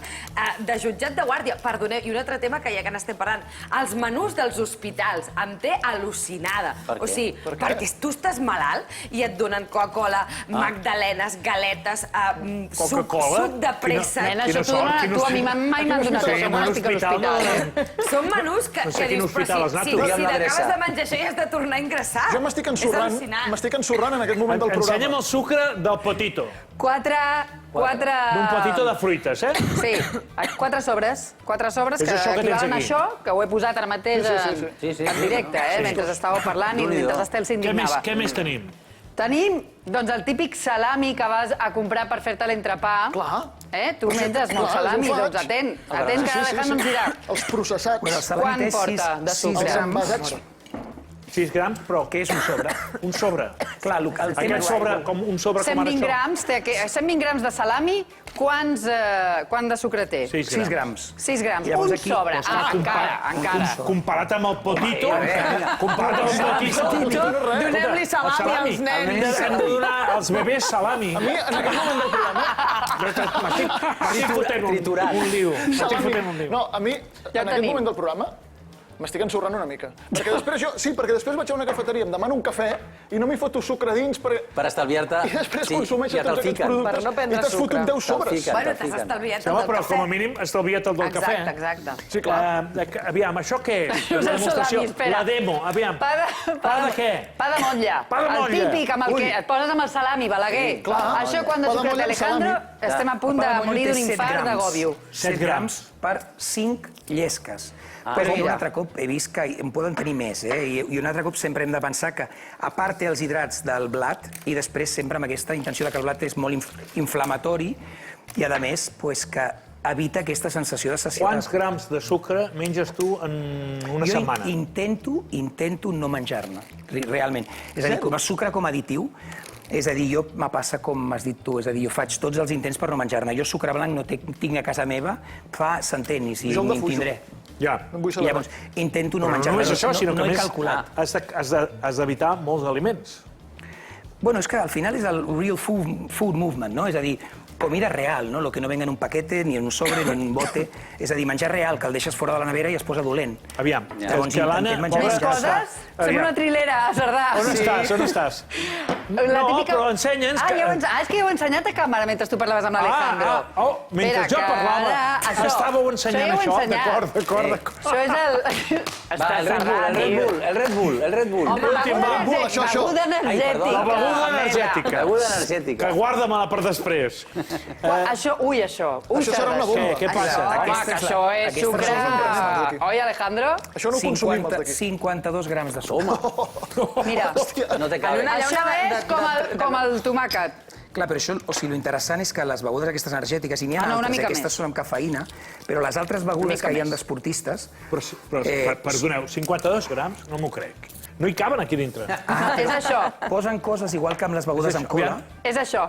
de jutjat de guàrdia. Perdoneu, i un altre tema que ja que n'estem parlant. Els menús dels hospitals em té al·lucinada. Per què? O sigui, Per què? perquè tu estàs malalt i et donen Coca-Cola, magdalenes, galetes, suc de pressa. Nena, això tu a mi mai m'han donat això quan estic a l'hospital. Són menús que No sé quin dius, hospital has però anat si tu. t'acabes de menjar això ja has de tornar a ingressar. Jo m'estic ensorrant en aquest moment del programa. Ensenya'm el sucre del potito. 4... D'un potito de fruites, eh? Sí, 4 sobres. 4 sobres És que això que tens equivalen a aquí. això, que ho he posat ara mateix en directe, mentre estàveu parlant i mentre Estel s'indignava. Què més tenim? Tenim, doncs, el típic salami que vas a comprar per fer-te l'entrepà. Clar. Tu menges molt salami, doncs atent que Alejandro ens dirà. Els processats. Quant porta de sucre? Els envasats. 6 grams, però... Què és un sobre? Un sobre. Clar, Aquest sobre, com un sobre com ara 120 grams, 120 grams de salami, quant de sucre té? 6 grams. 6 grams, Llavors un aquí, sobre. encara. Comparat amb el potito... Comparat amb el potito... Donem-li salami als nens. Hem de donar als bebès salami. A mi, en aquest moment del programa... M'estic fotent un liu. M'estic fotent un liu. No, a mi, en aquest moment del programa, m'estic ensorrant una mica. Perquè després vaig a una cafeteria, em demano un cafè i no m'hi foto sucre dins Per estalviar-te... i després consumeixes tots aquests Per productes no prendre i t'has fotut 10 sobres. Bueno, t'has estalviat el Home, del però cafè. com a mínim estalvia't el del cafè. Exacte. Sí, clar. Aviam, això què és? La demostració, la demo, aviam. Pa de què? Pa de motlla. Pa de motlla. El típic amb el que et poses amb el salami, Balaguer. Clar. Això quan de Pa de sucre motlla té amb Alejandro, salami. estem a punt de morir d'un infart d'agòbio. 7 grams per 5 llesques. Però un altre cop he vist que en poden tenir més, i un altre cop sempre hem de pensar que a part té els hidrats del blat i després sempre amb aquesta intenció que el blat és molt inflamatori i a més que evita aquesta sensació de sacietat. Quants grams de sucre menges tu en una setmana? Jo intento no menjar-ne, realment. És a dir, com a sucre com a additiu, és a dir, jo me passa com has dit tu, és a dir, jo faig tots els intents per no menjar-ne. Jo sucre blanc no tinc a casa meva fa centenis i ni en tindré. Ja. I llavors intento no menjar-ne. No només això, sinó que no he més calculat. has d'evitar molts aliments. Bueno, és que al final és el real food movement, no? És a dir, comida real, no? Lo que no venga en un paquete, ni en un sobre, ni en un bote. És a dir, menjar real, que el deixes fora de la nevera i es posa dolent. Aviam, Llavors, que l'Anna... Més coses? Som una trilera, Cerdà. On estàs? On estàs? La típica... però ensenya'ns... És que ja ho he ensenyat a càmera mentre tu parlaves amb l'Alejandro. Mentre jo parlava, estàveu ensenyant això. D'acord. Això és el... Va, el Red Bull. Beguda energètica. La beguda energètica. Beguda energètica. Que guarda-me-la per després. Això. Això serà una bomba. Què passa? Home, que això és sucre... Oi, Alejandro? Això no ho consumim els d'aquí. 52 grams de sucre. Mira, No te cabe. això és com el tomàquet. Clar, però això, o sigui, l'interessant és que les begudes aquestes energètiques, i n'hi ha altres, aquestes són amb cafeïna, però les altres begudes que hi ha d'esportistes... Però, perdoneu, 52 grams? No m'ho crec. No hi caben aquí dintre. És això. Posen coses igual que amb les begudes amb cola. És això.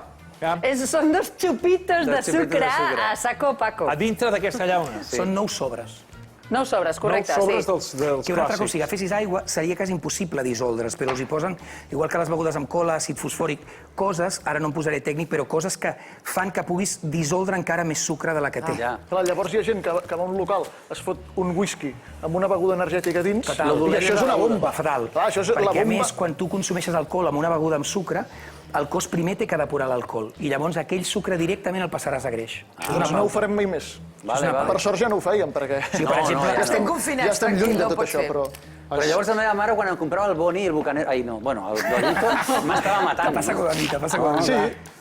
Són dos xupitos de sucre a saco paco. A dintre d'aquesta llauna. Són 9 sobres. 9 sobres, correcte, 9 sobres dels Que una altra cosa, clàssics. si agafessis aigua, seria quasi impossible dissoldre's, però els hi posen, igual que les begudes amb cola, àcid fosfòric, coses, ara no em posaré tècnic, però coses que fan que puguis dissoldre encara més sucre de la que té. Clar, llavors hi ha gent que va a un local, es fot un whisky amb una beguda energètica dins, Fatal. i això és una bomba. Fatal. Clar, això és la Perquè, a bomba. més, quan tu consumeixes alcohol amb una beguda amb sucre, el cos primer té que depurar l'alcohol, i llavors aquell sucre directament el passaràs a greix. Doncs no ho farem mai més. Per sort ja no ho fèiem, perquè Sí, per exemple, Estem confinats, ja estem lluny de tranquil, no tot pot això, fer. però... Però llavors la meva mare, quan em comprava el Boni i el Bucanero... Ai, no, bueno, el Bonito, m'estava matant. Te passa con la nit, te passa con la nit.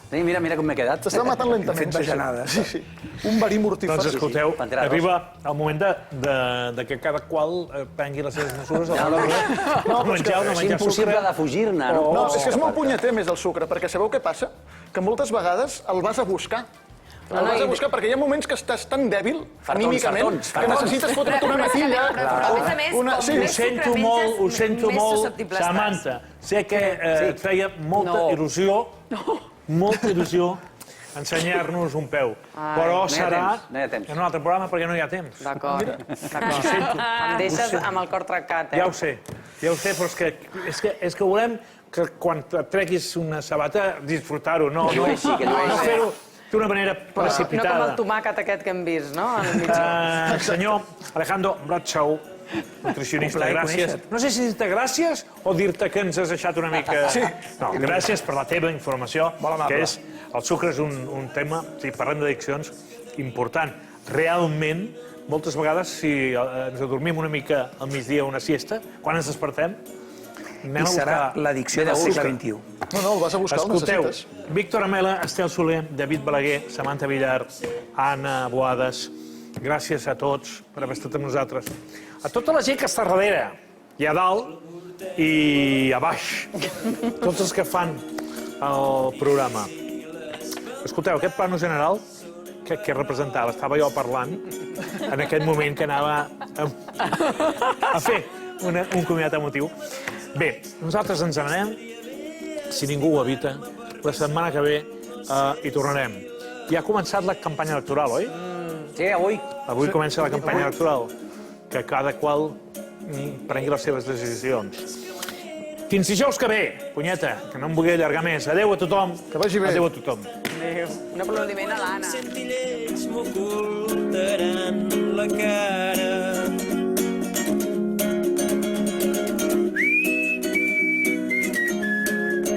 Sí, mira com m'he quedat. T'estava matant lentament. Fent bajanades. Sí, sí. Un verí mortífer. Doncs escolteu, arriba el moment de que cada qual prengui les seves mesures a l'hora de No, menjar o no És menjar impossible sucre. de fugir-ne, no? No, és que és molt punyeter més el sucre, perquè sabeu què passa? Que moltes vegades el vas a buscar. El vas a buscar perquè hi ha moments que estàs tan dèbil, anímicament, que necessites fotre't una natilla. Però, a més, com Ho més sento sucre molt, ho menges, sento més molt, susceptible estàs. Samantha. Sé que et feia molta il·lusió ensenyar-nos un peu. Però serà en un altre programa perquè no hi ha temps. D'acord. Ho sento. Em deixes amb el cor trencat, Ja ho sé, però és que volem que quan et treguis una sabata, disfrutar-ho, no fer-ho d'una manera precipitada. No com el tomàquet aquest que hem vist, no? Senyor Alejandro Bradshaw, nutricionista, gràcies. No sé si dir-te gràcies o dir-te que ens has deixat una mica... No, gràcies per la teva informació, que és... El sucre és un tema, si parlem d'addiccions, important. Realment, moltes vegades, si ens adormim una mica al migdia o una siesta, quan ens despertem, anem a buscar... I serà l'addicció del segle XXI. No, el vas a buscar, el necessites. Escolteu, Víctor Amela, Estel Soler, David Balaguer, Samantha Villar, Anna Boades, gràcies a tots per haver estat amb nosaltres. A tota la gent que està darrere, i a dalt i a baix, tots els que fan el programa. Escolteu, aquest plano general, què representava? Estava jo parlant en aquest moment que anava a fer un comiat emotiu. Bé, nosaltres ens n'anem, si ningú ho evita, la setmana que ve hi tornarem. Ja ha començat la campanya electoral, oi? Sí, avui. Avui comença la campanya electoral, que cada qual prengui les seves decisions. Fins dijous que ve, punyeta, que no em vull allargar més. Adéu a tothom. Que vagi bé. Adéu a tothom. Adéu. Un aplaudiment a l'Anna. Sentinells m'ocultaran la cara